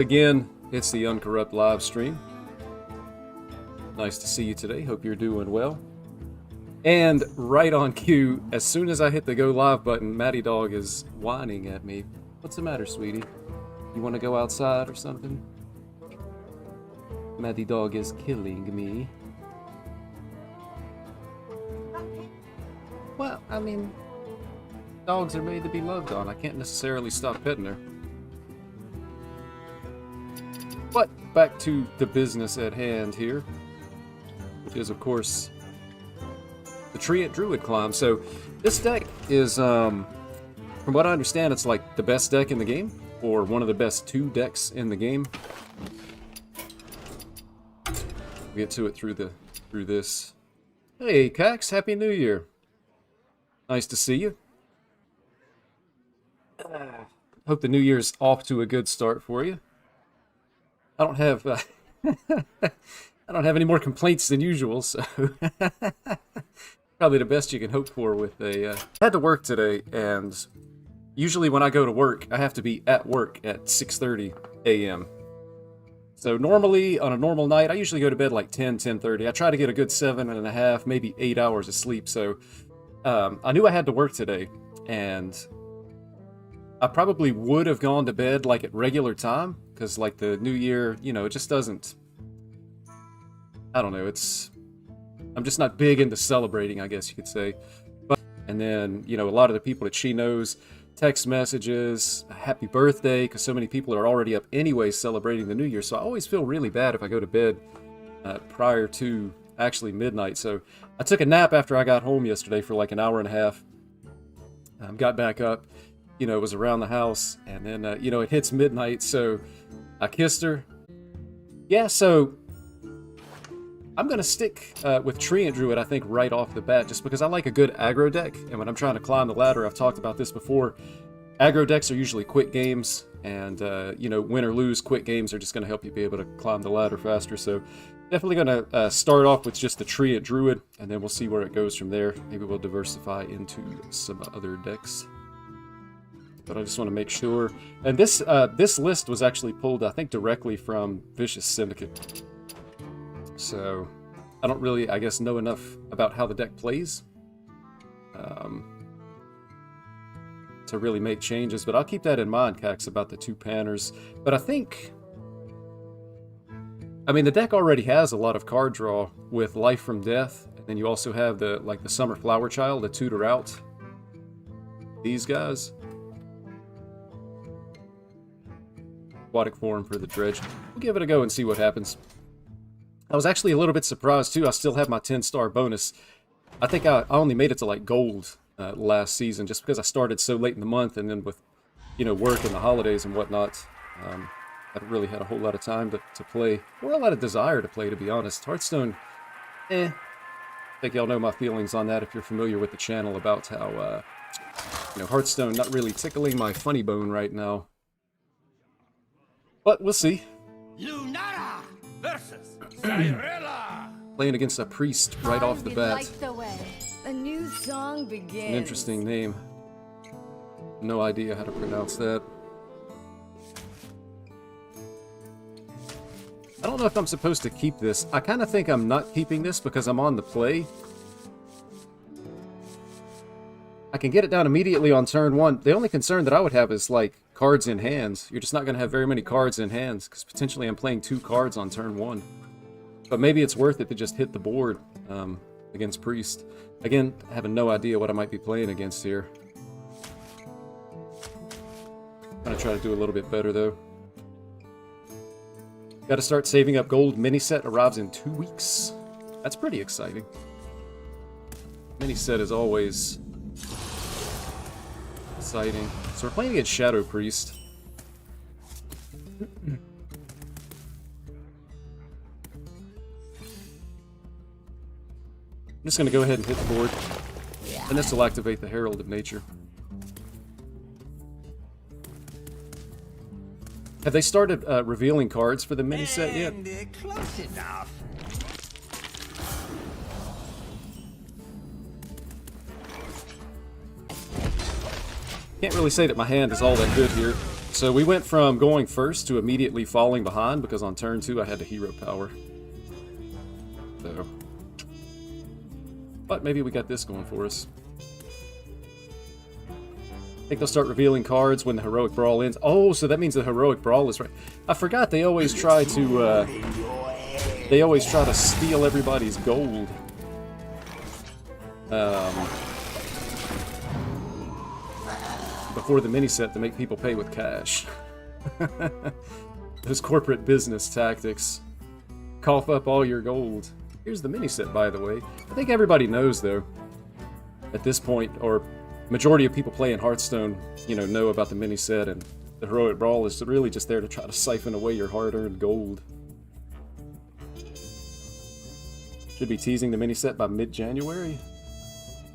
Again, it's the Uncorrupt live stream. Nice to see you today. Hope you're doing well. And right on cue, as soon as I hit the go live button, Matty Dog is whining at me. What's the matter, sweetie? You want to go outside or something? Matty Dog is killing me. Well, I mean, dogs are made to be loved on. I can't necessarily stop petting her. But back to the business at hand here, which is, of course, the Treant Druid climb. So this deck is, from what I understand, it's like the best deck in the game, or one of the best 2 decks in the game. We'll get to it through this. Hey, Cax, Happy New Year. Nice to see you. Hope the New Year's off to a good start for you. I don't have I don't have any more complaints than usual, so probably the best you can hope for with a... I had to work today, and usually when I go to work, I have to be at work at 6:30 a.m. So normally, on a normal night, I usually go to bed like 10:30. I try to get a good 7.5, maybe 8 hours of sleep, so I knew I had to work today, and I probably would have gone to bed like at regular time, because like the New Year, you know, it just doesn't... I don't know, I'm just not big into celebrating, I guess you could say. But, and then, you know, a lot of the people that she knows, text messages, a happy birthday, because so many people are already up anyway celebrating the New Year. So I always feel really bad if I go to bed prior to actually midnight. So I took a nap after I got home yesterday for like an hour and a half. Got back up, you know, was around the house, and then, you know, it hits midnight, so I kissed her. Yeah, so I'm going to stick with Treant Druid, I think, right off the bat, just because I like a good aggro deck, and when I'm trying to climb the ladder, I've talked about this before, aggro decks are usually quick games, and, you know, win or lose, quick games are just going to help you be able to climb the ladder faster, so definitely going to start off with just the Treant Druid, and then we'll see where it goes from there. Maybe we'll diversify into some other decks. But I just want to make sure. And this list was actually pulled, I think, directly from Vicious Syndicate. So I don't really, I guess, know enough about how the deck plays to really make changes. But I'll keep that in mind, Cax, about the 2 panners. But I think, I mean, the deck already has a lot of card draw with Life from Death. And then you also have the Summer Flower Child, the tutor out. These guys. Aquatic form for the dredge. We'll give it a go and see what happens. I was actually a little bit surprised too. I still have my 10-star bonus. I think I only made it to like gold last season just because I started so late in the month, and then with, you know, work and the holidays and whatnot, I haven't really had a whole lot of time to play, or a lot of desire to play, to be honest. Hearthstone, I think y'all know my feelings on that if you're familiar with the channel about how, you know, Hearthstone not really tickling my funny bone right now. But we'll see. Lunara versus Cyrilla. Playing against a priest right off the bat. A new song begins. An interesting name. No idea how to pronounce that. I don't know if I'm supposed to keep this. I kind of think I'm not keeping this because I'm on the play. I can get it down immediately on turn 1. The only concern that I would have is, like, cards in hands. You're just not going to have very many cards in hands, because potentially I'm playing 2 cards on turn 1. But maybe it's worth it to just hit the board against Priest. Again, having no idea what I might be playing against here. I'm going to try to do a little bit better, though. Got to start saving up gold. Mini set arrives in 2 weeks. That's pretty exciting. Mini set is always exciting. So we're playing against Shadow Priest. I'm just going to go ahead and hit the board. And this will activate the Herald of Nature. Have they started revealing cards for the mini set yet? Close enough. Can't really say that my hand is all that good here. So we went from going first to immediately falling behind because on turn 2 I had the hero power. So, but maybe we got this going for us. I think they'll start revealing cards when the Heroic Brawl ends. Oh, so that means the Heroic Brawl is right. I forgot they always try to steal everybody's gold. Before the mini set to make people pay with cash. Those corporate business tactics. Cough up all your gold. Here's the mini set, by the way. I think everybody knows, though, at this point, or majority of people playing Hearthstone, you know about the mini set, and the Heroic Brawl is really just there to try to siphon away your hard-earned gold. Should be teasing the mini set by mid-January.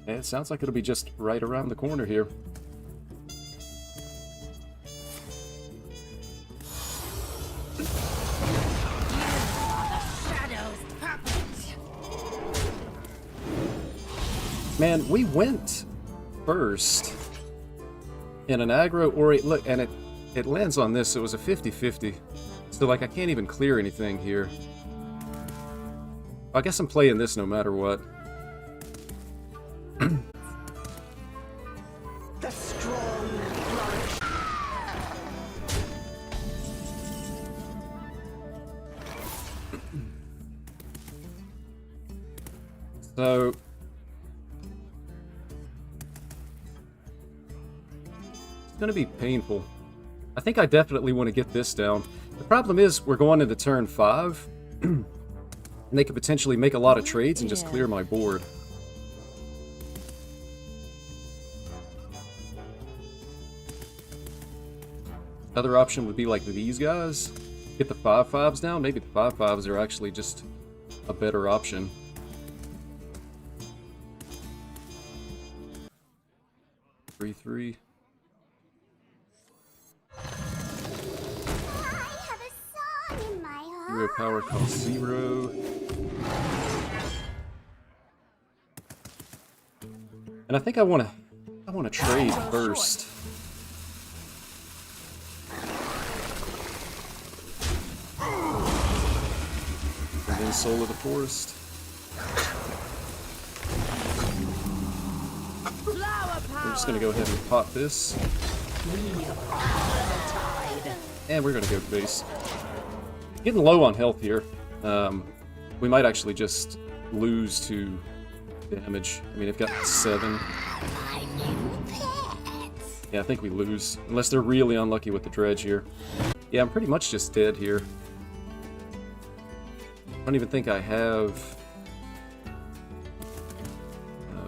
Yeah, it sounds like it'll be just right around the corner here. Man, we went first in an aggro or look, and it lands on this, so it was a 50-50. So like I can't even clear anything here. I guess I'm playing this no matter what. The strong flourish. So it's gonna be painful. I think I definitely want to get this down. The problem is we're going into turn 5, and they could potentially make a lot of trades and just clear my board. Other option would be like these guys. Get the 5/5s down. Maybe the 5/5s are actually just a better option. Three, 3. Hero power costs 0. And I think I wanna trade first. And then Soul of the Forest. We're just gonna go ahead and pop this. And we're gonna go base. Getting low on health here. We might actually just lose to damage. I mean, they've got 7. Yeah, I think we lose. Unless they're really unlucky with the dredge here. Yeah, I'm pretty much just dead here. I don't even think I have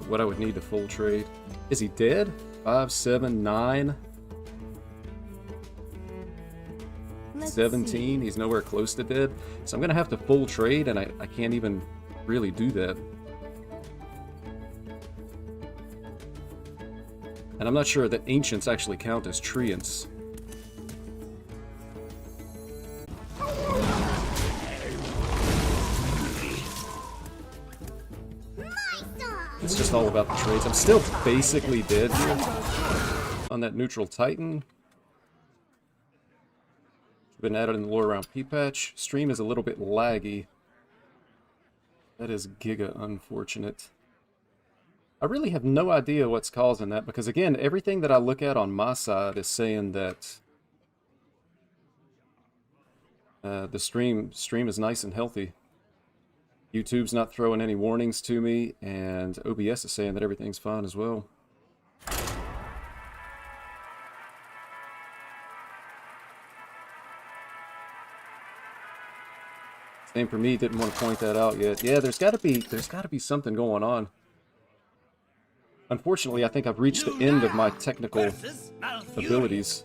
what I would need to full trade. Is he dead? 5, 7, 9. 17, he's nowhere close to dead. So I'm gonna have to full trade, and I can't even really do that. And I'm not sure that Ancients actually count as Treants. It's just all about the trades. I'm still basically dead here on that neutral Titan. Been added in the lore around P-Patch. Stream is a little bit laggy. That is giga unfortunate. I really have no idea what's causing that, because again, everything that I look at on my side is saying that the stream is nice and healthy. YouTube's not throwing any warnings to me, and OBS is saying that everything's fine as well. Same for me, didn't want to point that out yet. Yeah, there's gotta be something going on. Unfortunately, I think I've reached the end of my technical abilities.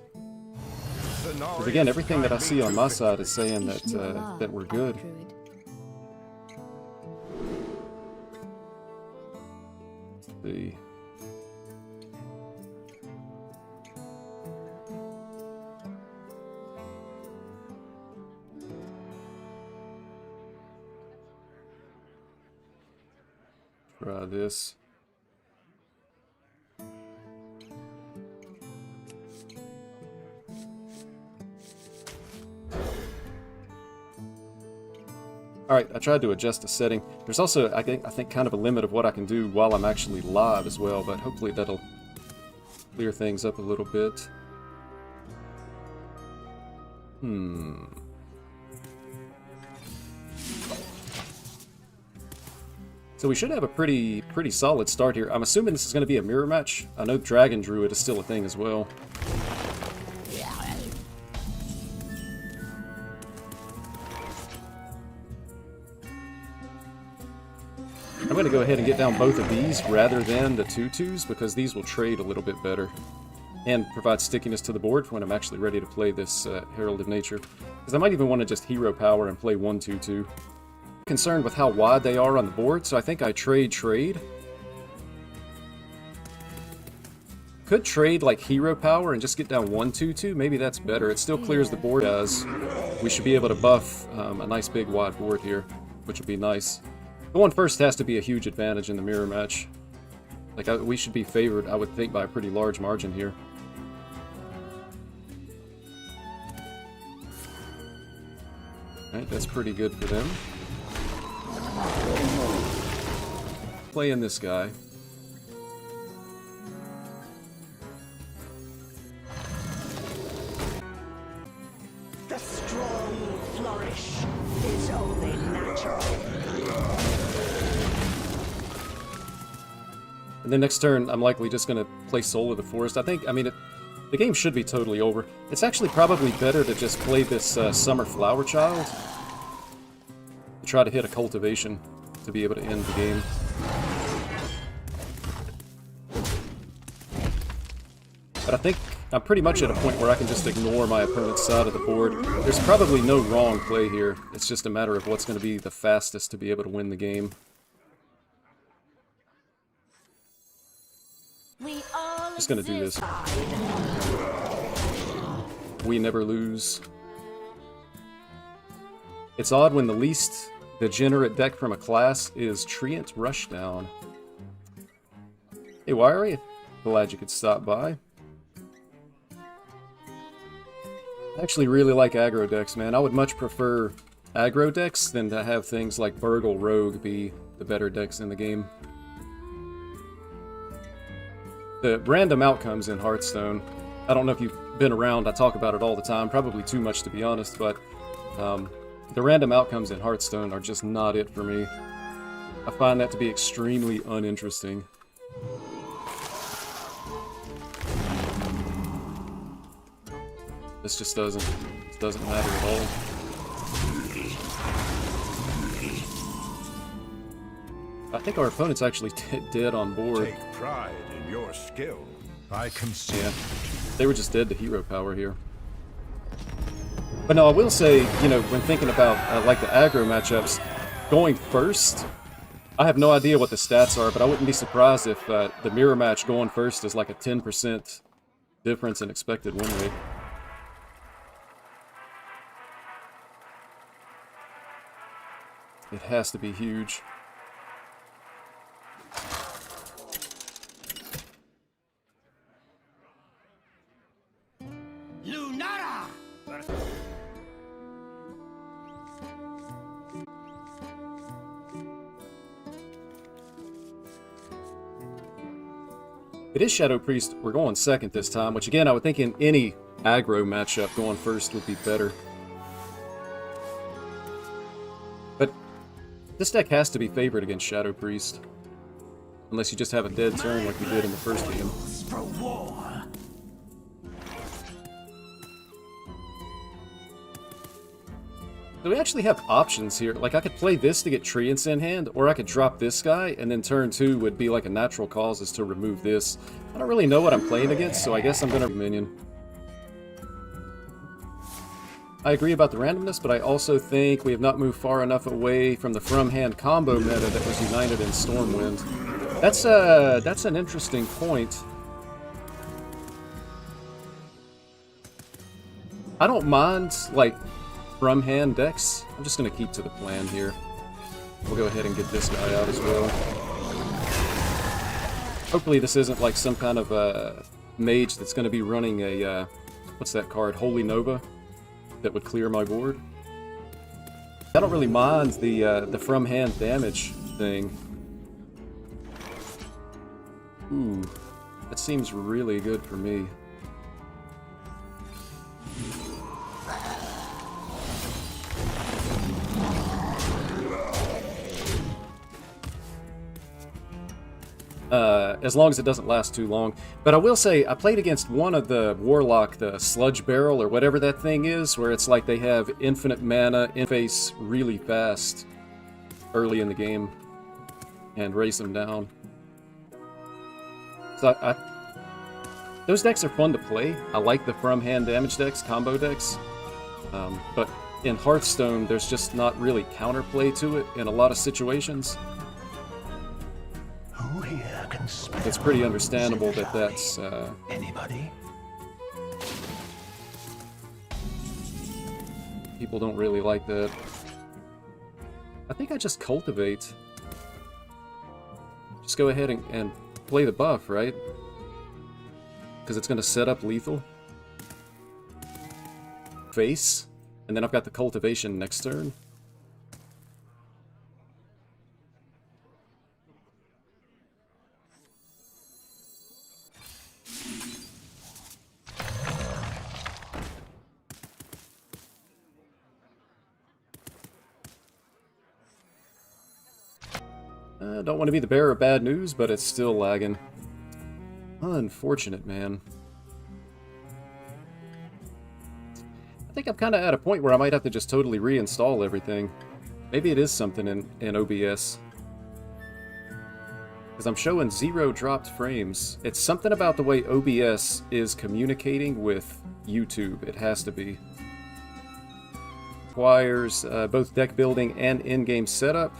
Because again, everything that I see on my side is saying that that we're good. Let's see. Try this. Alright, I tried to adjust the setting. There's also, I think kind of a limit of what I can do while I'm actually live as well, but hopefully that'll clear things up a little bit. So we should have a pretty solid start here. I'm assuming this is going to be a mirror match. I know Dragon Druid is still a thing as well. I'm going to go ahead and get down both of these rather than the 2/2s because these will trade a little bit better and provide stickiness to the board when I'm actually ready to play this Herald of Nature. Because I might even want to just hero power and play 1/2/2. Concerned with how wide they are on the board, so I think I trade. Could trade like hero power and just get down 1/2/2. Maybe that's better. It still clears the board as we should be able to buff a nice big wide board here, which would be nice. Going first has to be a huge advantage in the mirror match. Like we should be favored, I would think, by a pretty large margin here. Alright, that's pretty good for them. Playing this guy. The strong flourish is only natural. And then next turn, I'm likely just going to play Soul of the Forest. I mean, the game should be totally over. It's actually probably better to just play this Summer Flower Child. To try to hit a Cultivation to be able to end the game. But I think I'm pretty much at a point where I can just ignore my opponent's side of the board. There's probably no wrong play here. It's just a matter of what's going to be the fastest to be able to win the game. Just gonna do this. We never lose. It's odd when the least degenerate deck from a class is Treant Rushdown. Hey Wiry, glad you could stop by. I actually really like aggro decks, man. I would much prefer aggro decks than to have things like Burgle Rogue be the better decks in the game. The random outcomes in Hearthstone, I don't know if you've been around, I talk about it all the time, probably too much to be honest, but the random outcomes in Hearthstone are just not it for me. I find that to be extremely uninteresting. This just doesn't matter at all. I think our opponent's actually dead on board. Take pride in your skill. I concede. Yeah, they were just dead to hero power here. But no, I will say, you know, when thinking about like the aggro matchups, going first, I have no idea what the stats are, but I wouldn't be surprised if the mirror match going first is like a 10% difference in expected win rate. It has to be huge. Lunara! It is Shadow Priest. We're going second this time, which again, I would think in any aggro matchup, going first would be better. But this deck has to be favored against Shadow Priest. Unless you just have a dead turn like we did in the first game. For war. So we actually have options here. Like, I could play this to get Treants in hand, or I could drop this guy, and then turn 2 would be like a natural cause is to remove this. I don't really know what I'm playing against, so I guess I'm gonna minion. I agree about the randomness, but I also think we have not moved far enough away from the from-hand combo meta that was united in Stormwind. That's an interesting point. I don't mind, like, from-hand decks. I'm just going to keep to the plan here. We'll go ahead and get this guy out as well. Hopefully this isn't like some kind of mage that's going to be running a, what's that card? Holy Nova? That would clear my board. I don't really mind the from hand damage thing. Ooh, that seems really good for me. As long as it doesn't last too long. But I will say, I played against one of the Warlock, the Sludge Barrel, or whatever that thing is, where it's like they have infinite mana, interface really fast early in the game, and race them down. So those decks are fun to play. I like the from-hand damage decks, combo decks. But in Hearthstone, there's just not really counterplay to it in a lot of situations. Who here can smell It's pretty understandable that that's... Anybody? people don't really like that. I think I just cultivate. Just go ahead and play the buff, right? Because it's going to set up lethal. Face. And then I've got the cultivation next turn. Don't want to be the bearer of bad news, but it's still lagging. Unfortunate, man. I think I'm kind of at a point where I might have to just totally reinstall everything. Maybe it is something in OBS. Because I'm showing 0 dropped frames. It's something about the way OBS is communicating with YouTube. It has to be. Requires both deck building and in-game setup.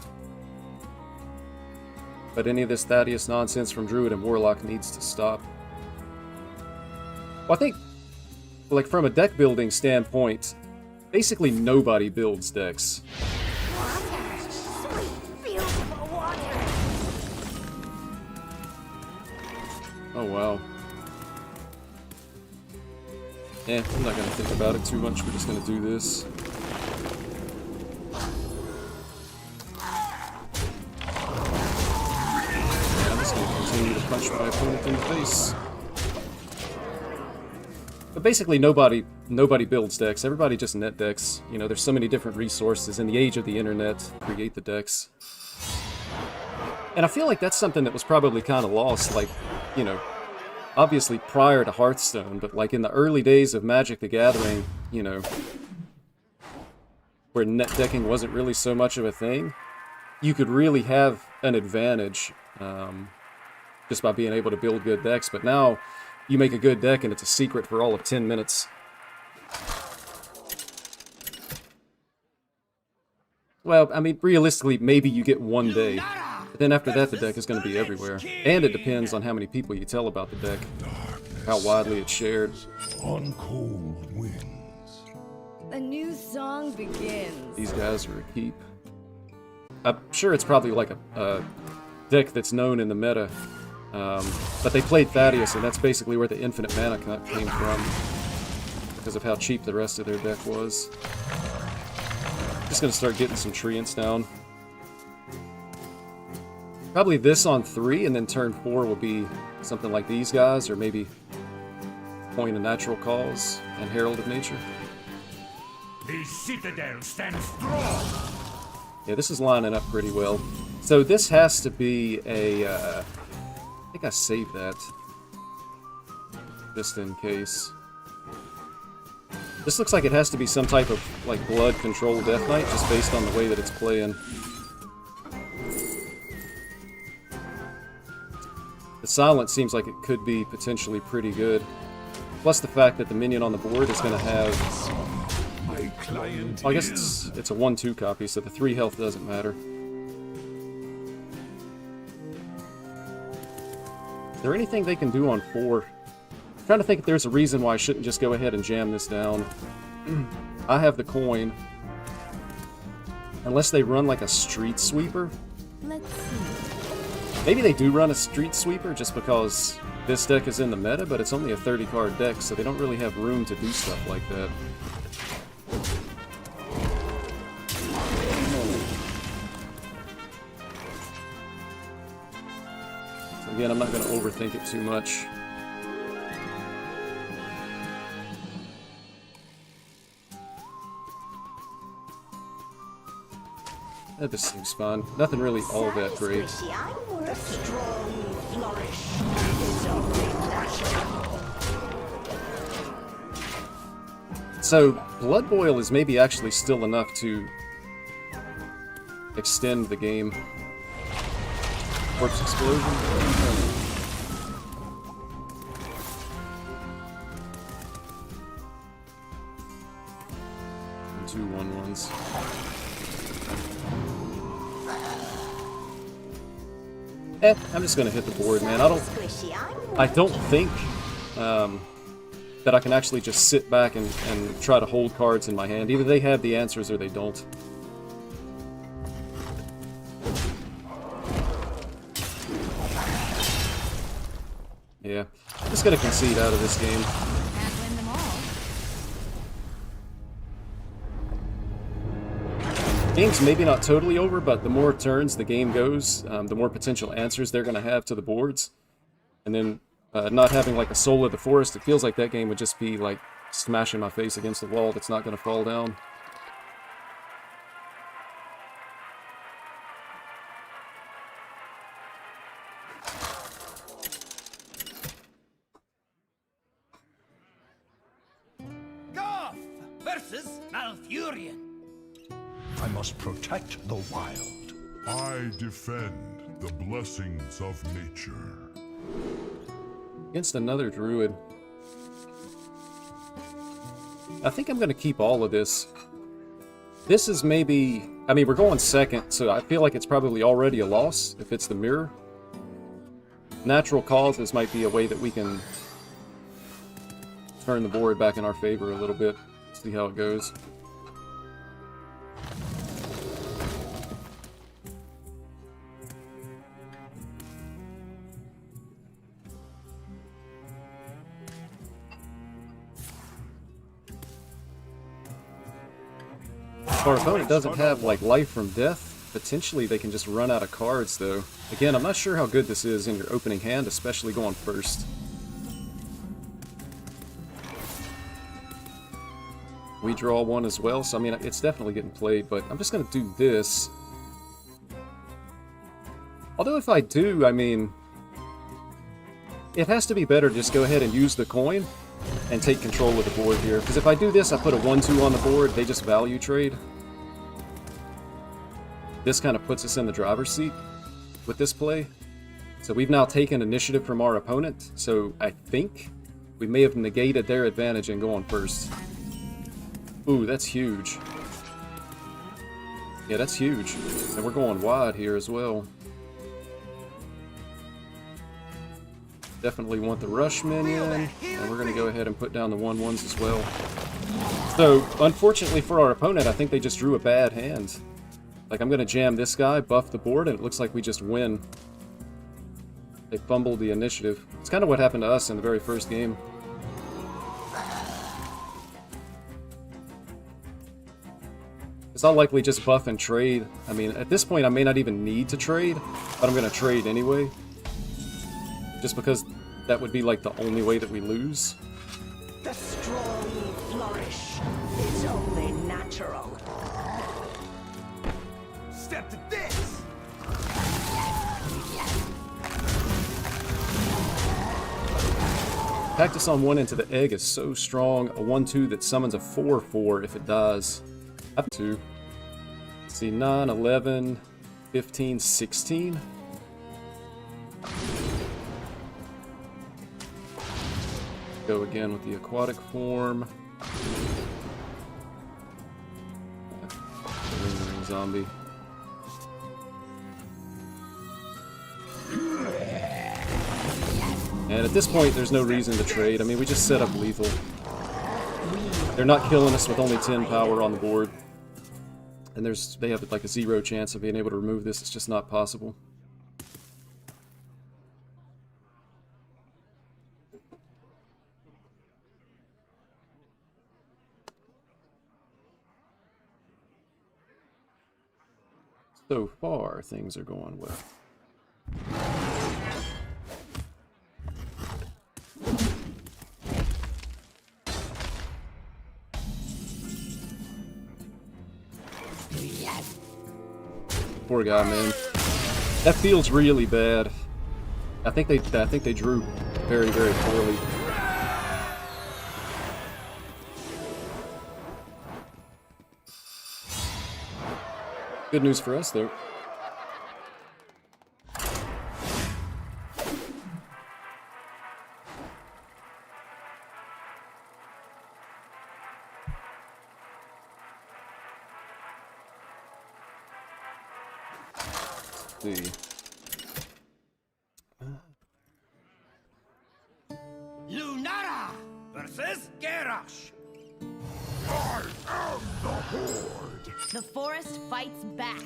But any of this Thaddeus nonsense from Druid and Warlock needs to stop. Well, I think, like, from a deck building standpoint, basically nobody builds decks. Water! Sweet, beautiful water! Oh, wow. I'm not gonna think about it too much, we're just gonna do this. To punch my opponent in the face. But basically nobody builds decks. Everybody just net decks. You know, there's so many different resources in the age of the internet to create the decks. And I feel like that's something that was probably kind of lost, like, you know, obviously prior to Hearthstone, but like in the early days of Magic the Gathering, you know, where net decking wasn't really so much of a thing, you could really have an advantage, just by being able to build good decks. But now, you make a good deck and it's a secret for all of 10 minutes. Well, I mean, realistically, maybe you get one day. But then after that, the deck is going to be everywhere. And it depends on how many people you tell about the deck. How widely it's shared. On cold winds. A new song begins. These guys are a keep. I'm sure it's probably like a deck that's known in the meta. But they played Thaddeus, and that's basically where the infinite mana came from. Because of how cheap the rest of their deck was. Just gonna start getting some Treants down. Probably this on 3, and then turn 4 will be something like these guys, or maybe Point of Natural Cause and Herald of Nature. The citadel stands strong. Yeah, this is lining up pretty well. So this has to be a... I think I saved that. Just in case. This looks like it has to be some type of, like, blood control Death Knight, just based on the way that it's playing. The silence seems like it could be potentially pretty good. Plus the fact that the minion on the board is going to have... My client Well, I guess it's a 1-2 copy, so the 3 health doesn't matter. Is there anything they can do on 4? I'm trying to think if there's a reason why I shouldn't just go ahead and jam this down. I have the coin. Unless they run like a street sweeper. Let's see. Maybe they do run a street sweeper just because this deck is in the meta, but it's only a 30-card deck, so they don't really have room to do stuff like that. again, I'm not going to overthink it too much. That just seems fun. Nothing really all that great. So, Blood Boil is maybe actually still enough to extend the game. Corpse Explosion? 2 1/1s. I'm just gonna hit the board, man. I don't think that I can actually just sit back and try to hold cards in my hand. Either they have the answers or they don't. Yeah, I'm just gonna concede out of this game. Can't win them all. Game's maybe not totally over, but the more turns the game goes, the more potential answers they're gonna have to the boards. And then not having like a Soul of the Forest, it feels like that game would just be like smashing my face against the wall that's not gonna fall down. Versus Malfurion. I must protect the wild. I defend the blessings of nature. Against another Druid. I think I'm going to keep all of this. This is maybe... I mean, we're going second, so I feel like it's probably already a loss if it's the mirror. Natural causes might be a way that we can turn the board back in our favor a little bit. See how it goes. If our opponent doesn't have like life from death, potentially they can just run out of cards though. Again, I'm not sure how good this is in your opening hand, especially going first. We draw one as well, so I mean, it's definitely getting played, but I'm just going to do this. Although if I do, I mean, it has to be better to just go ahead and use the coin and take control of the board here. Because if I do this, I put a 1-2 on the board, they just value trade. This kind of puts us in the driver's seat with this play. So we've now taken initiative from our opponent, so I think we may have negated their advantage in going first. Ooh, that's huge. Yeah, that's huge. And we're going wide here as well. Definitely want the rush minion, and we're going to go ahead and put down the 1/1s as well. So, unfortunately for our opponent, I think they just drew a bad hand. Like, I'm going to jam this guy, buff the board, and it looks like we just win. They fumbled the initiative. It's kind of what happened to us in the very first game. Because I'll likely just buff and trade. I mean, at this point I may not even need to trade, but I'm going to trade anyway. Just because that would be like the only way that we lose. The strong flourish. It's only natural. Step to this! Cactus on one into the egg is so strong. A 1-2 that summons a 4-4 if it dies. I have 2. Let's see, 9, 11, 15, 16. Go again with the aquatic form. Ring zombie. And at this point, there's no reason to trade. I mean, we just set up lethal. They're not killing us with only 10 power on the board. And they have like a 0 chance of being able to remove this. It's just not possible. So far, things are going well. Poor guy, man. That feels really bad. I think they drew very, very poorly. Good news for us, though. Let's see. Lunara versus Garrosh. The forest fights back.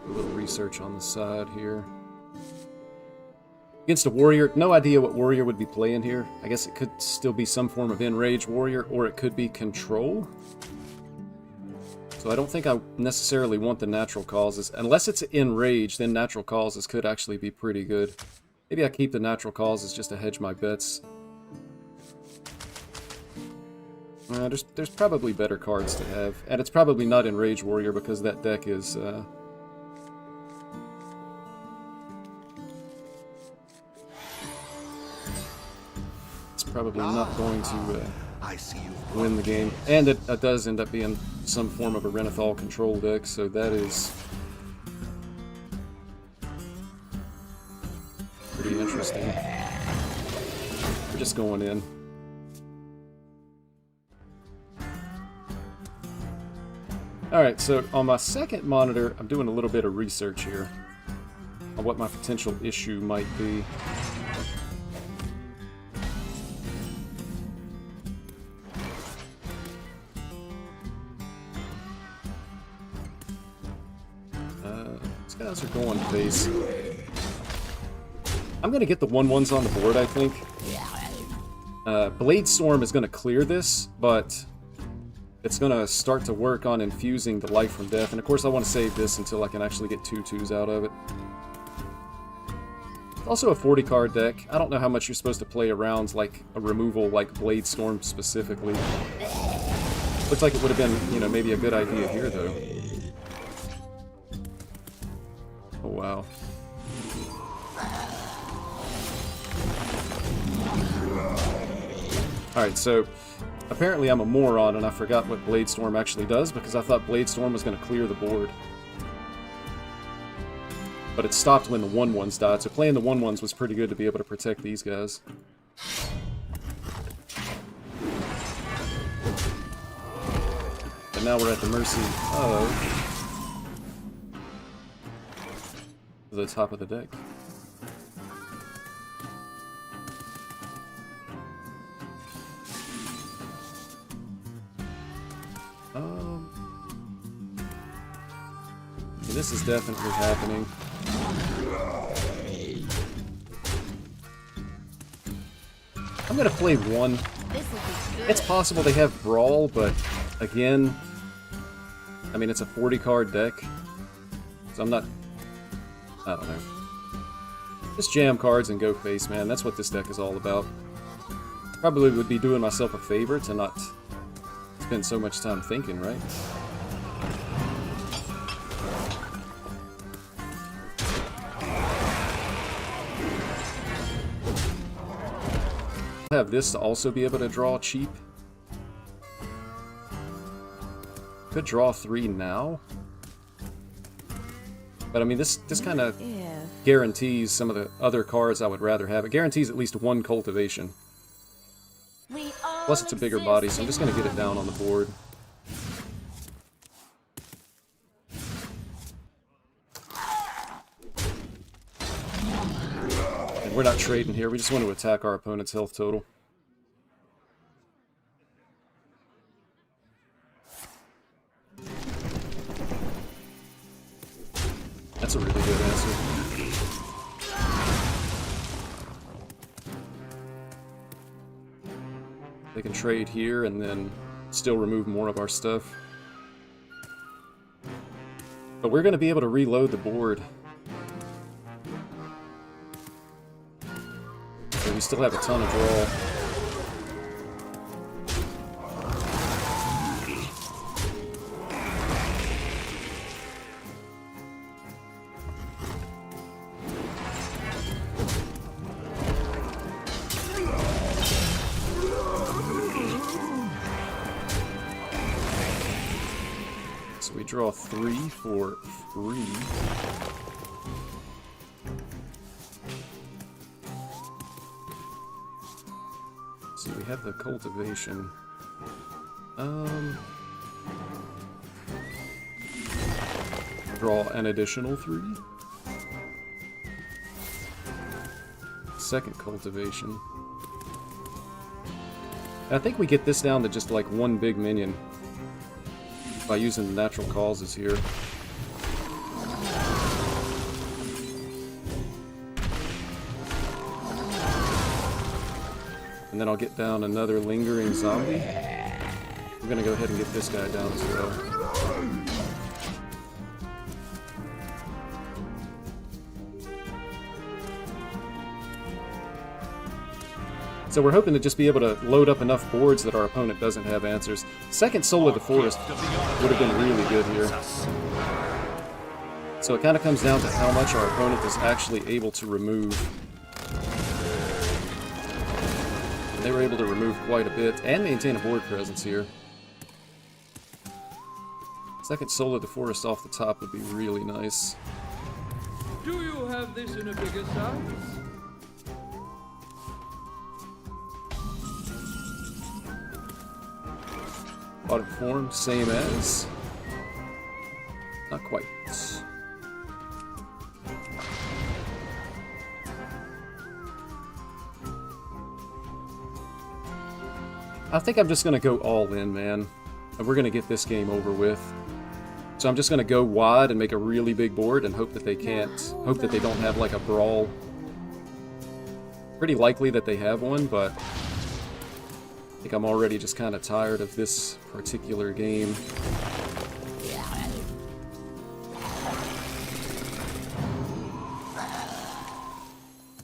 A little research on the side here. Against a warrior, no idea what warrior would be playing here. I guess it could still be some form of enraged warrior, or it could be control. So I don't think I necessarily want the natural causes. Unless it's enraged, then natural causes could actually be pretty good. Maybe I keep the natural causes just to hedge my bets. There's probably better cards to have. And it's probably not enraged warrior because that deck is... it's probably not going to win the game. And it does end up being some form of a Renathal control deck, so that is pretty interesting. We're just going in. Alright, so on my second monitor, I'm doing a little bit of research here on what my potential issue might be. These guys are going face. I'm going to get the 1/1s on the board, I think. Blade Storm is going to clear this, but it's going to start to work on infusing the life from death. And of course I want to save this until I can actually get 2/2s out of it. Also a 40 card deck. I don't know how much you're supposed to play around like a removal like Blade Storm specifically. Looks like it would have been, you know, maybe a good idea here though. Oh wow. Alright, so apparently I'm a moron and I forgot what Blade Storm actually does because I thought Blade Storm was going to clear the board. But it stopped when the 1/1s died, so playing the 1/1s was pretty good to be able to protect these guys. But now we're at the mercy of the top of the deck. This is definitely happening. I'm gonna play one. It's possible they have Brawl, but again, I mean, it's a 40 card deck. So I'm not... I don't know. Just jam cards and go face, man. That's what this deck is all about. Probably would be doing myself a favor to not spend so much time thinking, right? Have this to also be able to draw cheap. Could draw 3 now. But I mean, this kind of guarantees some of the other cards I would rather have. It guarantees at least 1 cultivation. Plus it's a bigger body, so I'm just going to get it down on the board. We're not trading here, we just want to attack our opponent's health total. That's a really good answer. They can trade here and then still remove more of our stuff. But we're going to be able to reload the board. We still have a ton of draw. So we draw 3 for free. See, we have the cultivation. Draw an additional 3. Second cultivation. I think we get this down to just like one big minion by using the natural causes here. And then I'll get down another lingering zombie. I'm gonna go ahead and get this guy down as well. So we're hoping to just be able to load up enough boards that our opponent doesn't have answers. Second Soul of the Forest would have been really good here. So it kind of comes down to how much our opponent is actually able to remove. They were able to remove quite a bit and maintain a board presence here. Second Soul of the Forest off the top would be really nice. Do you have this in a bigger size? Bottom form, same as. Not quite. I think I'm just going to go all in, man. And we're going to get this game over with. So I'm just going to go wide and make a really big board and hope that they can't... Hope that they don't have, like, a brawl. Pretty likely that they have one, but... I think I'm already just kind of tired of this particular game.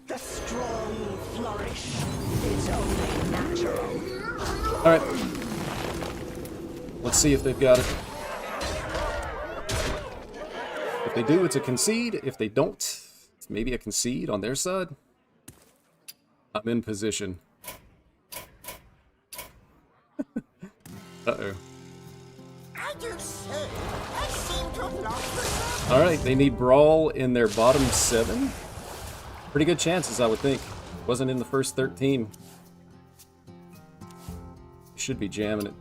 The strong flourish. It's only natural. Alright. Let's see if they've got it. If they do, it's a concede. If they don't, it's maybe a concede on their side. I'm in position. Uh-oh. I do say, I seem to have lost the... Alright, they need Brawl in their bottom 7. Pretty good chances, I would think. Wasn't in the first 13. Should be jamming it.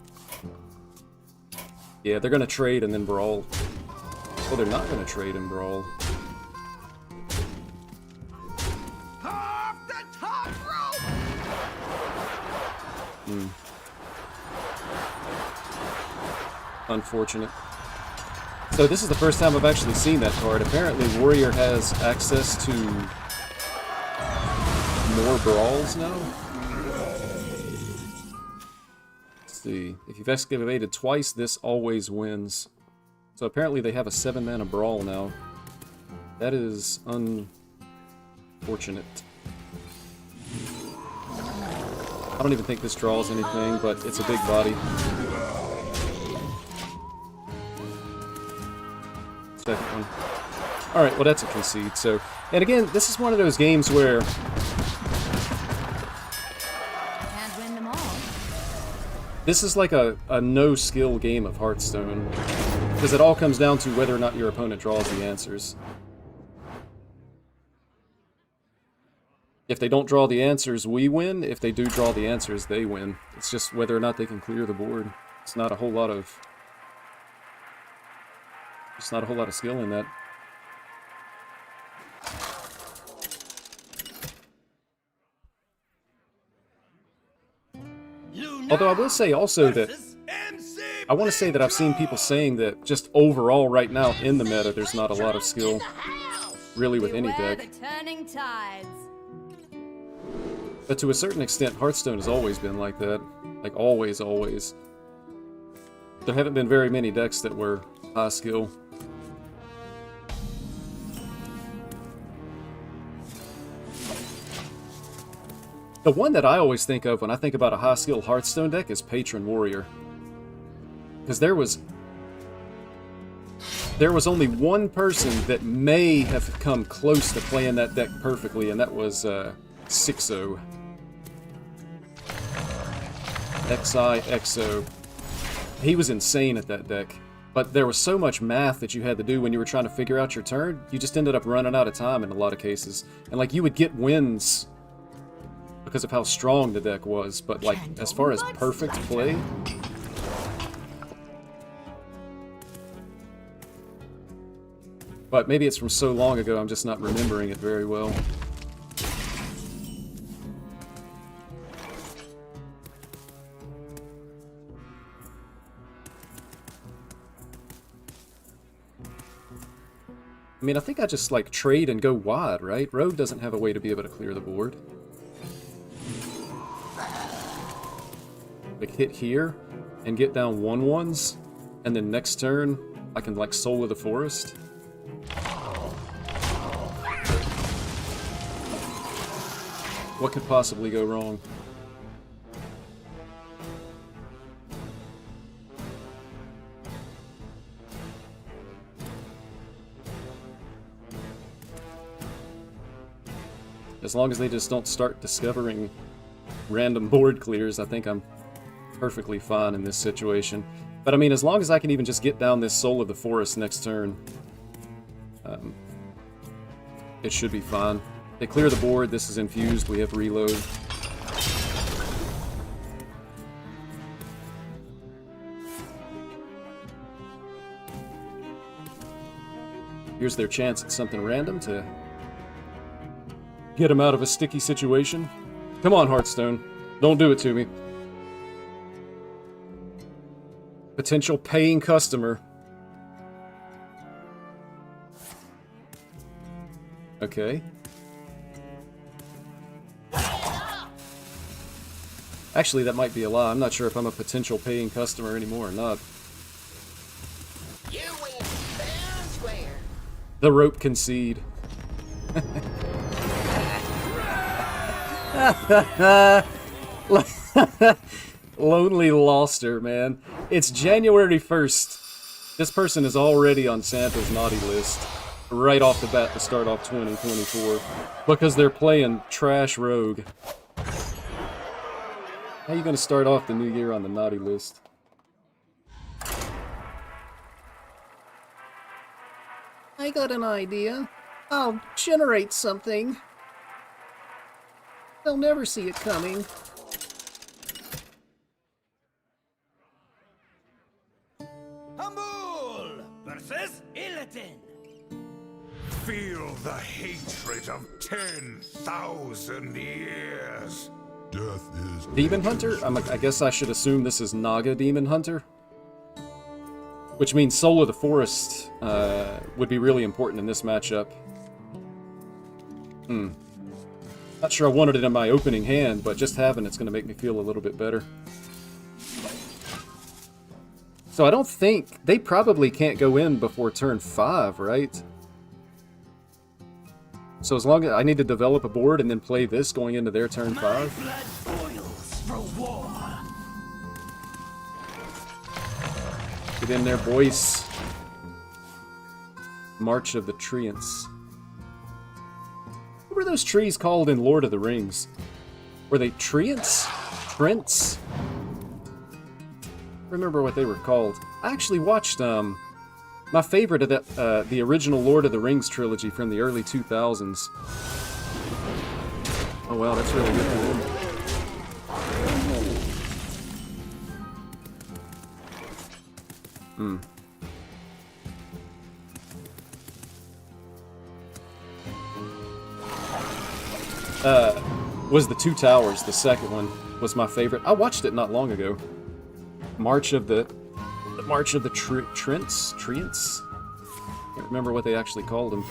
Yeah, they're gonna trade and then Brawl. Oh, they're not gonna trade and Brawl. Off the top rope! Unfortunate. So this is the first time I've actually seen that card. Apparently Warrior has access to more Brawls now. Let's see. If you've excavated twice, this always wins. So apparently they have a 7-mana Brawl now. That is unfortunate. I don't even think this draws anything, but it's a big body. Second one. Alright, well that's a concede, so... And again, this is one of those games where... Can't win them all. This is like a no-skill game of Hearthstone. Because it all comes down to whether or not your opponent draws the answers. If they don't draw the answers, we win. If they do draw the answers, they win. It's just whether or not they can clear the board. It's not a whole lot of... There's not a whole lot of skill in that. Although I will say also that I want to say that I've seen people saying that just overall right now in the meta there's not a lot of skill really with any Beware deck. the turning tides. But to a certain extent Hearthstone has always been like that. Like always, always. There haven't been very many decks that were high skill. The one that I always think of when I think about a high-skill Hearthstone deck is Patron Warrior. Because there was only one person that may have come close to playing that deck perfectly, and that was Sixo. XI Exo. He was insane at that deck. But there was so much math that you had to do when you were trying to figure out your turn, you just ended up running out of time in a lot of cases. And like you would get wins because of how strong the deck was, but like as far as perfect play, but maybe it's from so long ago I'm just not remembering it very well. I mean, I think I just, like, trade and go wide, right? Rogue doesn't have a way to be able to clear the board. Like, hit here and get down 1/1s, and then next turn, I can, like, Soul of the Forest. What could possibly go wrong? As long as they just don't start discovering random board clears, I think I'm perfectly fine in this situation. But I mean, as long as I can even just get down this Soul of the Forest next turn, it should be fine. They clear the board, this is infused, we have reload. Here's their chance at something random to get him out of a sticky situation. Come on, Hearthstone. Don't do it to me. Potential paying customer. Okay. Actually, that might be a lie. I'm not sure if I'm a potential paying customer anymore or not. You win fair and square. The rope concede. Lonely Loster, man. It's January 1st. This person is already on Santa's naughty list right off the bat to start off 2024 because they're playing trash Rogue. How are you going to start off the new year on the naughty list? I got an idea. I'll generate something. They'll never see it coming. Hamul versus Illidan. Feel the hatred of 10,000 years. Death is Demon Hunter? I guess I should assume this is Naga Demon Hunter. Which means Soul of the Forest would be really important in this matchup. Not sure I wanted it in my opening hand, but just having it's going to make me feel a little bit better. So I don't think... They probably can't go in before turn 5, right? So as long as I need to develop a board and then play this going into their turn 5. Blood boils for war. Get in there, boys. March of the Treants. What were those trees called in Lord of the Rings? Were they Treants? Trents? Remember what they were called. I actually watched my favorite of the original Lord of the Rings trilogy from the early 2000s. Oh wow, that's really good for them. Was the Two Towers, the second one, was my favorite. I watched it not long ago. March of the Trents? Treants? Can't remember what they actually called them.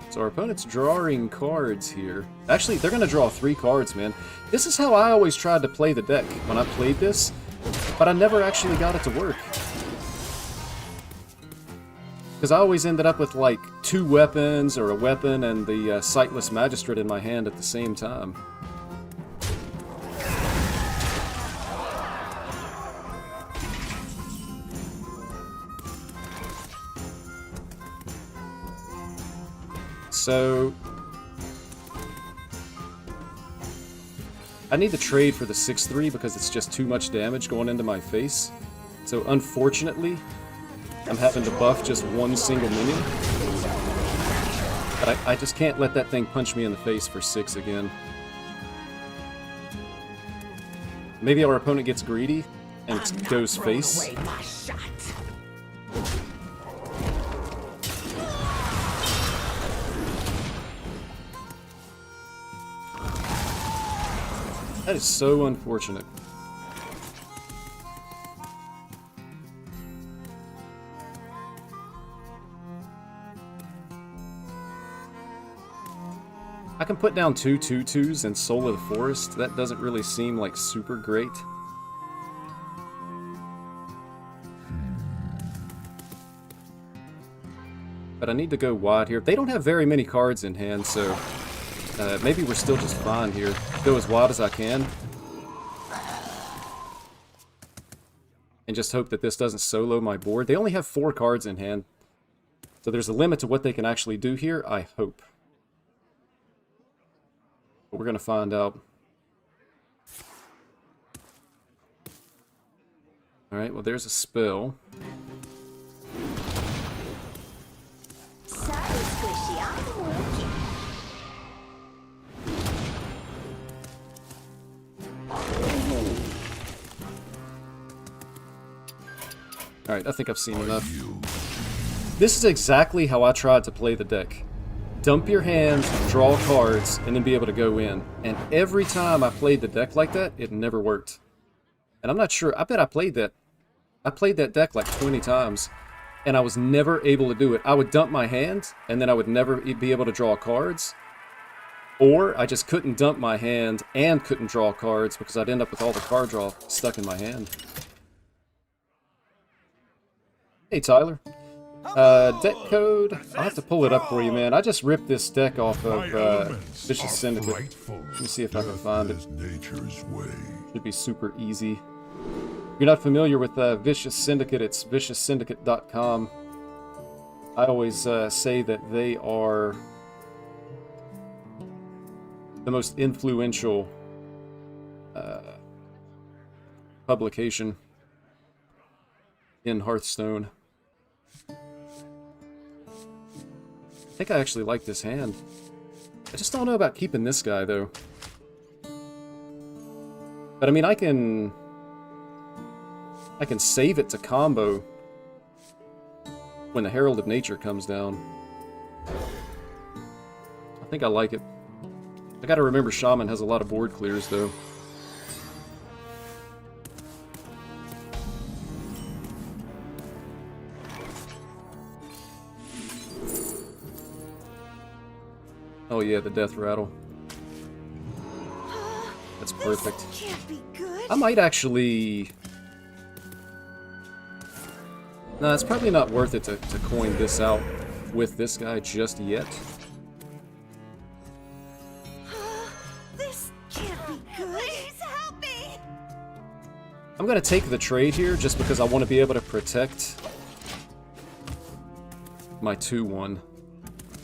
So our opponent's drawing cards here. Actually, they're going to draw 3 cards, man. This is how I always tried to play the deck when I played this, but I never actually got it to work. Because I always ended up with, like, 2 weapons or a weapon and the Sightless Magistrate in my hand at the same time. So, I need to trade for the 6/3 because it's just too much damage going into my face. So unfortunately, I'm having to buff just one single minion. But I just can't let that thing punch me in the face for 6 again. Maybe our opponent gets greedy and goes face. That is so unfortunate. I can put down 2 2/2s and Soul of the Forest. That doesn't really seem like super great. But I need to go wide here. They don't have very many cards in hand, so maybe we're still just fine here. Go as wide as I can. And just hope that this doesn't solo my board. They only have 4 cards in hand. So there's a limit to what they can actually do here, I hope. But we're going to find out. Alright, well there's a spell. Sorry, Squishy, I'm working. Alright, I think I've seen enough. This is exactly how I tried to play the deck. Dump your hand, draw cards, and then be able to go in. And every time I played the deck like that, it never worked. And I'm not sure, I bet I played that deck like 20 times, and I was never able to do it. I would dump my hand, and then I would never be able to draw cards. Or I just couldn't dump my hand and couldn't draw cards because I'd end up with all the card draw stuck in my hand. Hey Tyler. Deck code. I'll have to pull it up for you, man. I just ripped this deck off of Vicious Syndicate. Let me see if I can find it. Should be super easy. If you're not familiar with Vicious Syndicate, it's vicioussyndicate.com. I always say that they are the most influential publication in Hearthstone. I think I actually like this hand. I just don't know about keeping this guy, though. But I mean, I can save it to combo when the Herald of Nature comes down. I think I like it. I gotta remember Shaman has a lot of board clears, though. Oh yeah, the Death Rattle. That's perfect. This can't be good. I might actually... No, it's probably not worth it to coin this out with this guy just yet. This can't be good. Please help me. I'm gonna take the trade here just because I want to be able to protect my 2/1.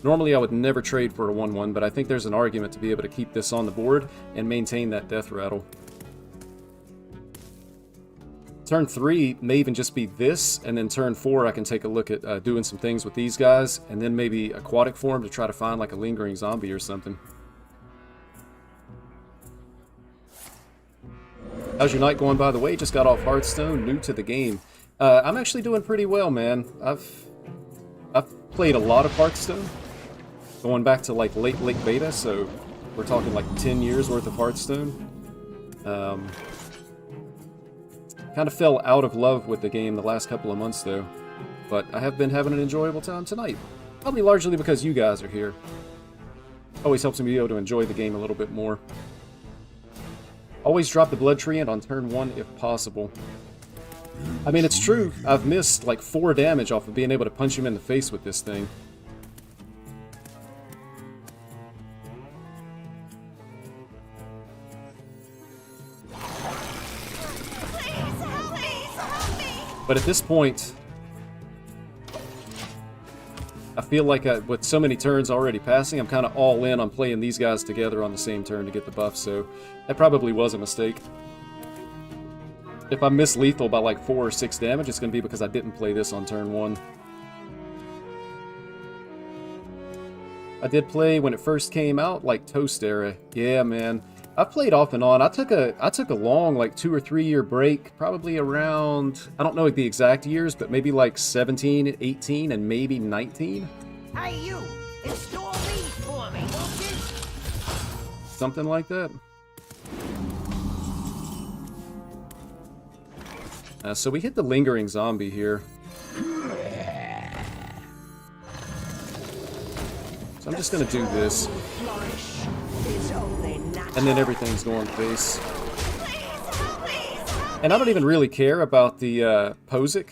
Normally I would never trade for a 1/1, but I think there's an argument to be able to keep this on the board and maintain that Death Rattle. Turn 3 may even just be this, and then turn 4 I can take a look at doing some things with these guys, and then maybe Aquatic Form to try to find like a Lingering Zombie or something. How's your night going, by the way? Just got off Hearthstone, new to the game. I'm actually doing pretty well, man. I've played a lot of Hearthstone. Going back to like late beta, so we're talking like 10 years worth of Hearthstone. Kind of fell out of love with the game the last couple of months though, but I have been having an enjoyable time tonight. Probably largely because you guys are here. Always helps me be able to enjoy the game a little bit more. Always drop the Blood Treant on turn 1 if possible. I mean, it's true, I've missed like 4 damage off of being able to punch him in the face with this thing. But at this point, I feel like with so many turns already passing, I'm kind of all in on playing these guys together on the same turn to get the buff, so that probably was a mistake. If I miss lethal by like 4 or 6 damage, it's going to be because I didn't play this on turn 1. I did play when it first came out, like Toast Era. Yeah, man. I've played off and on. I took a long, like 2 or 3 year break, probably around, I don't know the exact years, but maybe like 17, 18, and maybe 19. Hey, you! Install these for me, won't you? Something like that. So we hit the Lingering Zombie here. So I'm just going to do this. And then everything's going face. And I don't even really care about the Posic,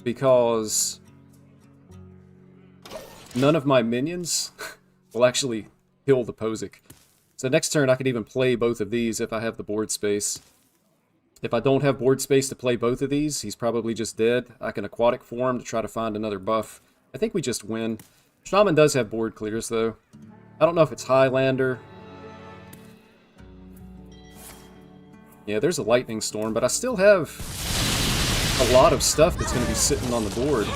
because none of my minions will actually kill the Posic. So next turn I could even play both of these if I have the board space. If I don't have board space to play both of these, he's probably just dead. I can Aquatic Form to try to find another buff. I think we just win. Shaman does have board clears, though. I don't know if it's Highlander. Yeah, there's a Lightning Storm, but I still have a lot of stuff that's going to be sitting on the board.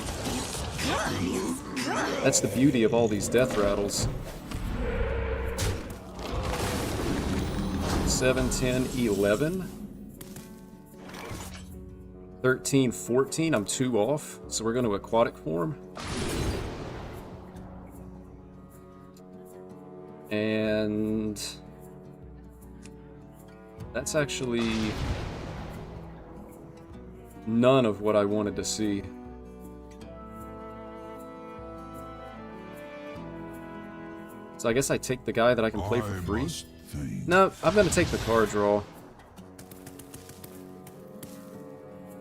That's the beauty of all these Death Rattles. 7, 10, 11. 13, 14. I'm 2 off, so we're going to Aquatic Form. And that's actually none of what I wanted to see. So I guess I take the guy that I can play for free. No, I'm going to take the card draw.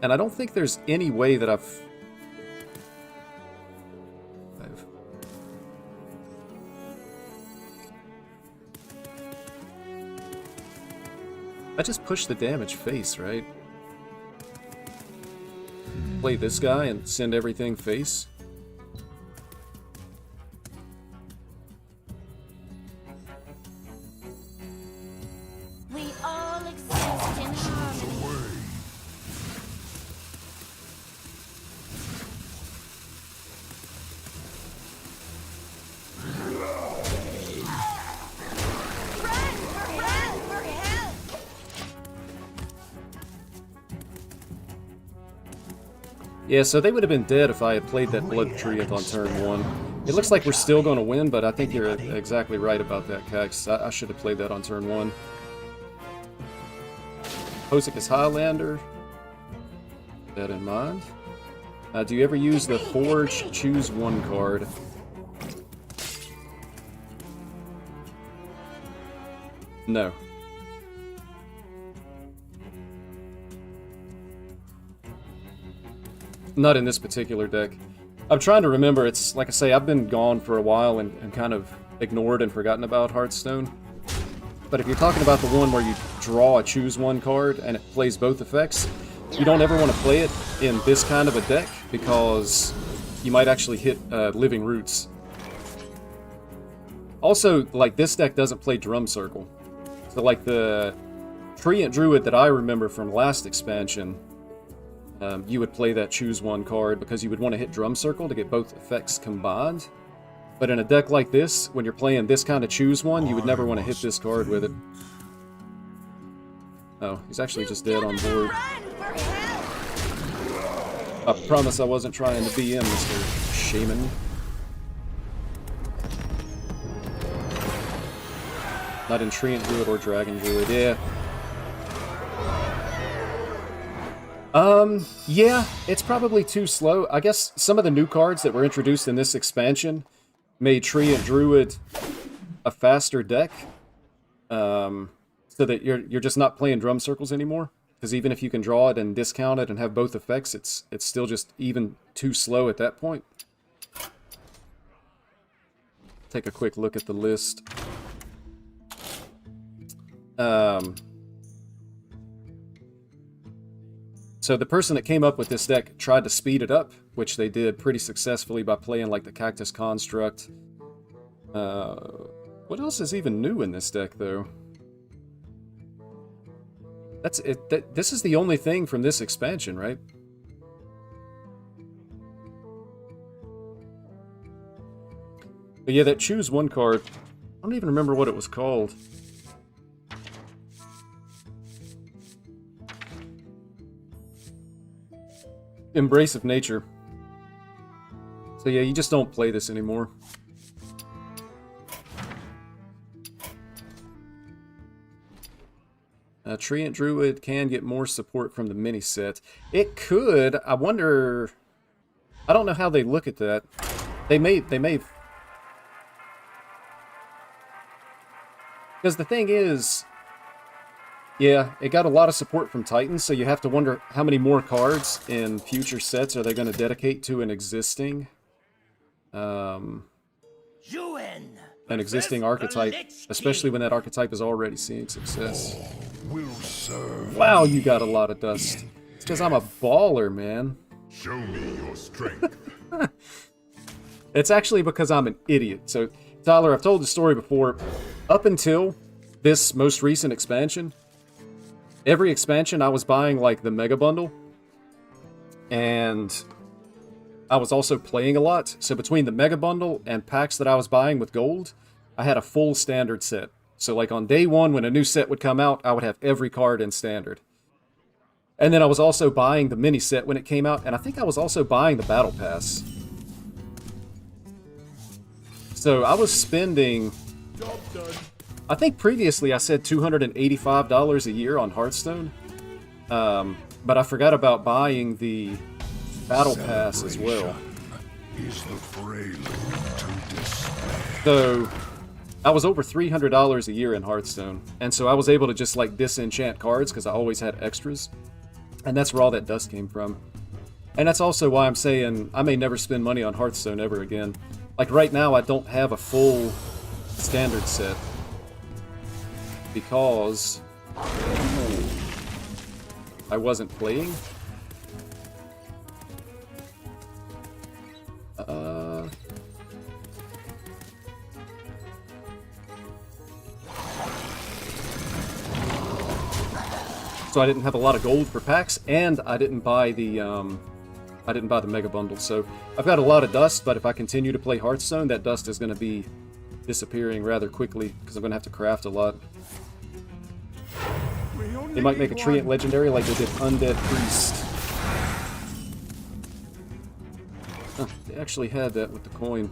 And I don't think there's any way that I've... I just push the damage face, right? Play this guy and send everything face. We all exist in harmony. Yeah, so they would have been dead if I had played that Blood Treant on turn 1. It looks like we're still going to win, but I think you're exactly right about that, Cax. I should have played that on turn 1. Posic is Highlander. Keep that in mind. Do you ever use the Forge? Choose 1 card. No. Not in this particular deck. I'm trying to remember. It's like I say, I've been gone for a while and kind of ignored and forgotten about Hearthstone. But if you're talking about the one where you draw a choose 1 card and it plays both effects, you don't ever want to play it in this kind of a deck because you might actually hit Living Roots. Also, like, this deck doesn't play Drum Circle. So like the Treant Druid that I remember from last expansion, you would play that choose 1 card because you would want to hit Drum Circle to get both effects combined. But in a deck like this, when you're playing this kind of choose 1, you would never want to hit this card with it. Oh, he's actually just dead on board. I promise I wasn't trying to be him, Mr. Shaman. Not in Treant Druid or Dragon Druid, yeah. Yeah, it's probably too slow. I guess some of the new cards that were introduced in this expansion made Treant Druid a faster deck, so that you're just not playing Drum Circles anymore. Because even if you can draw it and discount it and have both effects, it's still just even too slow at that point. Take a quick look at the list. So the person that came up with this deck tried to speed it up which they did pretty successfully by playing like the Cactus Construct. What else is even new in this deck, though? That's it. This is the only thing from this expansion, right? But yeah, that choose one card, I don't even remember what it was called. Embrace of Nature. So yeah, you just don't play this anymore. Treant Druid can get more support from the mini set. It could. I wonder. I don't know how they look at that. They may. Because the thing is, yeah, it got a lot of support from Titans, so you have to wonder how many more cards in future sets are they going to dedicate to an existing, an existing archetype, especially when that archetype is already seeing success. Wow, you got a lot of dust. It's because I'm a baller, man. Show me your strength. It's actually because I'm an idiot. So, Tyler, I've told the story before. Up until this most recent expansion, every expansion I was buying like the Mega Bundle, and I was also playing a lot. So between the Mega Bundle and packs that I was buying with gold, I had a full standard set. So like on day one when a new set would come out, I would have every card in standard. And then I was also buying the mini set when it came out, and I think I was also buying the Battle Pass. So I was spending... I think previously I said $285 a year on Hearthstone, but I forgot about buying the Battle Pass as well. So I was over $300 a year in Hearthstone, and so I was able to just like disenchant cards because I always had extras, and that's where all that dust came from. And that's also why I'm saying I may never spend money on Hearthstone ever again. Like right now I don't have a full standard set. Because I wasn't playing. So I didn't have a lot of gold for packs, and I didn't buy the Mega Bundle. So I've got a lot of dust, but if I continue to play Hearthstone, that dust is going to be disappearing rather quickly because I'm going to have to craft a lot. They might make a Treant legendary like they did Undead Priest. Huh, they actually had that with the coin.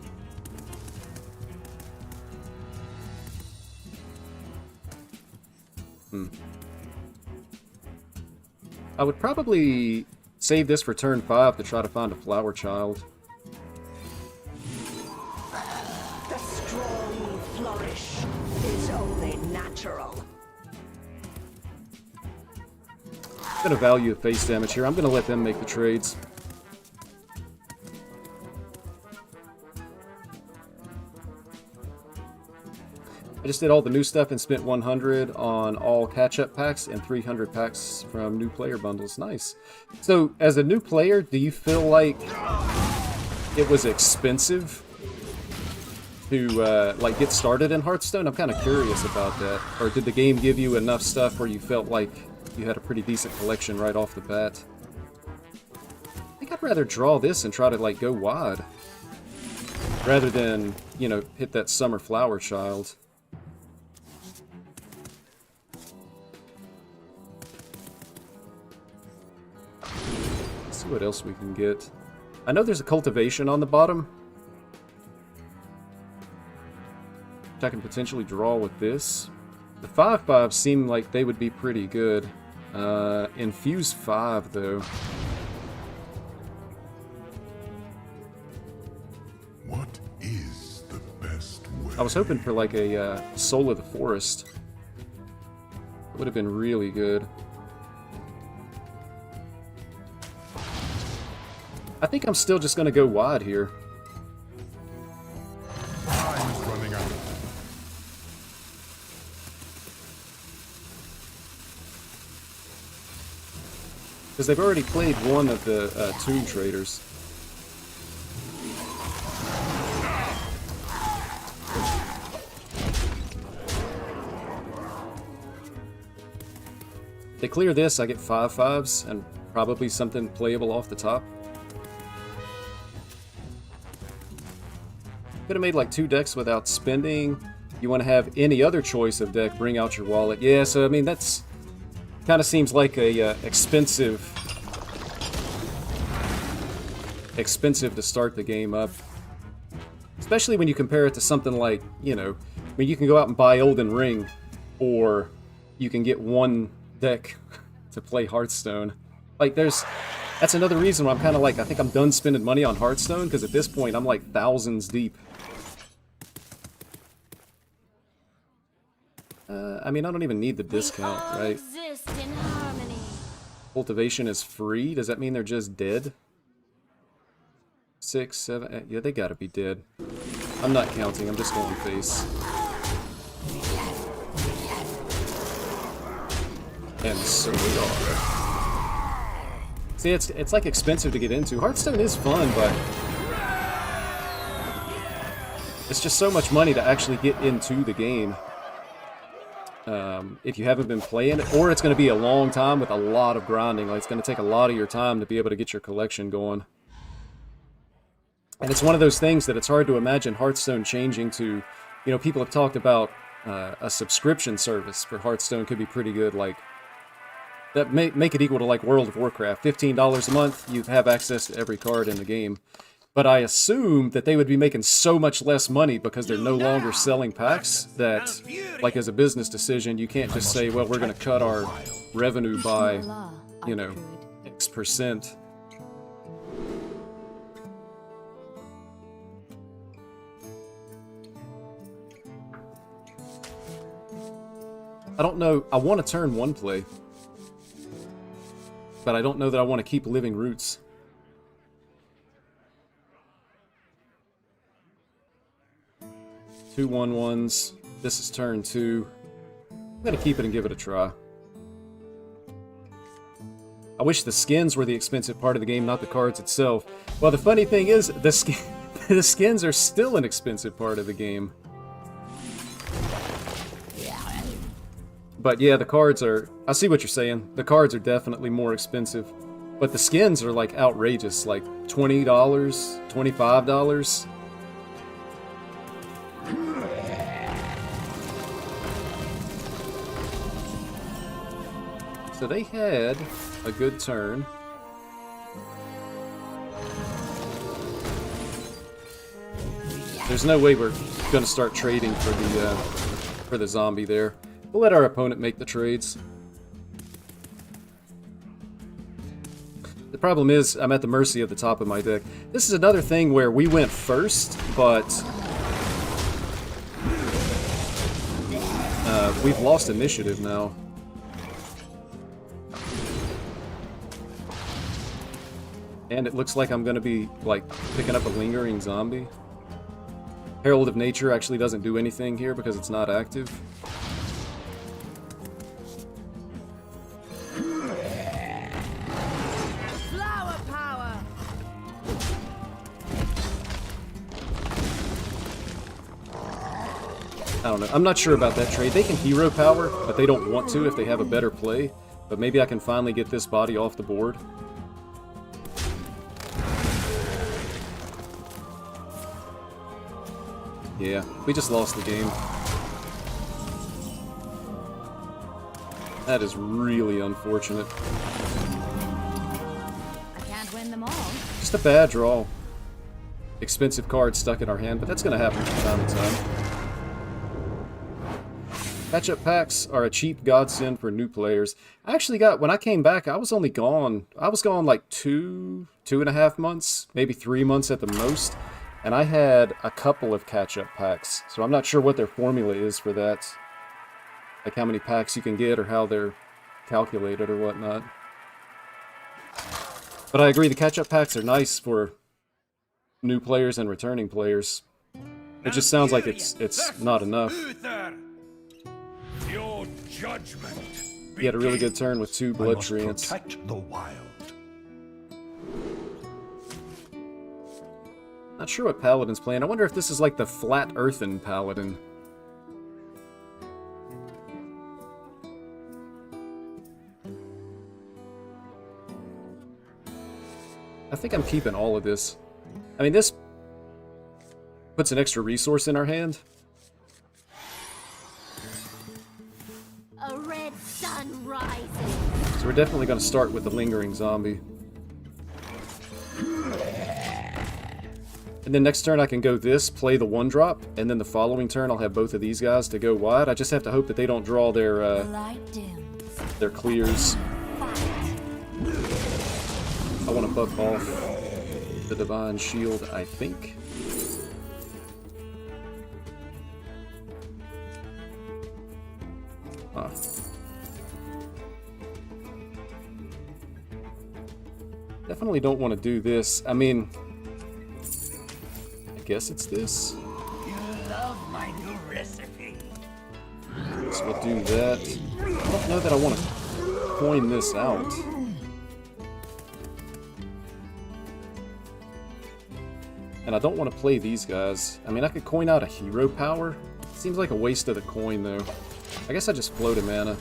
I would probably save this for turn 5 to try to find a Flower Child. The strong flourish is only natural. I'm going to value the face damage here. I'm going to let them make the trades. I just did all the new stuff and spent 100 on all catch-up packs and 300 packs from new player bundles. Nice. So, as a new player, do you feel like it was expensive to like get started in Hearthstone? I'm kind of curious about that. Or did the game give you enough stuff where you felt like you had a pretty decent collection right off the bat? I think I'd rather draw this and try to like go wide rather than, you know, hit that Summer Flower Child. Let's see what else we can get. I know there's a cultivation on the bottom, which I can potentially draw with this. The 5/5 seem like they would be pretty good. Infuse 5 though. What is the best way? I was hoping for like a Soul of the Forest. It would have been really good. I think I'm still just gonna go wide here. Time's running out. Because they've already played one of the Tomb Traders. They clear this, I get 5/5s and probably something playable off the top. Could have made like 2 decks without spending. You want to have any other choice of deck, bring out your wallet. Yeah, so I mean that's kind of seems like a expensive to start the game up. Especially when you compare it to something like, you know, I mean, you can go out and buy Elden Ring, or you can get one deck to play Hearthstone. Like, that's another reason why I'm kind of like, I think I'm done spending money on Hearthstone, because at this point I'm like thousands deep. I mean, I don't even need the discount, We all right? exist in harmony. Cultivation is free? Does that mean they're just dead? 6, 7, 8. Yeah, they gotta be dead. I'm not counting, I'm just going face. And so we are. See, it's like expensive to get into. Hearthstone is fun, but it's just so much money to actually get into the game. If you haven't been playing it, or it's going to be a long time with a lot of grinding. Like, it's going to take a lot of your time to be able to get your collection going. And it's one of those things that it's hard to imagine Hearthstone changing to, you know, people have talked about a subscription service for Hearthstone could be pretty good. Like, that make it equal to like World of Warcraft. $15 a month, you have access to every card in the game. But I assume that they would be making so much less money because they're no longer selling packs that, like, as a business decision, you can't just say, well, we're going to cut our revenue by, you know, X%. I don't know. I want to turn 1 play, but I don't know that I want to keep Living Roots. Two 1/1s. This is turn 2. I'm gonna keep it and give it a try. I wish the skins were the expensive part of the game, not the cards itself. Well, the funny thing is, the skins are still an expensive part of the game. But yeah, the cards are... I see what you're saying. The cards are definitely more expensive. But the skins are like outrageous, like $20, $25. So they had a good turn. There's no way we're going to start trading for the zombie there. We'll let our opponent make the trades. The problem is, I'm at the mercy of the top of my deck. This is another thing where we went first, but we've lost initiative now. And it looks like I'm going to be, like, picking up a lingering zombie. Herald of Nature actually doesn't do anything here because it's not active. Flower power. I don't know. I'm not sure about that trade. They can hero power, but they don't want to if they have a better play. But maybe I can finally get this body off the board. Yeah, we just lost the game. That is really unfortunate. I can't win them all. Just a bad draw. Expensive card stuck in our hand, but that's going to happen from time to time. Catch-up packs are a cheap godsend for new players. I actually got, when I came back, I was gone like two and a half months, maybe 3 months at the most. And I had a couple of catch-up packs, so I'm not sure what their formula is for that. Like how many packs you can get or how they're calculated or whatnot. But I agree, the catch-up packs are nice for new players and returning players. It just sounds like it's not enough. Your judgment. He had a really good turn with 2 blood treants. Protect the wild. Not sure what Paladin's playing. I wonder if this is like the Flat Earthen Paladin. I think I'm keeping all of this. I mean, this puts an extra resource in our hand. A red sun rises. So we're definitely going to start with the Lingering Zombie. And then next turn I can go this, play the 1-drop, and then the following turn I'll have both of these guys to go wide. I just have to hope that they don't draw their clears. I want to buff off the Divine Shield, I think. Huh. Definitely don't want to do this. I mean, I guess it's this. You love my new recipe. So we'll do that. I don't know that I want to coin this out. And I don't want to play these guys. I mean, I could coin out a hero power. Seems like a waste of the coin, though. I guess I just float a mana.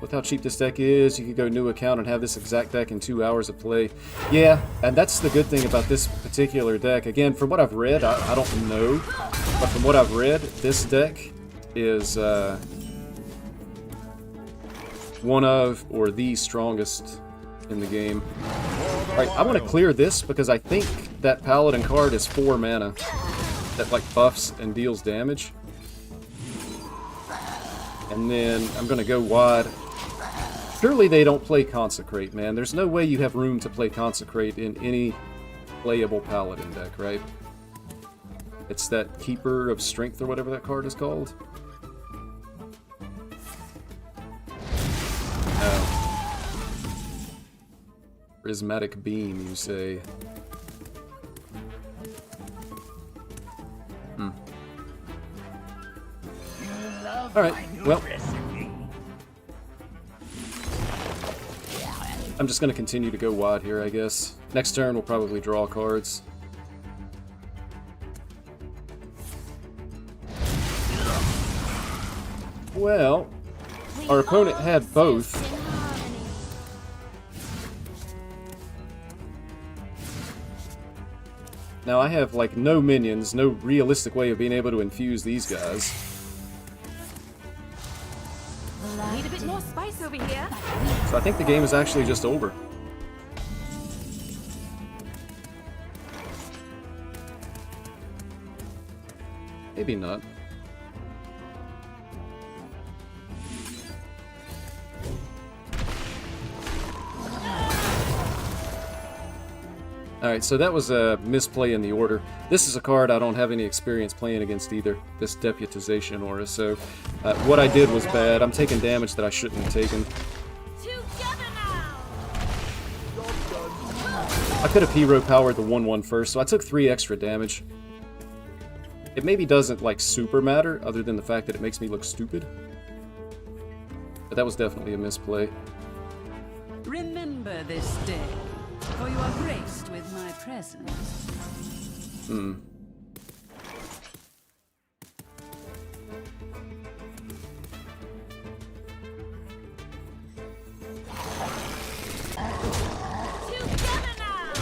With how cheap this deck is, you could go new account and have this exact deck in 2 hours of play. Yeah, and that's the good thing about this particular deck. Again, from what I've read, I don't know, but from what I've read, this deck is one of, or the strongest in the game. Alright, I want to clear this because I think that Paladin card is 4 mana that like buffs and deals damage. And then I'm going to go wide. Surely they don't play Consecrate, man. There's no way you have room to play Consecrate in any playable Paladin deck, right? It's that Keeper of Strength or whatever that card is called. Prismatic Beam, you say. Alright, well. I'm just going to continue to go wide here, I guess. Next turn, we'll probably draw cards. Well, our opponent had both. Now I have, like, no minions, no realistic way of being able to infuse these guys. Need a bit more spice over here. So I think the game is actually just over. Maybe not. Alright, so that was a misplay in the order. This is a card I don't have any experience playing against either, this Deputization Aura, so what I did was bad. I'm taking damage that I shouldn't have taken. Together now. I could have hero powered the 1/1 first, so I took 3 extra damage. It maybe doesn't, like, super matter, other than the fact that it makes me look stupid. But that was definitely a misplay. Remember this day, for you are graced with my presence. Together now.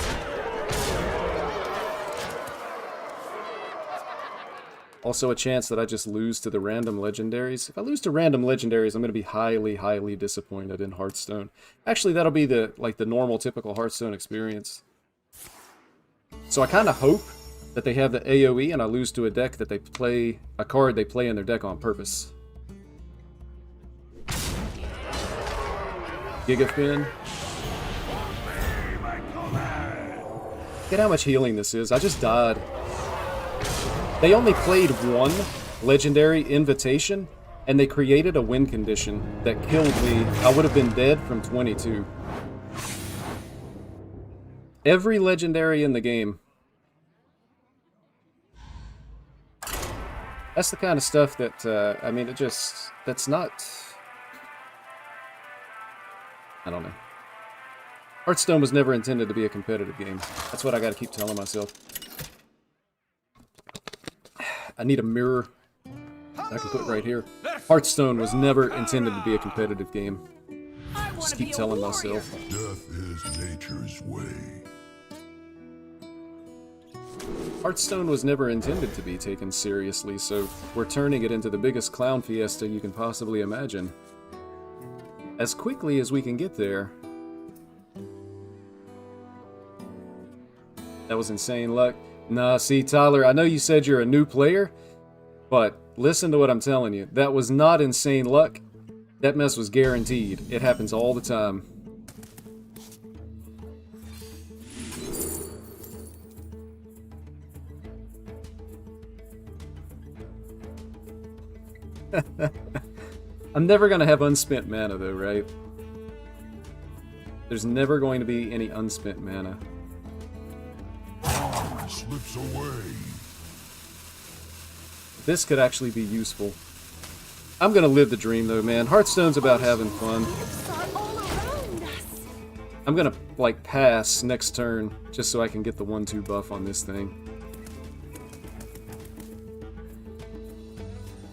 Also a chance that I just lose to the random legendaries. If I lose to random legendaries, I'm going to be highly, highly disappointed in Hearthstone. Actually, that'll be the normal, typical Hearthstone experience. So I kind of hope that they have the AoE and I lose to a deck that they play, a card they play in their deck on purpose. Gigafin. Look at how much healing this is. I just died. They only played 1 legendary invitation, and they created a win condition that killed me. I would have been dead from 22. Every legendary in the game. That's the kind of stuff that, I mean, that's not... I don't know. Hearthstone was never intended to be a competitive game. That's what I gotta keep telling myself. I need a mirror. I can put right here. Hearthstone was never intended to be a competitive game. Just keep telling myself. Death is nature's way. Hearthstone was never intended to be taken seriously, so we're turning it into the biggest clown fiesta you can possibly imagine. As quickly as we can get there. That was insane luck. Nah, see, Tyler, I know you said you're a new player, but listen to what I'm telling you. That was not insane luck. That mess was guaranteed. It happens all the time. I'm never gonna have unspent mana though, right? There's never going to be any unspent mana. Slips away. This could actually be useful. I'm gonna live the dream though, man. Hearthstone's about having fun. I'm gonna, like, pass next turn just so I can get the 1-2 buff on this thing.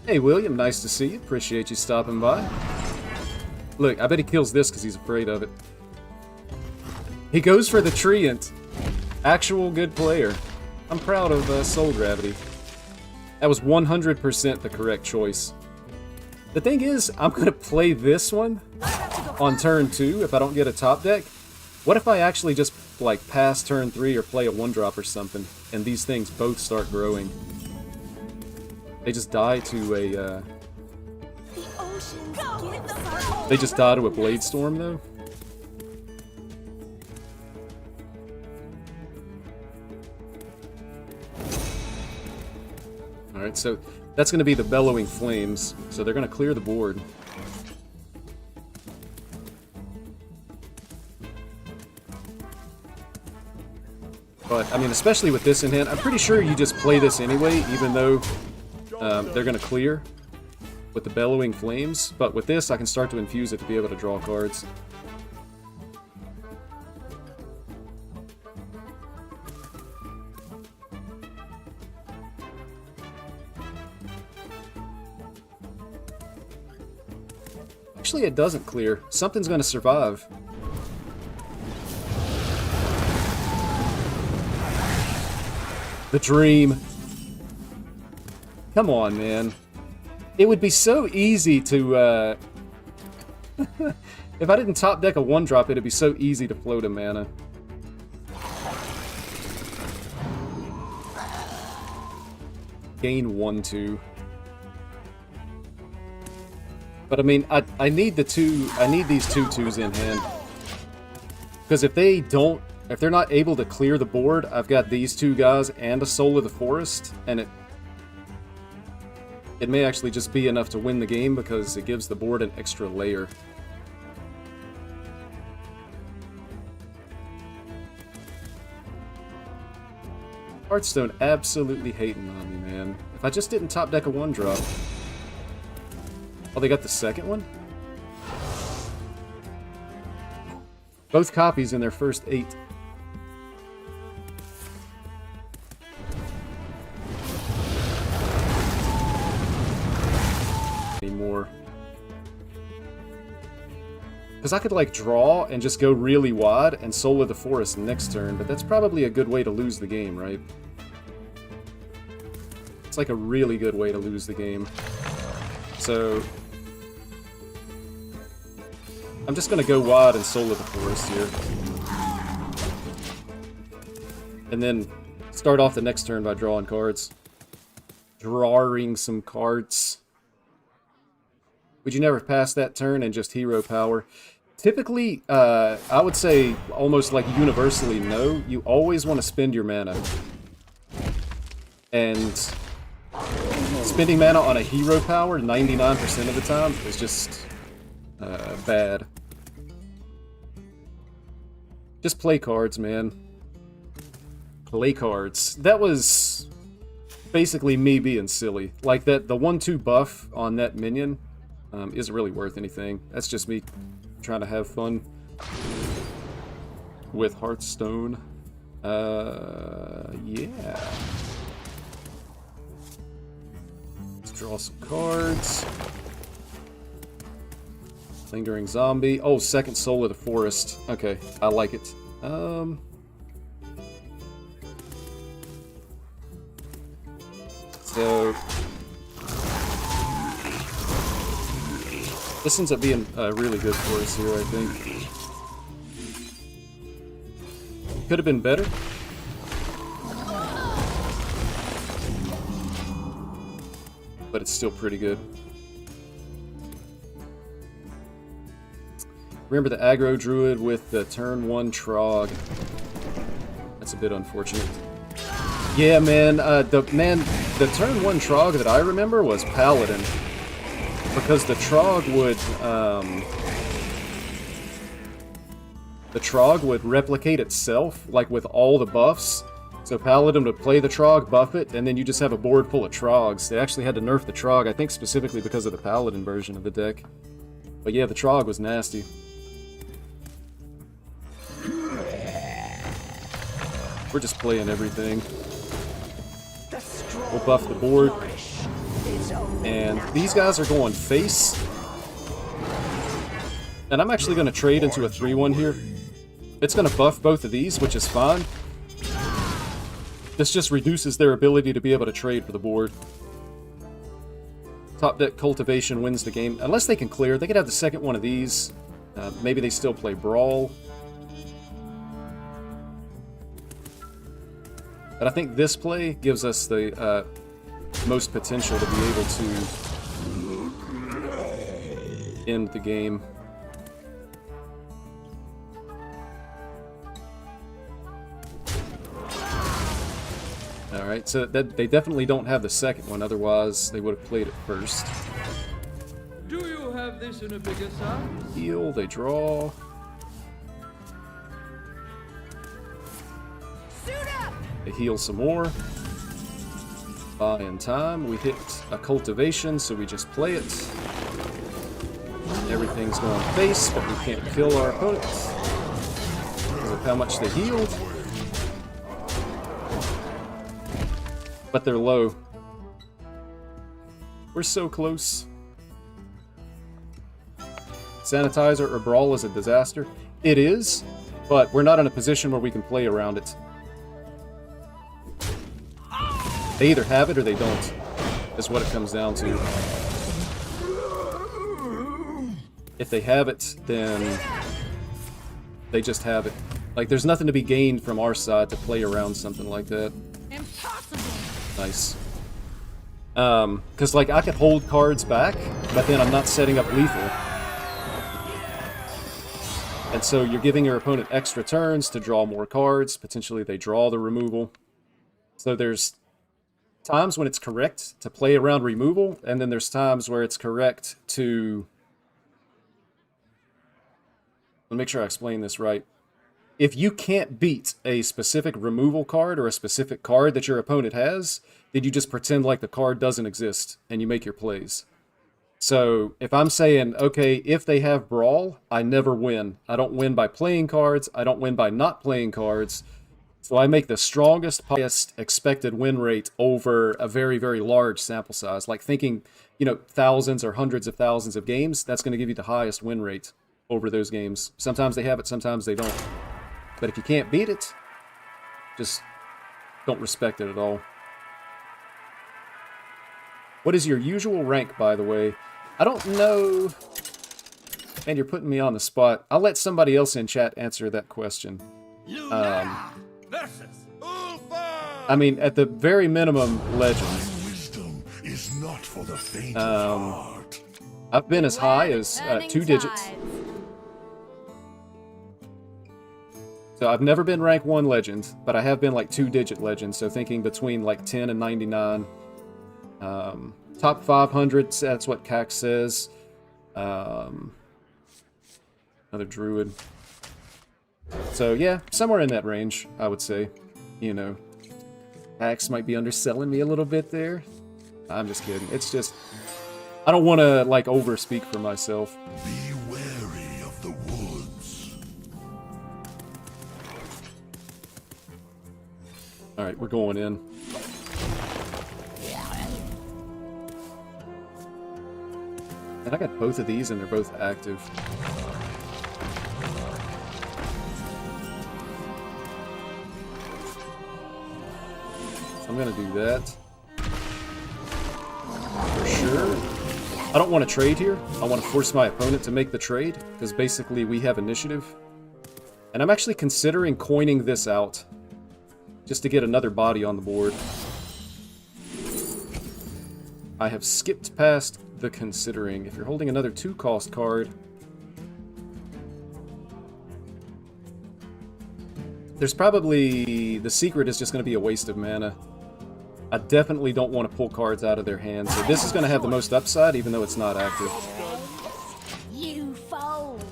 Hey William, nice to see you. Appreciate you stopping by. Look, I bet he kills this because he's afraid of it. He goes for the Treant. Actual good player. I'm proud of Soul Gravity. That was 100% the correct choice. The thing is, I'm going to play this one on turn 2 if I don't get a top deck. What if I actually just, like, pass turn 3 or play a 1-drop or something, and these things both start growing? They just die to a, They just die to a Blade Storm, though? Alright, so that's going to be the Bellowing Flames, so they're going to clear the board. But, I mean, especially with this in hand, I'm pretty sure you just play this anyway, even though they're going to clear with the Bellowing Flames. But with this, I can start to infuse it to be able to draw cards. Actually, it doesn't clear. Something's going to survive. The dream. Come on, man. It would be so easy to, if I didn't top deck a 1-drop, it'd be so easy to float a mana. Gain 1/2. But I mean, I need the two. I need these 2/2s in hand. Because if they're not able to clear the board, I've got these 2 guys and a Soul of the Forest, and it may actually just be enough to win the game because it gives the board an extra layer. Hearthstone absolutely hating on me, man. If I just didn't top deck a 1-drop. Oh, they got the second one? Both copies in their first 8. Anymore. Because I could, like, draw and just go really wide and Soul of the Forest next turn, but that's probably a good way to lose the game, right? It's like a really good way to lose the game. So I'm just going to go wide and Soul of the Forest here. And then start off the next turn by drawing cards. Drawing some cards. Would you never pass that turn and just hero power? Typically, I would say almost like universally no. You always want to spend your mana. And spending mana on a hero power 99% of the time is just bad. Just play cards, man. Play cards. That was basically me being silly. Like the 1/2 buff on that minion isn't really worth anything. That's just me trying to have fun with Hearthstone. Yeah. Draw some cards. Lingering zombie. Oh, second soul of the forest. Okay, I like it. So this ends up being really good for us here, I think. Could have been better. But it's still pretty good. Remember the aggro druid with the turn 1 Trog. That's a bit unfortunate. Yeah, man, the turn 1 Trog that I remember was Paladin. Because the Trog would replicate itself, like with all the buffs. So Paladin would play the Trog, buff it, and then you just have a board full of Trogs. They actually had to nerf the Trog, I think specifically because of the Paladin version of the deck. But yeah, the Trog was nasty. We're just playing everything. We'll buff the board. And these guys are going face. And I'm actually going to trade into a 3-1 here. It's going to buff both of these, which is fine. This just reduces their ability to be able to trade for the board. Top deck cultivation wins the game. Unless they can clear, they could have the second one of these. Maybe they still play Brawl. But I think this play gives us the most potential to be able to end the game. Alright, so they definitely don't have the second one, otherwise they would have played it first. Do you have this in a bigger size? Heal, they draw. They heal some more. Buying time. We hit a cultivation, so we just play it. Everything's going face, but we can't kill our opponent. Look how much they healed. But they're low. We're so close. Sanitizer or Brawl is a disaster. It is, but we're not in a position where we can play around it. They either have it or they don't, is what it comes down to. If they have it, then they just have it. Like, there's nothing to be gained from our side to play around something like that. Impossible. Nice. Because, like, I could hold cards back, but then I'm not setting up lethal. And so you're giving your opponent extra turns to draw more cards. Potentially they draw the removal. So there's times when it's correct to play around removal, and then there's times where it's correct to... Let me make sure I explain this right. If you can't beat a specific removal card or a specific card that your opponent has, then you just pretend like the card doesn't exist, and you make your plays. So, if I'm saying, okay, if they have Brawl, I never win. I don't win by playing cards, I don't win by not playing cards. So I make the strongest, highest expected win rate over a very, very large sample size. Like thinking, you know, thousands or hundreds of thousands of games, that's going to give you the highest win rate over those games. Sometimes they have it, sometimes they don't. But if you can't beat it, just don't respect it at all. What is your usual rank, by the way? I don't know. And you're putting me on the spot. I'll let somebody else in chat answer that question. I mean, at the very minimum, legend. Wisdom is not for the faint of heart. I've been as high as 2 digits. So I've never been rank 1 legend, but I have been like 2-digit legend, so thinking between like 10 and 99. Top 500, that's what CAC says. Another Druid. So yeah, somewhere in that range, I would say. You know, Axe might be underselling me a little bit there. I'm just kidding. It's just, I don't want to like overspeak for myself. Be wary of the woods. All right, we're going in. And I got both of these and they're both active. So I'm gonna do that. For sure. I don't want to trade here. I want to force my opponent to make the trade, because basically we have initiative. And I'm actually considering coining this out, just to get another body on the board. I have skipped past the considering. If you're holding another 2-cost card, there's probably... the secret is just going to be a waste of mana. I definitely don't want to pull cards out of their hands. So this is going to have the most upside, even though it's not active. You fold.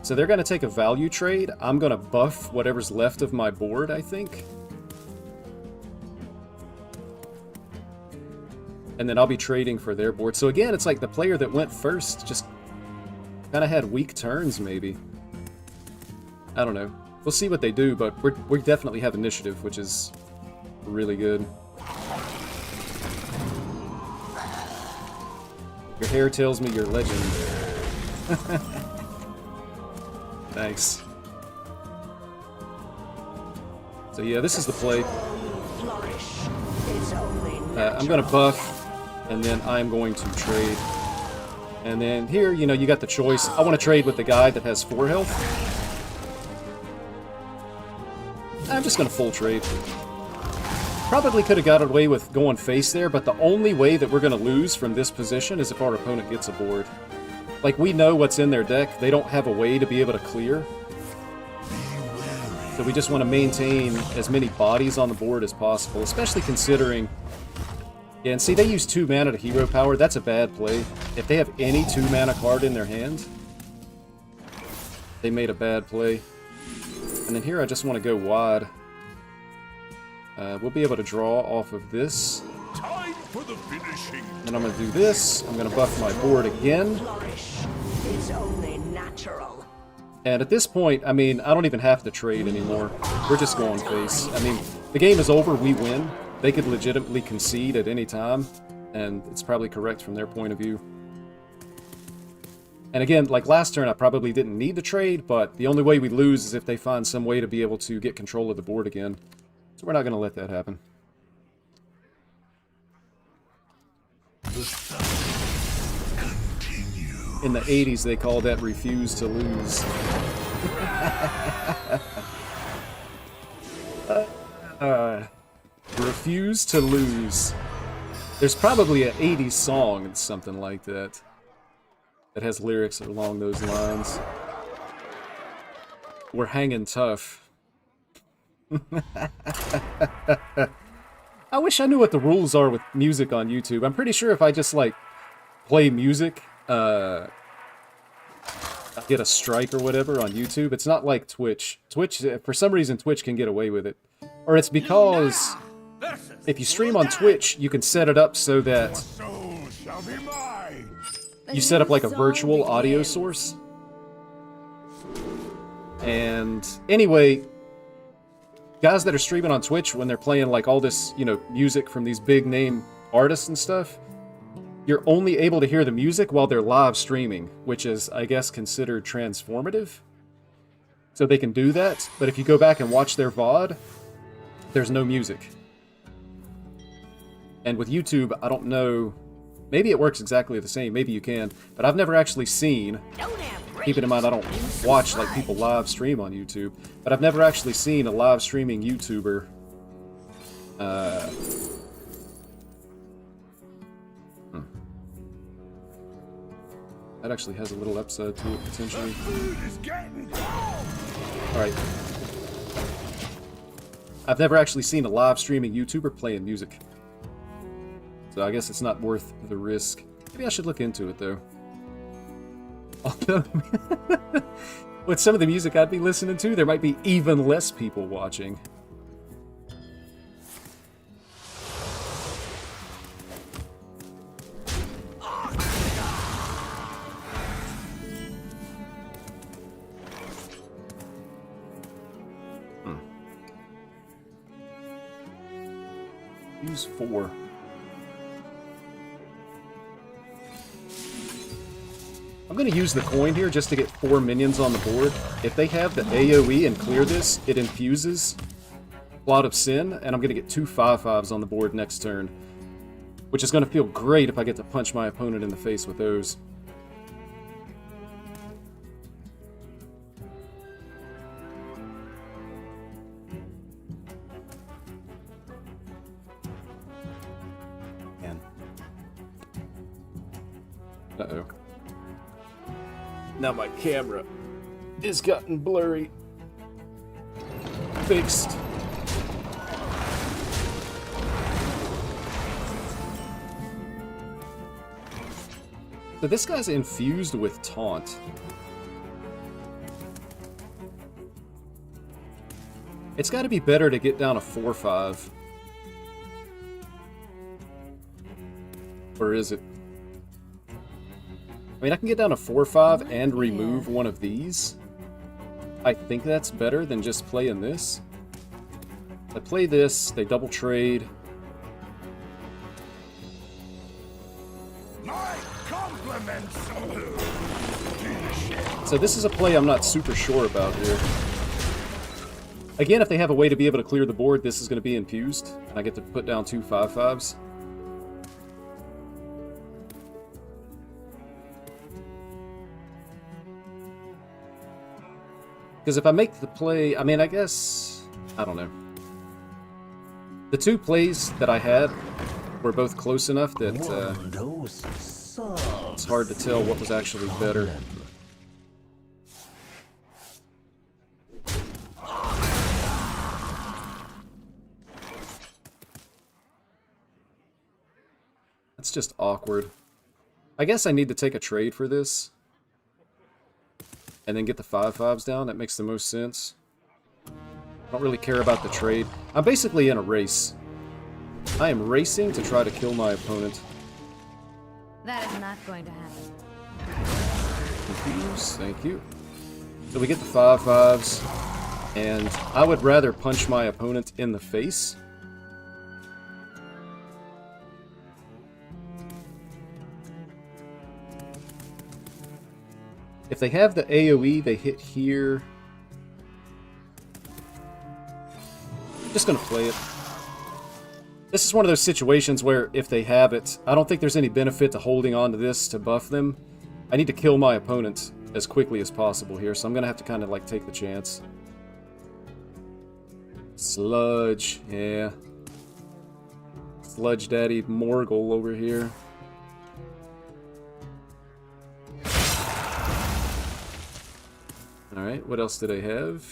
So they're going to take a value trade. I'm going to buff whatever's left of my board, I think. And then I'll be trading for their board. So again, it's like the player that went first just kind of had weak turns, maybe. I don't know. We'll see what they do, but we definitely have initiative, which is really good. Your hair tells me you're a legend. Thanks. So yeah, this is the play. I'm going to buff, and then I'm going to trade. And then here, you know, you got the choice. I want to trade with the guy that has 4 health. I'm just going to full trade. Probably could have got away with going face there, but the only way that we're going to lose from this position is if our opponent gets a board. Like, we know what's in their deck. They don't have a way to be able to clear. So we just want to maintain as many bodies on the board as possible, especially considering... Yeah, and see, they use 2 mana to hero power. That's a bad play. If they have any 2 mana card in their hand, they made a bad play. And then here I just want to go wide. We'll be able to draw off of this. Time for the finishing. And I'm going to do this. I'm going to buff my board again. It's only natural. And at this point, I mean, I don't even have to trade anymore. We're just going face. I mean, the game is over, we win. They could legitimately concede at any time, and it's probably correct from their point of view. And again, like last turn, I probably didn't need to trade, but the only way we lose is if they find some way to be able to get control of the board again. So we're not going to let that happen. In the 80s, they called that refuse to lose. Refuse to lose. There's probably an 80s song and something like that that has lyrics along those lines. We're hanging tough. I wish I knew what the rules are with music on YouTube. I'm pretty sure if I just, like, play music, I get a strike or whatever on YouTube. It's not like Twitch. Twitch, for some reason, Twitch can get away with it. Or it's because if you stream on Twitch, you can set it up so that you set up like a virtual audio source. And anyway, guys that are streaming on Twitch, when they're playing like all this, you know, music from these big name artists and stuff, you're only able to hear the music while they're live streaming, which is, I guess, considered transformative. So they can do that, but if you go back and watch their VOD, there's no music. And with YouTube, I don't know, maybe it works exactly the same, maybe you can, but I've never actually seen, keeping in mind I don't watch like people live stream on YouTube, but I've never actually seen a live streaming YouTuber that actually has a little upside to it, potentially. Alright. I've never actually seen a live streaming YouTuber playing music. So I guess it's not worth the risk. Maybe I should look into it, though. Although, with some of the music I'd be listening to, there might be even less people watching. Use 4. I'm going to use the coin here just to get 4 minions on the board. If they have the AoE and clear this, it infuses Plot of Sin, and I'm going to get 2 5/5s on the board next turn. Which is going to feel great if I get to punch my opponent in the face with those. Man. Uh-oh. Now my camera is gotten blurry. Fixed. So this guy's infused with Taunt. It's got to be better to get down a 4/5. Or is it? I mean, I can get down a 4/5 and remove one of these. I think that's better than just playing this. I play this, they double trade. So this is a play I'm not super sure about here. Again, if they have a way to be able to clear the board, this is going to be infused. And I get to put down 2 5/5s. Because if I make the play, I mean, I guess, I don't know. The 2 plays that I had were both close enough that it's hard to tell what was actually better. That's just awkward. I guess I need to take a trade for this. And then get the 5/5s down. That makes the most sense. I don't really care about the trade. I'm basically in a race. I am racing to try to kill my opponent. That is not going to happen. Confuse, thank you. So we get the 5/5s. And I would rather punch my opponent in the face. If they have the AoE, they hit here. I'm just going to play it. This is one of those situations where if they have it, I don't think there's any benefit to holding on to this to buff them. I need to kill my opponent as quickly as possible here, so I'm going to have to kind of like take the chance. Sludge, yeah. Sludge Daddy Morgul over here. Alright, what else do they have?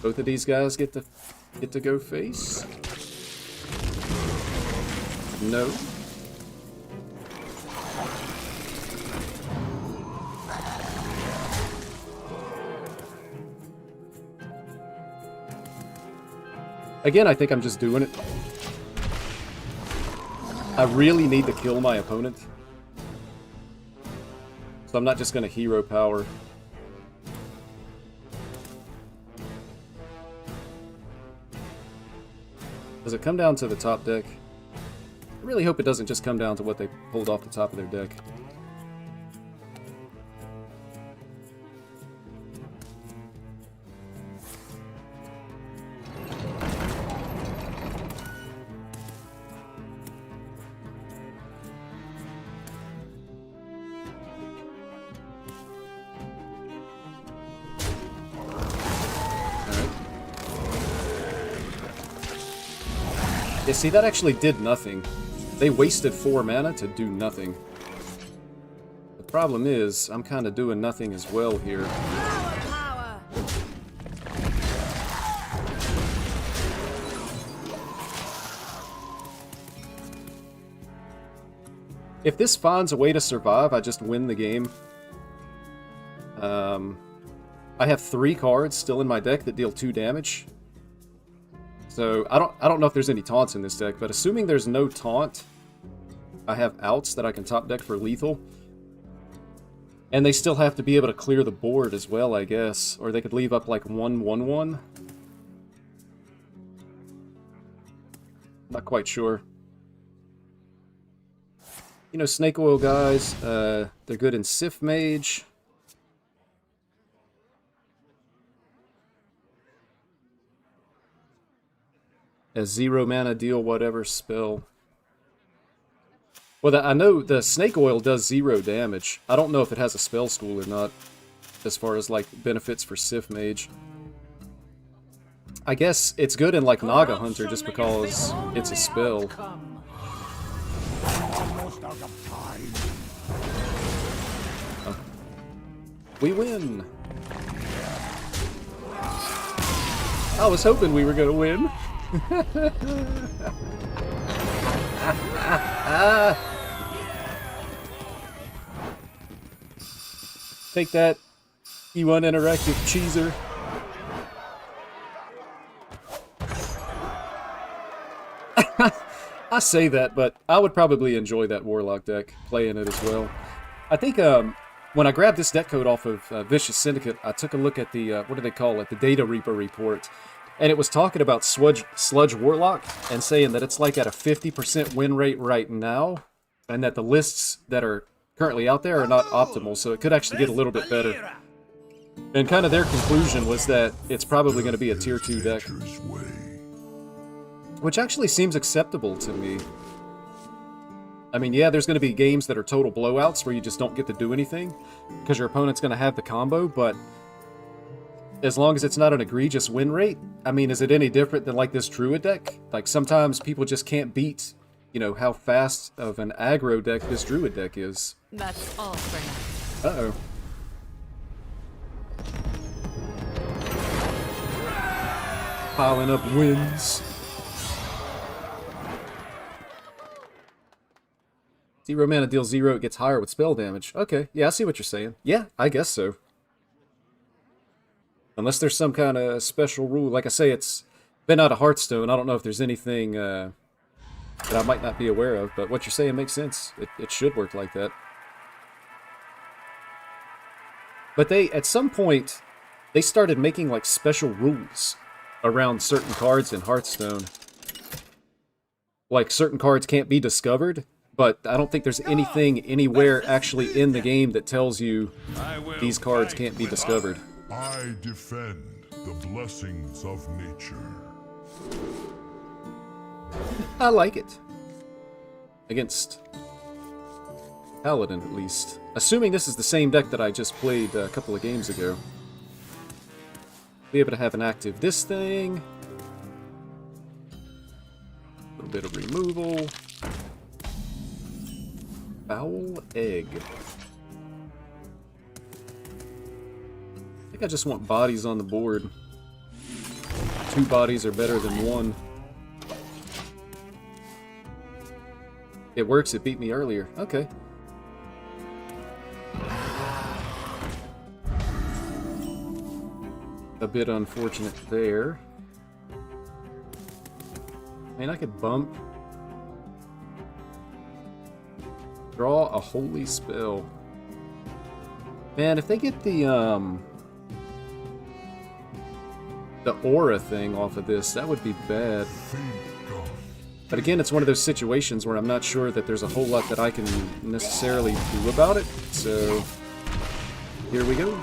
Both of these guys get to go face? No. Again, I think I'm just doing it. I really need to kill my opponent. So I'm not just going to hero power. Does it come down to the top deck? I really hope it doesn't just come down to what they pulled off the top of their deck. Yeah, see, that actually did nothing. They wasted 4 mana to do nothing. The problem is, I'm kind of doing nothing as well here. Power! If this finds a way to survive, I just win the game. I have 3 cards still in my deck that deal 2 damage. So, I don't know if there's any taunts in this deck, but assuming there's no taunt, I have outs that I can top deck for lethal. And they still have to be able to clear the board as well, I guess. Or they could leave up like 1/1/1. Not quite sure. You know, snake oil guys, they're good in Sif Mage. A 0 mana deal whatever spell. Well, I know the snake oil does 0 damage. I don't know if it has a spell school or not, as far as like benefits for Sif Mage. I guess it's good in like Naga Hunter just because it's a spell. We win! I was hoping we were gonna win. Take that, you uninteractive cheeser. I say that, but I would probably enjoy that Warlock deck, playing it as well. I think when I grabbed this deck code off of Vicious Syndicate, I took a look at the, what do they call it, the Data Reaper report. And it was talking about Sludge Warlock and saying that it's like at a 50% win rate right now, and that the lists that are currently out there are not optimal, so it could actually get a little bit better. And kind of their conclusion was that it's probably going to be a tier 2 deck. Which actually seems acceptable to me. I mean, yeah, there's going to be games that are total blowouts where you just don't get to do anything, because your opponent's going to have the combo, but as long as it's not an egregious win rate, I mean, is it any different than like this Druid deck? Like, sometimes people just can't beat, you know, how fast of an aggro deck this Druid deck is. That's all for now. Uh-oh. Piling up wins. 0 mana deals 0, it gets higher with spell damage. Okay, yeah, I see what you're saying. Yeah, I guess so. Unless there's some kind of special rule. Like I say, it's been out of Hearthstone. I don't know if there's anything that I might not be aware of, but what you're saying makes sense. It should work like that. But they, at some point, they started making like special rules around certain cards in Hearthstone. Like, certain cards can't be discovered, but I don't think there's anything anywhere actually in the game that tells you these cards can't be discovered. I defend the blessings of nature. I like it. Against Paladin, at least. Assuming this is the same deck that I just played a couple of games ago. Be able to have an active this thing. A little bit of removal. Foul Egg. I think I just want bodies on the board. 2 bodies are better than 1. It works, it beat me earlier. Okay. A bit unfortunate there. I mean, I could bump. Draw a holy spell. Man, if they get the aura thing off of this, that would be bad. But again, it's one of those situations where I'm not sure that there's a whole lot that I can necessarily do about it. So, here we go.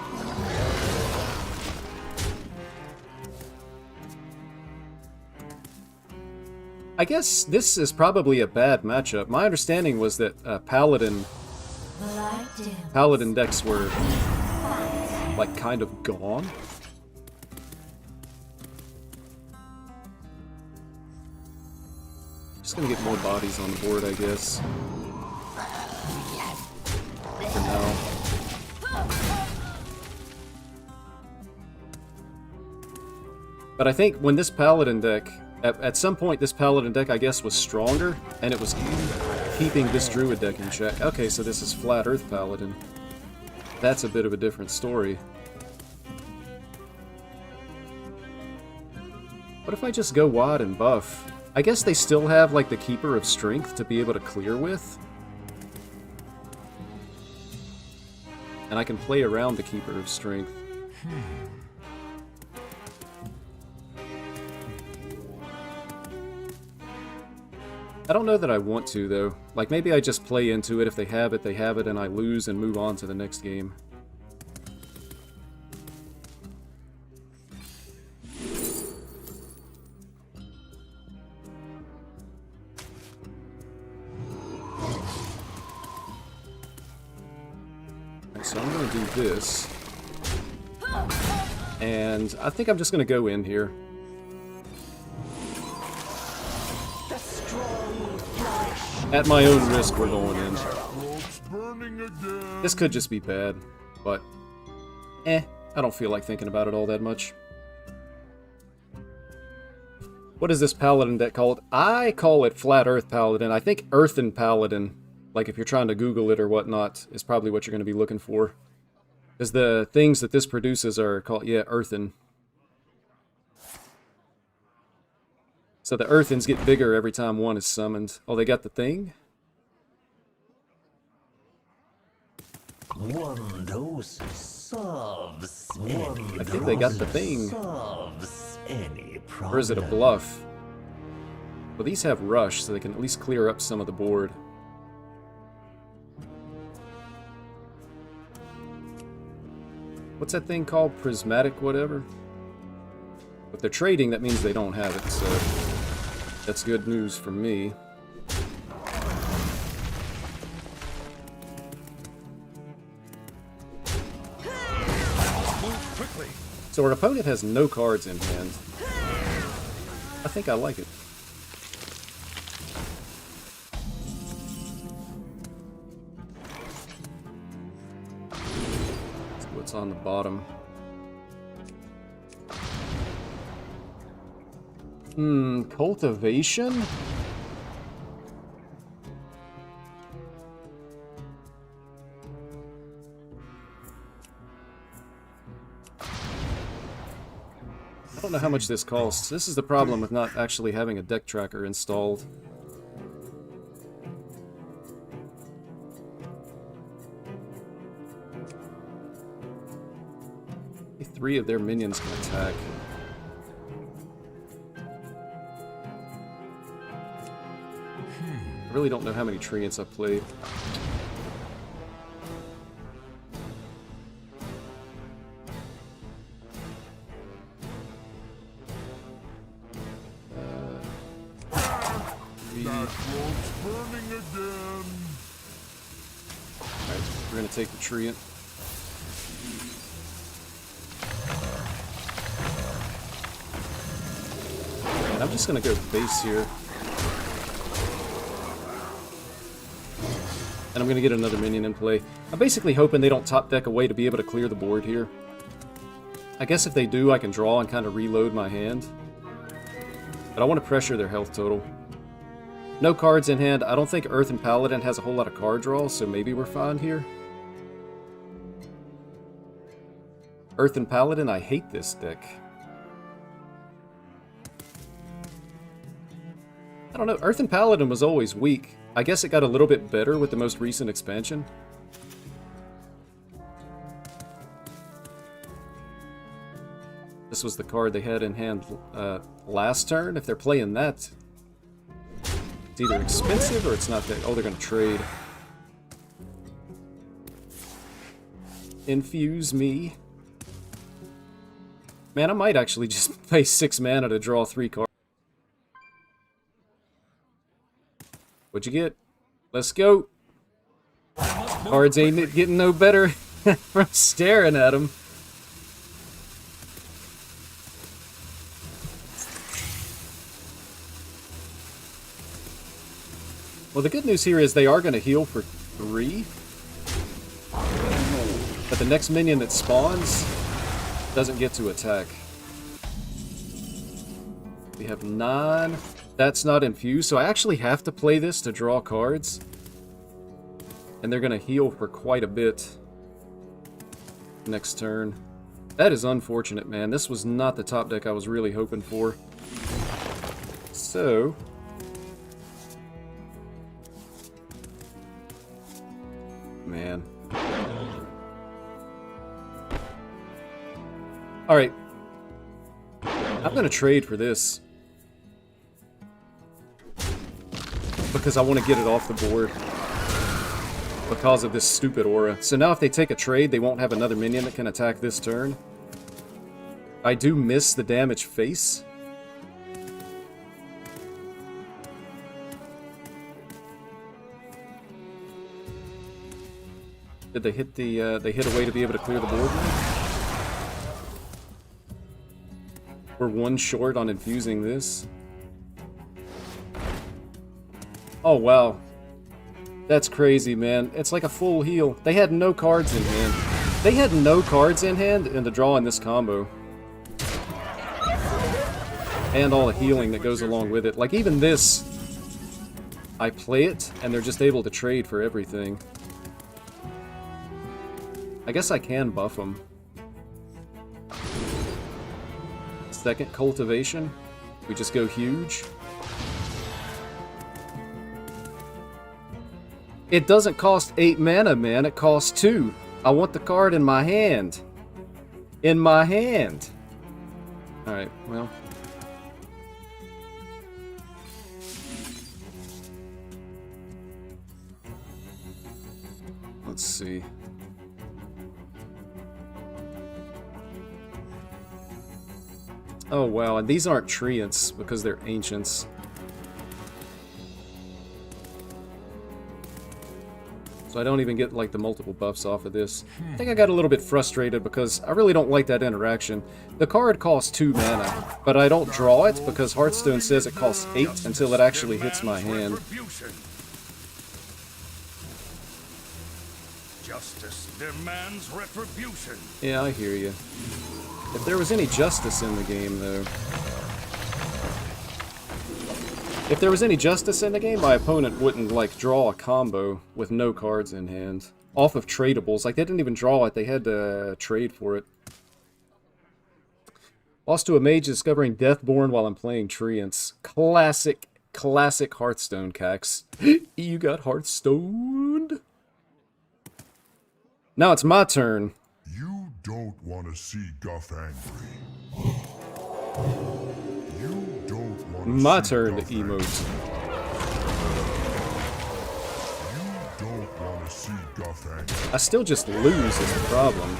I guess this is probably a bad matchup. My understanding was that Paladin decks were like kind of gone. Just gonna get more bodies on the board, I guess. For now. But I think when this Paladin deck, at some point this Paladin deck, I guess, was stronger, and it was keeping this Druid deck in check. Okay, so this is Flat Earth Paladin. That's a bit of a different story. What if I just go wide and buff? I guess they still have, like, the Keeper of Strength to be able to clear with. And I can play around the Keeper of Strength. I don't know that I want to, though. Like, maybe I just play into it. If they have it, and I lose and move on to the next game. So I'm going to do this. And I think I'm just going to go in here. At my own risk, we're going in. This could just be bad, but I don't feel like thinking about it all that much. What is this Paladin deck called? I call it Flat Earth Paladin. I think Earthen Paladin, like if you're trying to Google it or whatnot, is probably what you're going to be looking for. Because the things that this produces are called, yeah, Earthen. So the Earthens get bigger every time one is summoned. Oh, they got the thing? One dose solves I think they got the thing. any problem. Or is it a bluff? Well, these have rush, so they can at least clear up some of the board. What's that thing called? Prismatic whatever? But they're trading, that means they don't have it, so that's good news for me. Move quickly. So our opponent has no cards in hand. I think I like it. See what's on the bottom. Cultivation? I don't know how much this costs. This is the problem with not actually having a deck tracker installed. Three of their minions can attack. I really don't know how many Treants I've played. Burning again. Alright, we're gonna take the Treant. And I'm just gonna go base here. And I'm gonna get another minion in play. I'm basically hoping they don't top deck a way to be able to clear the board here. I guess if they do, I can draw and kind of reload my hand. But I want to pressure their health total. No cards in hand. I don't think Earthen Paladin has a whole lot of card draw, so maybe we're fine here. Earthen Paladin, I hate this deck. I don't know, Earthen Paladin was always weak. I guess it got a little bit better with the most recent expansion. This was the card they had in hand last turn. If they're playing that, it's either expensive or it's not that. Oh, they're going to trade. Infuse me. Man, I might actually just pay 6 mana to draw 3 cards. What'd you get? Let's go. Cards ain't getting no better from staring at them. Well, the good news here is they are going to heal for 3. But the next minion that spawns doesn't get to attack. We have 9. That's not infused, so I actually have to play this to draw cards. And they're going to heal for quite a bit next turn. That is unfortunate, man. This was not the top deck I was really hoping for. So... man. Alright. I'm gonna trade for this. because I want to get it off the board because of this stupid aura. So now if they take a trade, they won't have another minion that can attack this turn. I do miss the damage face. Did they hit the, they hit a way to be able to clear the board? We're one short on infusing this. Oh, wow. That's crazy, man. It's like a full heal. They had no cards in hand. They had no cards in hand in the draw in this combo. And all the healing that goes along with it. Like, even this, I play it, and they're just able to trade for everything. I guess I can buff them. Second cultivation. We just go huge. It doesn't cost 8 mana, man. It costs 2. I want the card in my hand. In my hand. Alright, well. Let's see. Oh wow, and these aren't Treants because they're ancients. So I don't even get like the multiple buffs off of this. I think I got a little bit frustrated because I really don't like that interaction. The card costs 2 mana, but I don't draw it because Hearthstone says it costs 8 until it actually hits my hand. Justice demands retribution. Yeah, I hear you. If there was any justice in the game, though... If there was any justice in the game, my opponent wouldn't, like, draw a combo with no cards in hand. Off of tradables. Like, they didn't even draw it, they had to trade for it. Lost to a mage discovering Deathborn while I'm playing Treants. Classic, classic Hearthstone, Cax. You got Hearthstoned? Now it's my turn. You don't want to see Guff angry. You don't want to My see turn to Guff emote. You don't want to see Guff angry. I still just lose is the problem.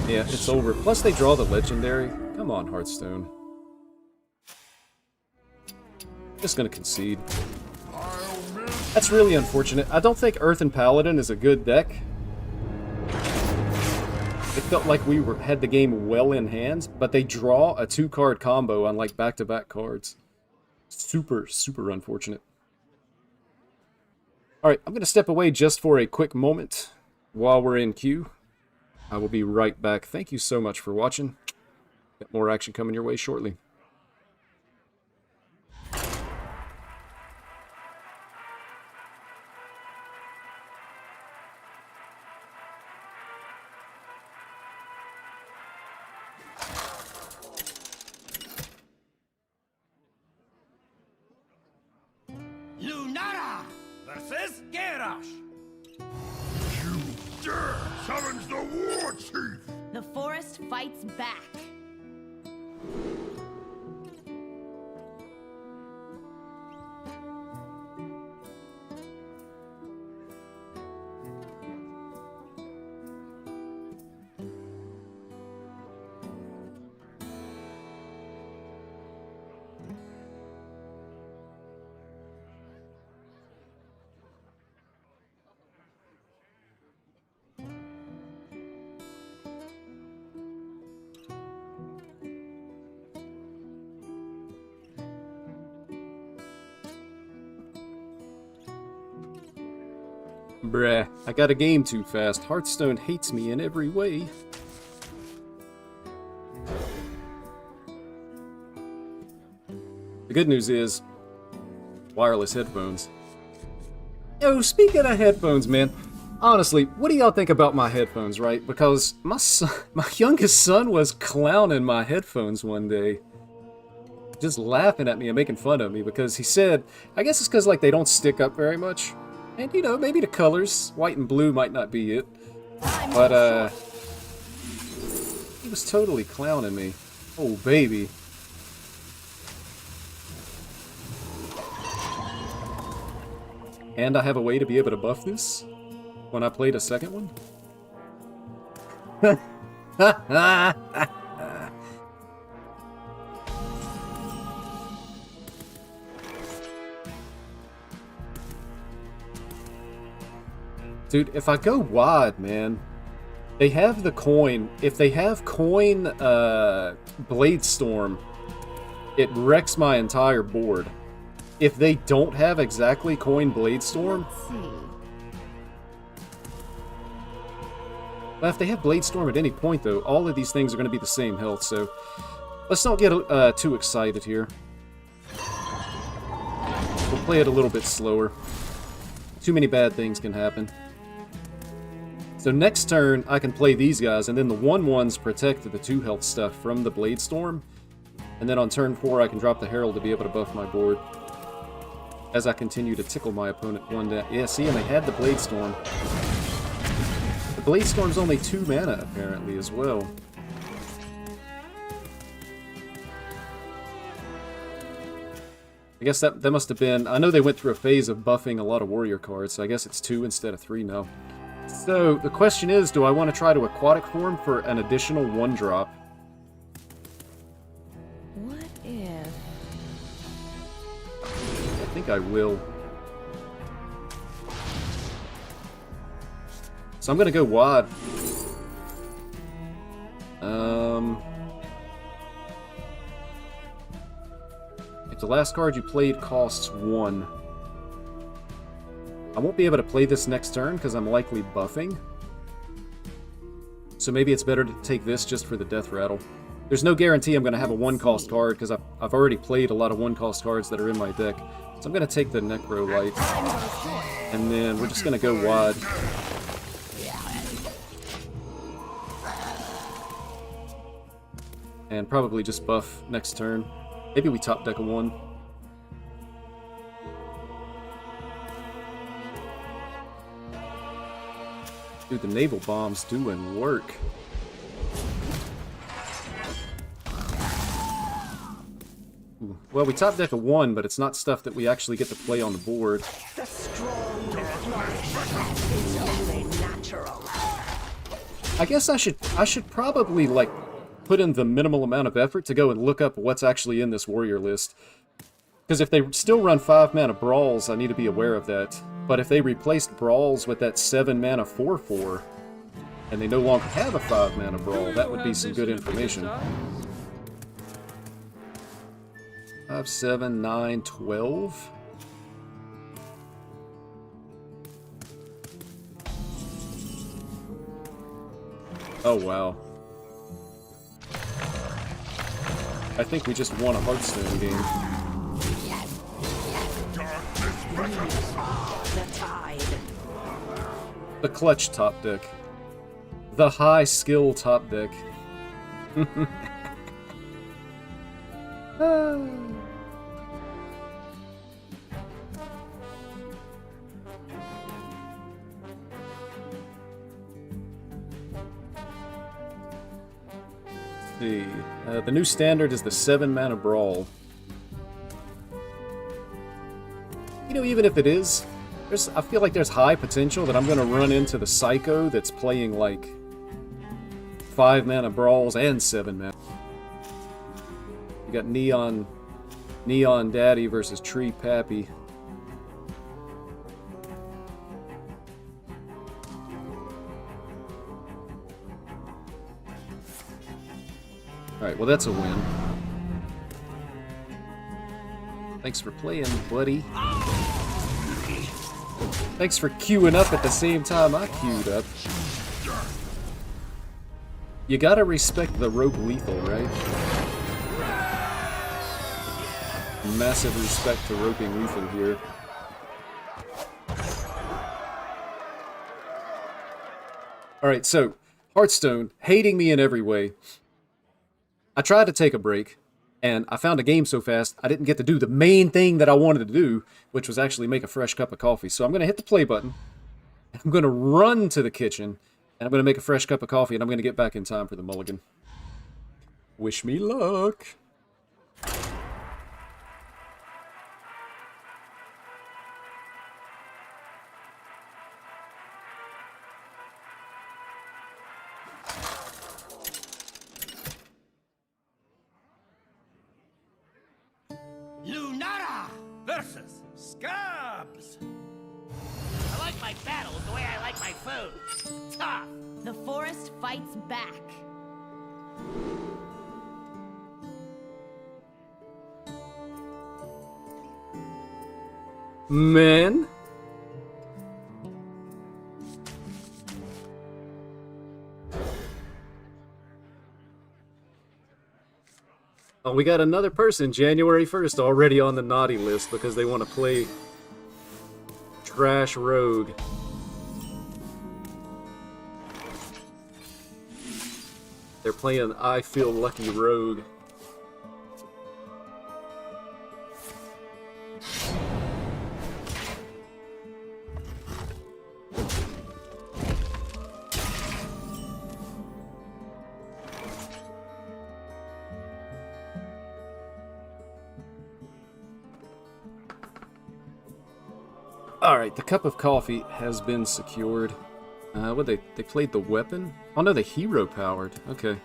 Yeah, it's over. Plus they draw the legendary. Come on, Hearthstone. Just gonna concede. That's really unfortunate. I don't think Earthen Paladin is a good deck. It felt like we had the game well in hand, but they draw a 2-card combo on like back-to-back cards. Super, super unfortunate. Alright, I'm going to step away just for a quick moment while we're in queue. I will be right back. Thank you so much for watching. Got more action coming your way shortly. Lunara versus Garrosh. You dare challenge the war chief! The forest fights back. Bruh, I got a game too fast. Hearthstone hates me in every way. The good news is, wireless headphones. Yo, speaking of headphones, man, honestly, what do y'all think about my headphones, right? Because my youngest son was clowning my headphones one day. Just laughing at me and making fun of me because he said, I guess it's because like they don't stick up very much. And, you know, maybe the colors, white and blue, might not be it. But, he was totally clowning me. Oh, baby. And I have a way to be able to buff this when I played a second one? Dude, if I go wide, man, they have the coin. If they have coin Blade Storm, it wrecks my entire board. If they don't have exactly coin Blade Storm, Let's see. well, if they have Blade Storm at any point, though, all of these things are going to be the same health, so let's not get too excited here. We'll play it a little bit slower. Too many bad things can happen. So next turn, I can play these guys, and then the 1/1s protect the 2 health stuff from the Blade Storm. And then on turn 4, I can drop the Herald to be able to buff my board. As I continue to tickle my opponent 1 down. Yeah, see, and they had the Blade Storm. The Blade Storm's only 2 mana, apparently, as well. I guess that must have been... I know they went through a phase of buffing a lot of warrior cards, so I guess it's 2 instead of 3 now. So, the question is, do I want to try to Aquatic Form for an additional 1-drop? What if? I think I will. So I'm going to go wide. If the last card you played costs 1... I won't be able to play this next turn because I'm likely buffing. So maybe it's better to take this just for the Death Rattle. There's no guarantee I'm going to have a 1-cost card because I've already played a lot of 1-cost cards that are in my deck. So I'm going to take the Necro Light. And then we're just going to go wide. And probably just buff next turn. Maybe we top deck a 1. Dude, the Naval Bomb's doing work. Ooh. Well, we top deck a 1, but it's not stuff that we actually get to play on the board. The strong is only natural. I guess I should probably, like, put in the minimal amount of effort to go and look up what's actually in this warrior list. Because if they still run 5-mana Brawls, I need to be aware of that. But if they replaced Brawls with that 7-mana 4/4, and they no longer have a 5-mana Brawl, that would be some good information. 5, 7, 9, 12. Oh, wow. I think we just won a Hearthstone game. The tide. The clutch top deck. The high skill top deck. See. The new standard is the 7-mana Brawl. You know, even if it is, I feel like there's high potential that I'm going to run into the Psycho that's playing, like, 5-mana Brawls and 7-mana. You got Neon Daddy versus Tree Pappy. Alright, well that's a win. Thanks for playing, buddy. Thanks for queuing up at the same time I queued up. You gotta respect the Rogue Lethal, right? Massive respect to Roping Lethal here. Alright, so, Hearthstone, hating me in every way. I tried to take a break, and I found a game so fast, I didn't get to do the main thing that I wanted to do, which was actually make a fresh cup of coffee. So I'm going to hit the play button, I'm going to run to the kitchen, and I'm going to make a fresh cup of coffee, and I'm going to get back in time for the mulligan. Wish me luck! like battles the way I like my food. Tough. The forest fights back. Man. Oh, we got another person, January 1st, already on the naughty list because they want to play Trash Rogue. They're playing I Feel Lucky Rogue. Alright, the cup of coffee has been secured. They played the weapon? Oh no, the hero powered. Okay.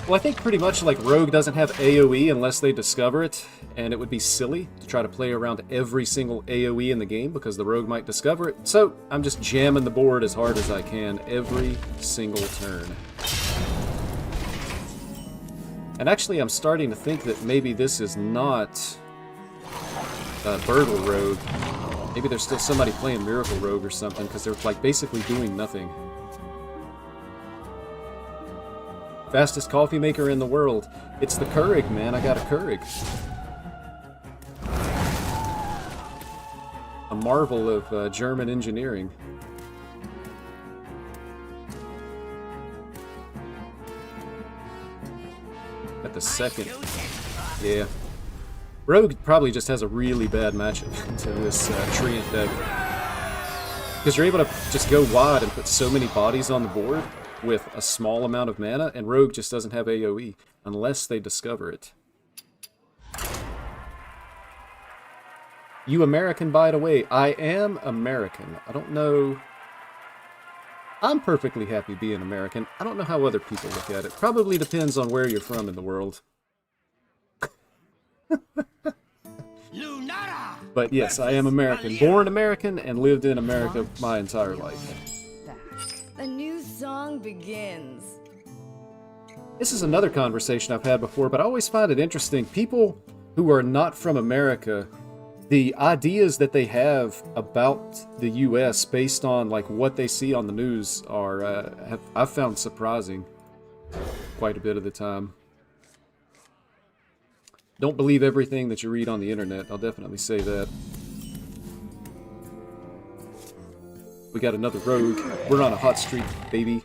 Well, I think pretty much like Rogue doesn't have AoE unless they discover it, and it would be silly to try to play around every single AoE in the game because the Rogue might discover it. So, I'm just jamming the board as hard as I can every single turn. And actually, I'm starting to think that maybe this is not Burgle Rogue. Maybe there's still somebody playing Miracle Rogue or something, because they're like basically doing nothing. Fastest coffee maker in the world. It's the Keurig, man. I got a Keurig. A marvel of German engineering. At the second. Yeah. Rogue probably just has a really bad matchup to this Treant deck. Because you're able to just go wide and put so many bodies on the board with a small amount of mana, and Rogue just doesn't have AoE unless they discover it. You American, by the way. I am American. I don't know... I'm perfectly happy being American. I don't know how other people look at it. Probably depends on where you're from in the world. But yes, I am American. Born American and lived in America my entire life. The new song begins. This is another conversation I've had before, but I always find it interesting. People who are not from America, the ideas that they have about the U.S. based on like what they see on the news are, I've found surprising quite a bit of the time. Don't believe everything that you read on the internet, I'll definitely say that. We got another Rogue. We're on a hot streak, baby.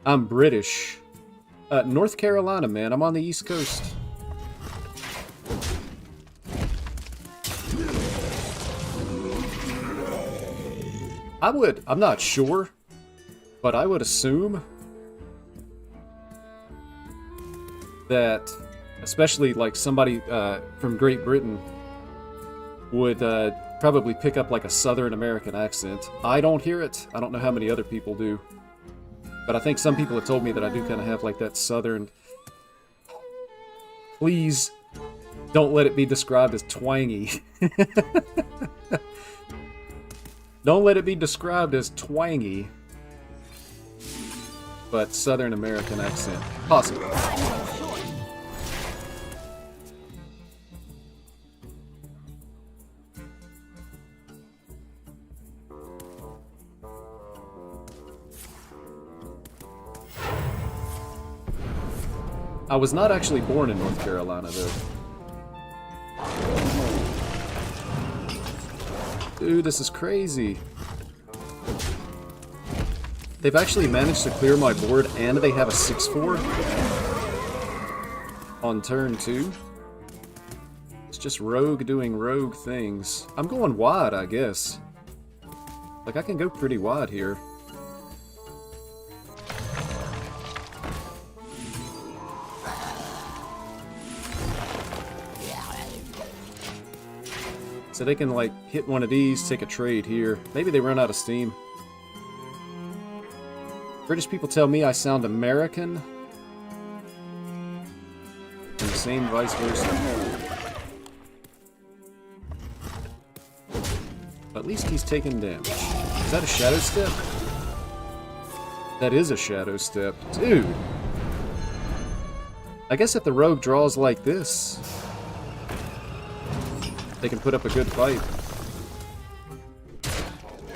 I'm British. North Carolina, man. I'm on the East Coast. I'm not sure, but I would assume that, especially like somebody from Great Britain would probably pick up like a Southern American accent. I don't hear it. I don't know how many other people do. But I think some people have told me that I do kind of have like that Southern... Please don't let it be described as twangy. Don't let it be described as twangy. But Southern American accent. Possibly. I was not actually born in North Carolina, though. Dude, this is crazy. They've actually managed to clear my board, and they have a 6/4 on turn 2. It's just Rogue doing Rogue things. I'm going wide, I guess. Like, I can go pretty wide here. So they can, like, hit one of these, take a trade here. Maybe they run out of steam. British people tell me I sound American. And the same vice versa. at least he's taking damage. Is that a Shadow Step? That is a Shadow Step. Dude! I guess if the rogue draws like this, they can put up a good fight.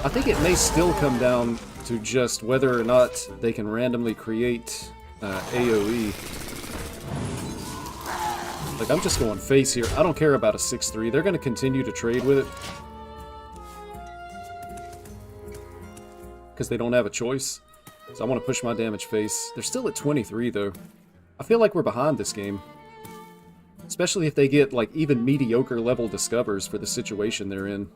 I think it may still come down to just whether or not they can randomly create AoE. Like, I'm just going face here. I don't care about a 6-3. They're going to continue to trade with it. Because they don't have a choice. So I want to push my damage face. They're still at 23, though. I feel like we're behind this game. Especially if they get, like, even mediocre level discovers for the situation they're in.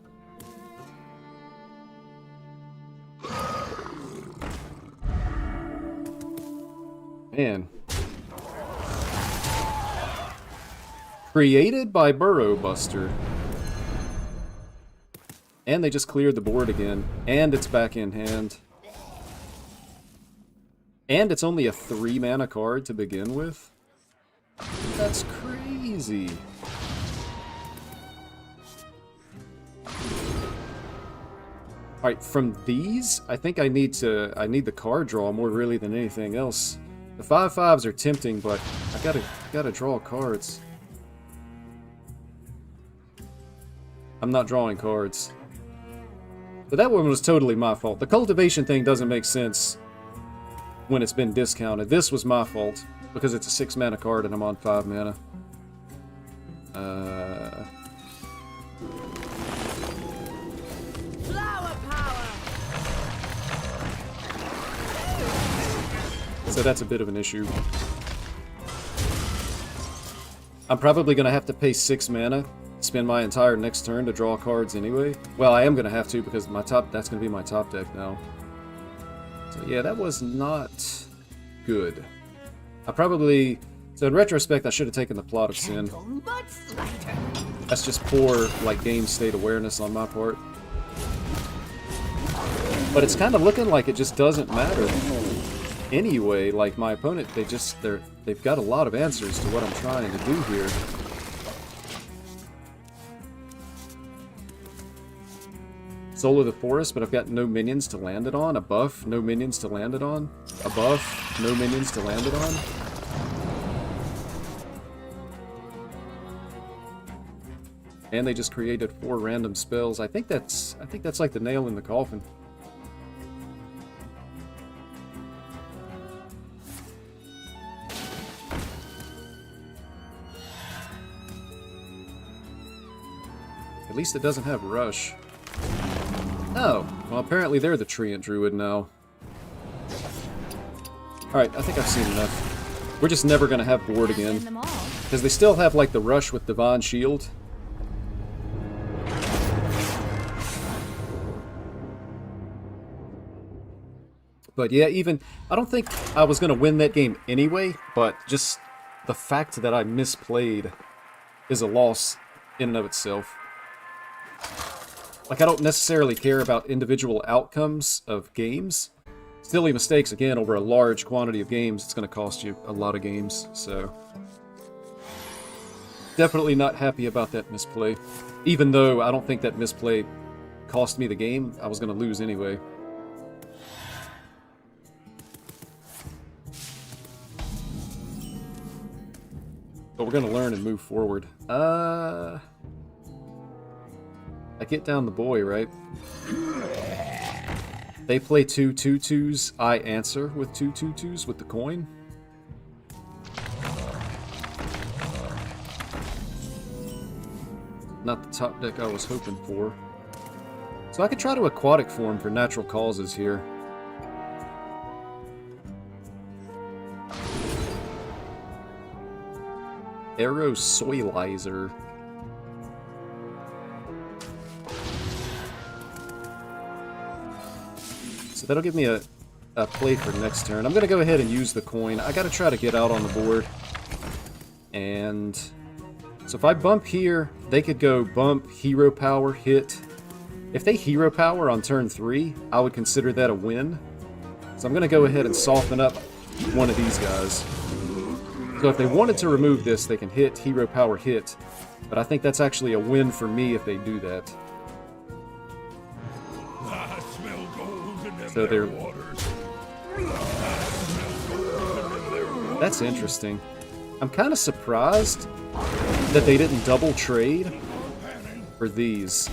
Man. Created by Burrow Buster. And they just cleared the board again. And it's back in hand. And it's only a 3-mana card to begin with. That's crazy. Alright, from these, I think I need the card draw more really than anything else. The 5/5s are tempting, but I gotta draw cards. I'm not drawing cards. But that one was totally my fault. The cultivation thing doesn't make sense when it's been discounted. This was my fault, because it's a 6-mana card and I'm on 5 mana. Flower power. So that's a bit of an issue. I'm probably going to have to pay 6 mana, spend my entire next turn to draw cards anyway. Well, I am going to have to, because that's going to be my top deck now. So yeah, that was not good. So in retrospect, I should have taken the Plot of Sin. That's just poor, like, game state awareness on my part. But it's kind of looking like it just doesn't matter. Anyway, like, my opponent, they've got a lot of answers to what I'm trying to do here. Soul of the Forest, but I've got no minions to land it on. A buff, no minions to land it on. A buff, no minions to land it on. And they just created 4 random spells. I think that's like the nail in the coffin. At least it doesn't have Rush. Oh, well apparently they're the Treant Druid now. Alright, I think I've seen enough. We're just never gonna have board again. Because they still have like the Rush with Divine Shield. But yeah, I don't think I was gonna win that game anyway, but just the fact that I misplayed is a loss in and of itself. Like, I don't necessarily care about individual outcomes of games. Silly mistakes, again, over a large quantity of games, it's going to cost you a lot of games, so... Definitely not happy about that misplay. Even though I don't think that misplay cost me the game, I was going to lose anyway. But we're going to learn and move forward. I get down the boy, right? They play 2 2/2s. I answer with 2 2/2s with the coin. Not the top deck I was hoping for. So I could try to aquatic form for natural causes here. Aerosoilizer. So that'll give me a play for next turn. I'm going to go ahead and use the coin. I got to try to get out on the board. And so if I bump here, they could go bump, hero power, hit. If they hero power on turn 3, I would consider that a win. So I'm going to go ahead and soften up one of these guys. So if they wanted to remove this, they can hit, hero power, hit. But I think that's actually a win for me if they do that. So they're... That's interesting. I'm kind of surprised that they didn't double trade for these.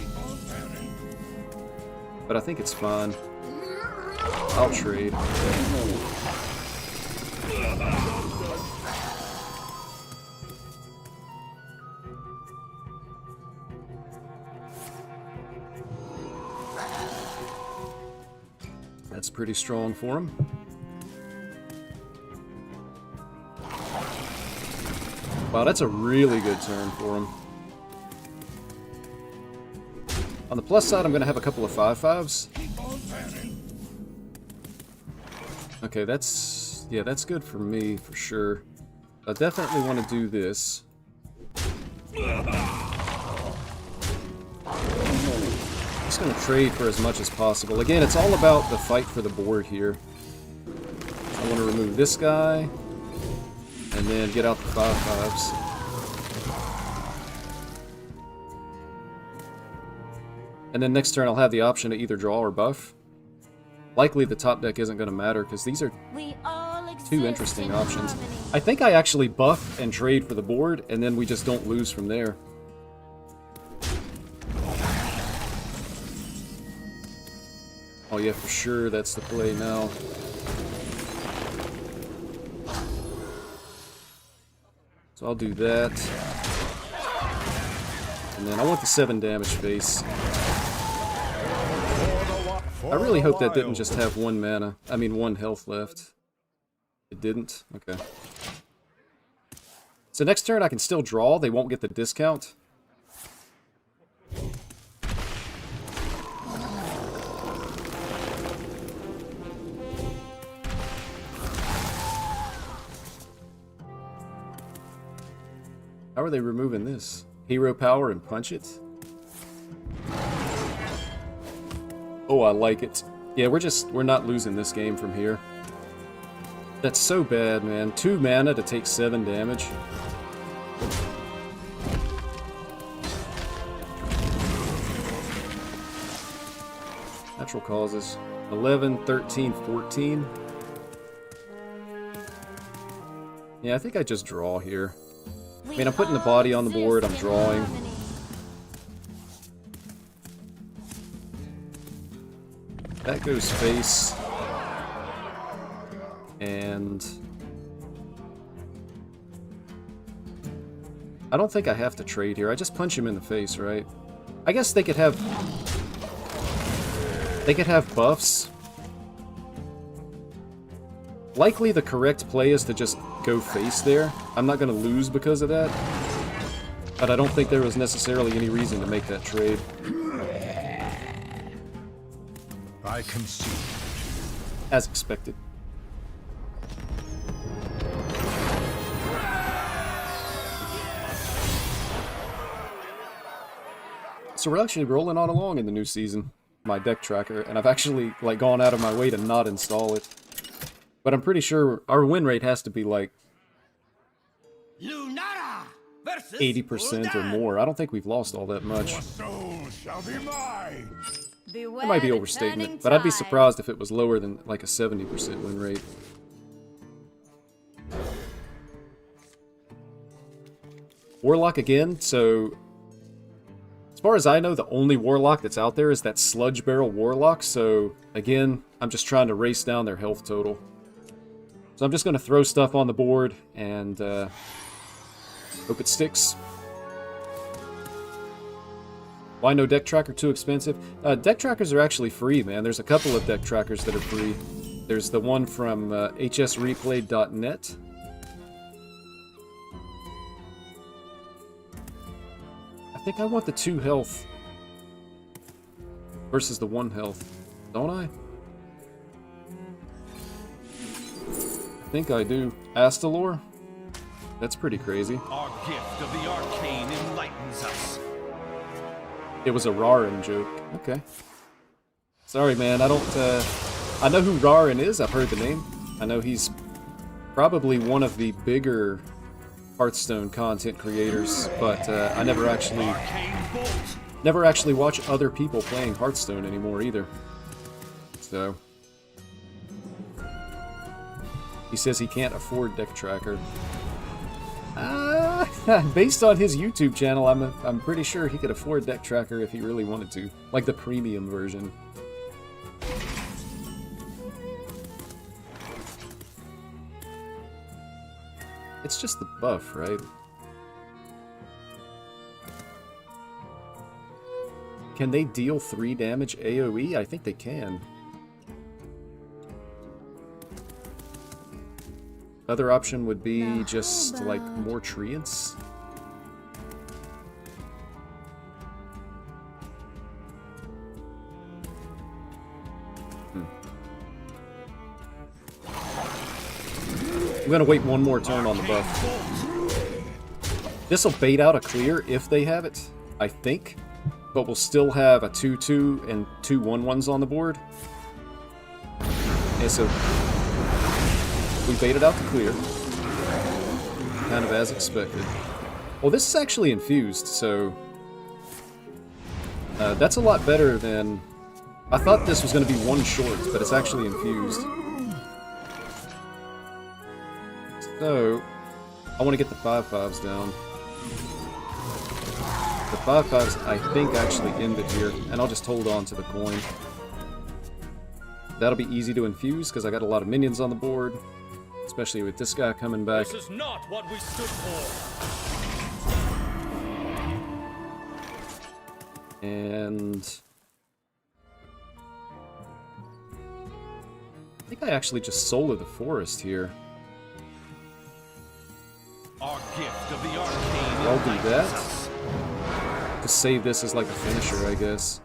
But I think it's fine. I'll trade. That's pretty strong for him. Wow, that's a really good turn for him. On the plus side, I'm going to have a couple of 5/5s. Okay, that's... yeah, that's good for me, for sure. I definitely want to do this. Just going to trade for as much as possible. Again, it's all about the fight for the board here. I want to remove this guy, and then get out the 5/5s. And then next turn I'll have the option to either draw or buff. Likely the top deck isn't going to matter, because these are two interesting options. I think I actually buff and trade for the board, and then we just don't lose from there. Oh yeah, for sure, that's the play now. So I'll do that. And then I want the 7 damage face. I really hope that didn't just have 1 mana. I mean 1 health left. It didn't? Okay. So next turn I can still draw, they won't get the discount. How are they removing this? Hero power and punch it? Oh, I like it. Yeah, we're not losing this game from here. That's so bad, man. 2 mana to take 7 damage. Natural causes. 11, 13, 14. Yeah, I think I just draw here. I mean, I'm putting the body on the board, I'm drawing. That goes face. And... I don't think I have to trade here. I just punch him in the face, right? I guess they could have... they could have buffs. Likely the correct play is to just go face there. I'm not going to lose because of that. But I don't think there was necessarily any reason to make that trade. I concede. As expected. So we're actually rolling on along in the new season. My deck tracker. And I've actually like gone out of my way to not install it. But I'm pretty sure our win rate has to be like 80% or more. I don't think we've lost all that much. I might be overstating it, but I'd be surprised if it was lower than like a 70% win rate. Warlock again, so as far as I know, the only Warlock that's out there is that Sludge Barrel Warlock, so again, I'm just trying to race down their health total. So I'm just going to throw stuff on the board and hope it sticks. Why no deck tracker? Too expensive? Deck trackers are actually free, man. There's a couple of deck trackers that are free. There's the one from hsreplay.net. I think I want the 2 health versus the 1 health, don't I? I think I do. Astalor? That's pretty crazy. Our gift of the arcane enlightens us. It was a Rarin joke. Okay. Sorry, man. I don't, I know who Rarin is. I've heard the name. I know he's probably one of the bigger Hearthstone content creators, but I never actually watch other people playing Hearthstone anymore either. So he says he can't afford Deck Tracker. Based on his YouTube channel, I'm pretty sure he could afford Deck Tracker if he really wanted to, like the premium version. It's just the buff, right? Can they deal 3 damage AoE? I think they can. Other option would be just like more Treants. I'm gonna wait one more turn on the buff. This'll bait out a clear if they have it, I think. But we'll still have a 2/2 and 2 1/1s on the board. And so we baited out the clear. Kind of as expected. Well, this is actually infused, so that's a lot better than... I thought this was going to be 1 short, but it's actually infused. So, I want to get the 5/5s down. The 5/5s, I think, actually end it here, and I'll just hold on to the coin. That'll be easy to infuse, because I got a lot of minions on the board, especially with this guy coming back. This is not what we stood for. And I think I actually just solo the forest here. Our gift of the arcane. I'll do that. To save this as like a finisher, I guess.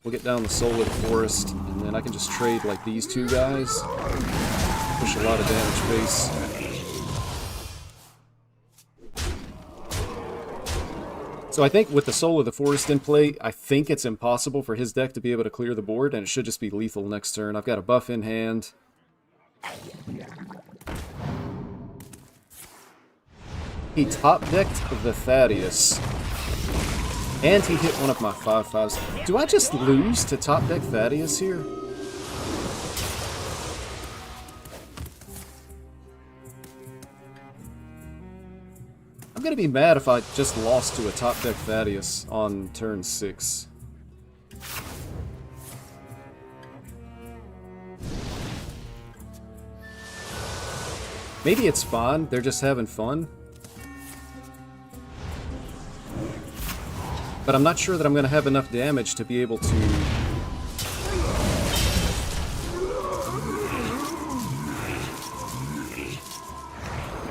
We'll get down the soul of the forest, and then I can just trade like these 2 guys. Push a lot of damage base. So I think with the soul of the forest in play, I think it's impossible for his deck to be able to clear the board, and it should just be lethal next turn. I've got a buff in hand. He top-decked the Thaddeus. And he hit one of my 5/5s. Do I just lose to top-deck Thaddeus here? I'm gonna be mad if I just lost to a top-deck Thaddeus on turn 6. Maybe it's fine, they're just having fun. But I'm not sure that I'm going to have enough damage to be able to...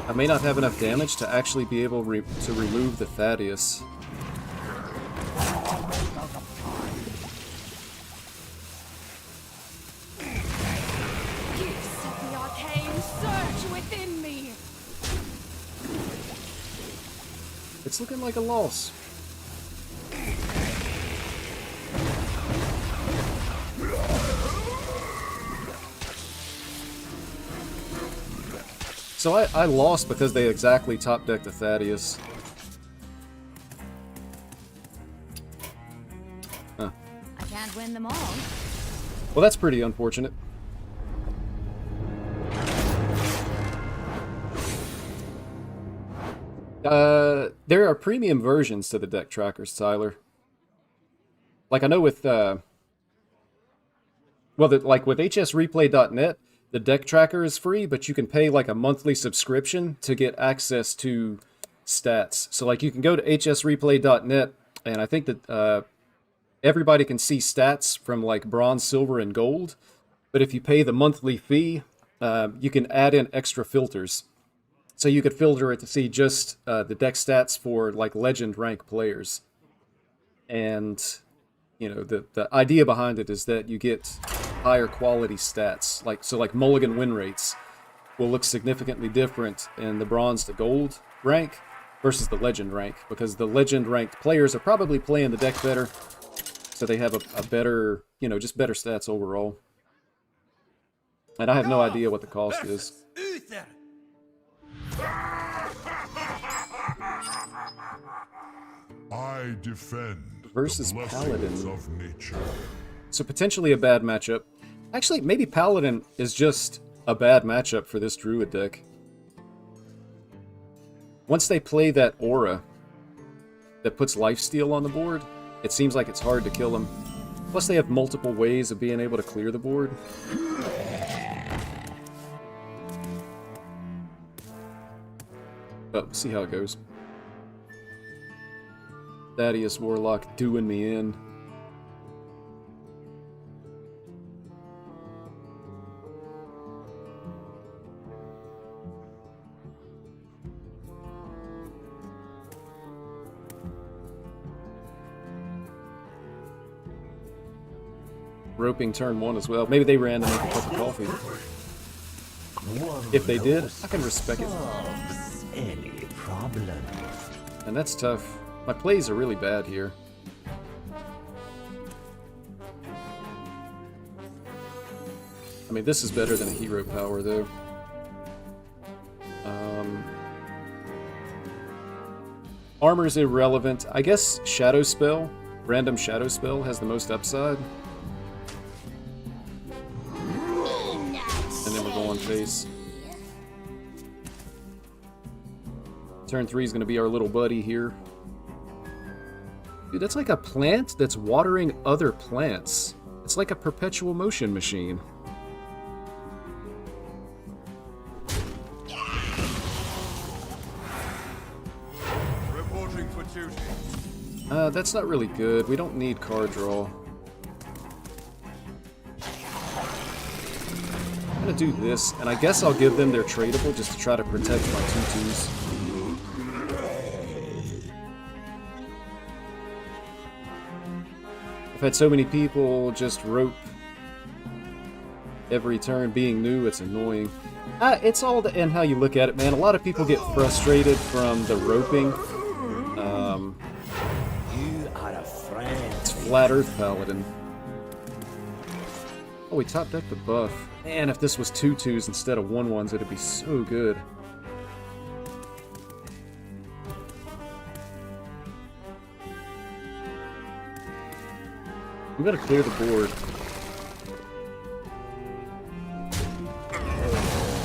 I may not have enough damage to actually be able to remove the Thaddeus. Gifts of the arcane surge within me. It's looking like a loss. So I lost because they exactly top-decked the Thaddeus. Huh. I can't win them all. Well, that's pretty unfortunate. There are premium versions to the deck trackers, Tyler. Like, I know with, well, like with hsreplay.net, the deck tracker is free, but you can pay like a monthly subscription to get access to stats. So like you can go to hsreplay.net, and I think that everybody can see stats from like bronze, silver, and gold. But if you pay the monthly fee, you can add in extra filters. So you could filter it to see just the deck stats for like legend rank players. And, you know, the idea behind it is that you get higher quality stats. Like mulligan win rates will look significantly different in the bronze to gold rank versus the legend rank, because the legend ranked players are probably playing the deck better, so they have a better, you know, just better stats overall. And I have no idea what the cost is. I defend Versus the blessings Paladin. of nature. So potentially a bad matchup. Actually, maybe Paladin is just a bad matchup for this Druid deck. Once they play that aura that puts lifesteal on the board, it seems like it's hard to kill them. Plus they have multiple ways of being able to clear the board. But we'll see how it goes. Thaddeus Warlock doing me in. Roping turn 1 as well. Maybe they ran to make a cup of coffee. If they did, I can respect it. Solves any problem. And that's tough. My plays are really bad here. I mean, this is better than a hero power, though. Armor's irrelevant. I guess Shadow Spell, random Shadow Spell, has the most upside. And then we're going face. Turn 3 is going to be our little buddy here. Dude, that's like a plant that's watering other plants. It's like a perpetual motion machine. Reporting for duty. That's not really good. We don't need card draw. I'm gonna do this, and I guess I'll give them their tradable just to try to protect my 2/2s. I've had so many people just rope every turn. Being new, it's annoying. It's all in how you look at it, man. A lot of people get frustrated from the roping. You are a friend. It's Flat Earth Paladin. Oh, we top decked the buff. Man, if this was 2/2s instead of 1/1s, it'd be so good. I'm gonna clear the board.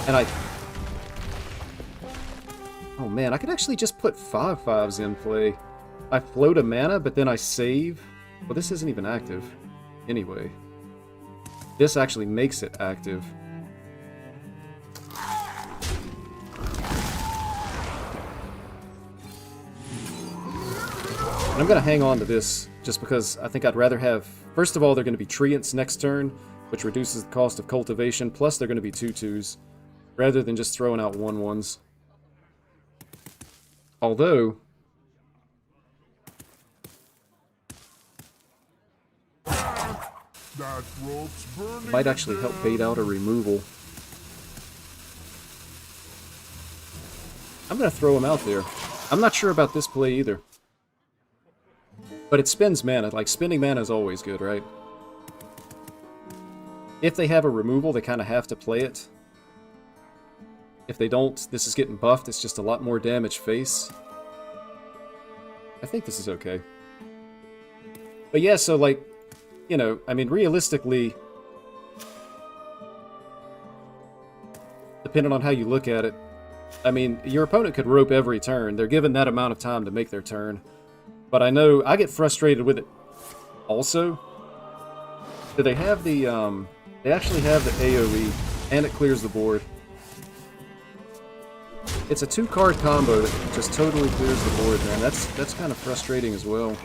And oh man, I could actually just put 5/5s in play. I float a mana, but then I save. Well, this isn't even active. Anyway. This actually makes it active. And I'm gonna hang on to this, just because I think I'd rather have... First of all, they're gonna be Treants next turn, which reduces the cost of cultivation, plus they're gonna be 2/2s, rather than just throwing out 1/1s. Although... That rope's burning. might actually help bait out a removal. I'm gonna throw him out there. I'm not sure about this play either. But it spends mana. Like, spending mana is always good, right? If they have a removal, they kind of have to play it. If they don't, this is getting buffed. It's just a lot more damage face. I think this is okay. But yeah, so like, you know, I mean, realistically, depending on how you look at it, I mean, your opponent could rope every turn. They're given that amount of time to make their turn. But I know I get frustrated with it also. Do they have the, they actually have the AoE, and it clears the board. It's a 2-card combo that just totally clears the board, man. That's kind of frustrating as well.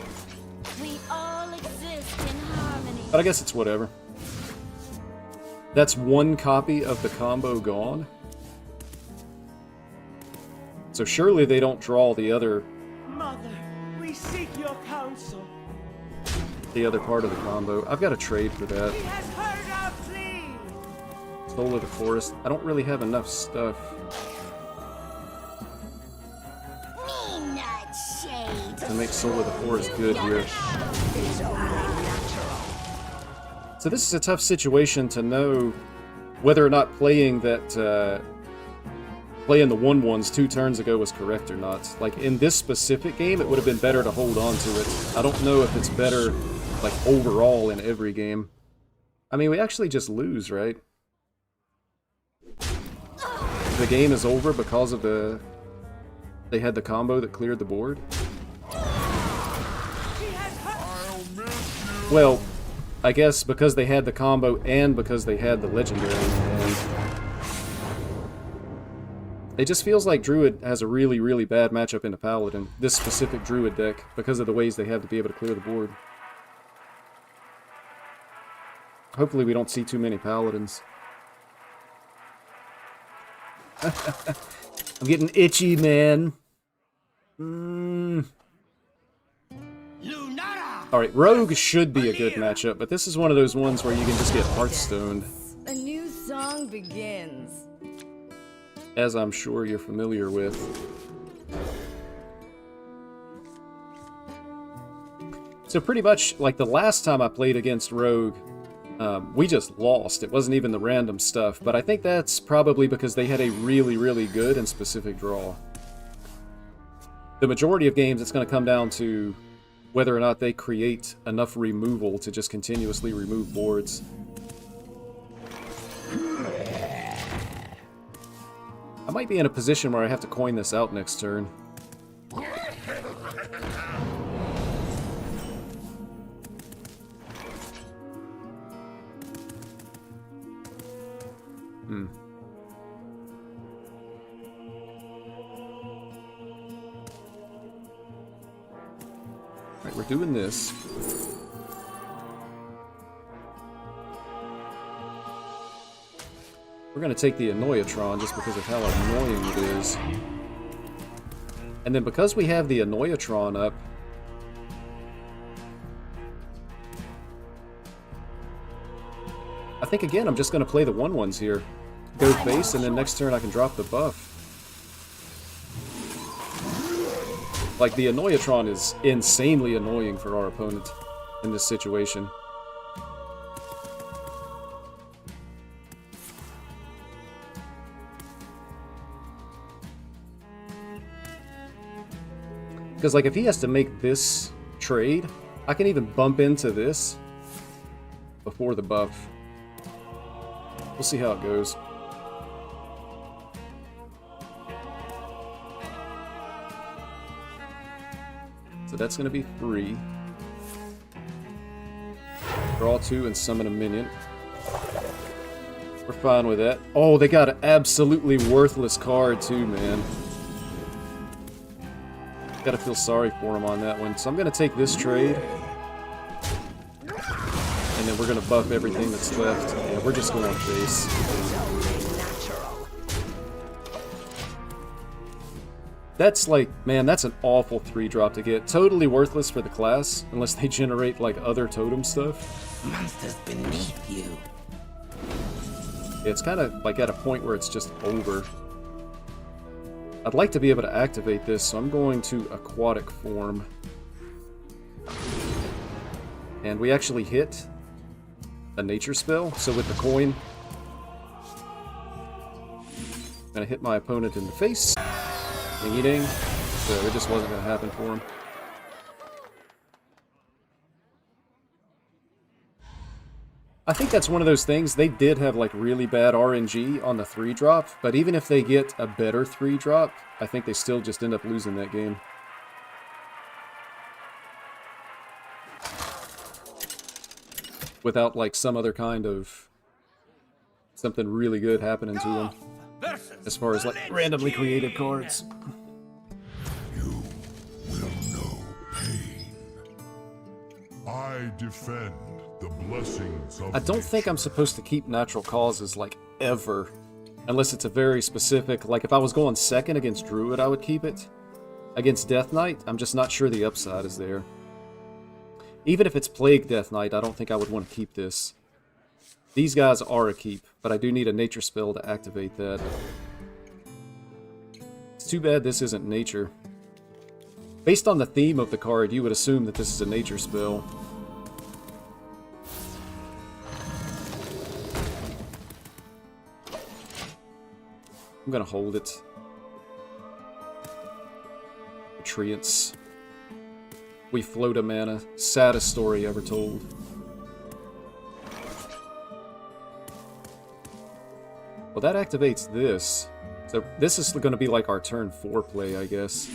We all exist in harmony. But I guess it's whatever. That's one copy of the combo gone. So surely they don't draw the other... Mother, we seek your counsel. the other part of the combo. I've got to trade for that. He has heard our plea. Soul of the Forest. I don't really have enough stuff. Me not shade. To make Soul of the Forest good here. So this is a tough situation to know whether or not playing that, playing the 1/1s 2 turns ago was correct or not. Like, in this specific game, it would have been better to hold on to it. I don't know if it's better, like, overall in every game. I mean, we actually just lose, right? The game is over because of the... They had the combo that cleared the board. Well, I guess because they had the combo and because they had the legendary. And it just feels like Druid has a really, really bad matchup into Paladin. This specific Druid deck, because of the ways they have to be able to clear the board. Hopefully we don't see too many Paladins. I'm getting itchy, man. Alright, Rogue should be a good matchup, but this is one of those ones where you can just get Hearthstoned. A new song begins. As I'm sure you're familiar with. So pretty much, like the last time I played against Rogue, we just lost. It wasn't even the random stuff, but I think that's probably because they had a really, really good and specific draw. The majority of games, it's going to come down to whether or not they create enough removal to just continuously remove boards. I might be in a position where I have to coin this out next turn. Alright, we're doing this. We're going to take the Annoyatron just because of how annoying it is. And then because we have the Annoyatron up, I think again I'm just going to play the 1/1s here. Go face, and then next turn I can drop the buff. Like, the Annoyatron is insanely annoying for our opponent in this situation. Because, like, if he has to make this trade, I can even bump into this before the buff. We'll see how it goes. So that's going to be free. Draw 2 and summon a minion. We're fine with that. Oh, they got an absolutely worthless card too, man. Gotta feel sorry for him on that one. So I'm gonna take this trade. And then we're gonna buff everything that's left. And we're just going face. That's like, man, that's an awful 3-drop to get. Totally worthless for the class, unless they generate like other totem stuff. Monsters beneath you. Yeah, it's kind of like at a point where it's just over. I'd like to be able to activate this, so I'm going to Aquatic Form. And we actually hit a nature spell, so with the coin, I'm gonna hit my opponent in the face. Dingy ding. So it just wasn't gonna happen for him. I think that's one of those things. They did have like really bad RNG on the 3-drop, but even if they get a better 3-drop, I think they still just end up losing that game. Without like some other kind of something really good happening to them. As far as like randomly created cards. You will know pain. I defend the blessings of I don't think I'm supposed to keep natural causes, like, ever. Unless it's a very specific, like, if I was going second against Druid, I would keep it. Against Death Knight, I'm just not sure the upside is there. Even if it's Plague Death Knight, I don't think I would want to keep this. These guys are a keep, but I do need a nature spell to activate that. It's too bad this isn't nature. Based on the theme of the card, you would assume that this is a nature spell. I'm gonna hold it. Treants. We float a mana. Saddest story ever told. Well, that activates this. So this is going to be like our turn 4 play, I guess.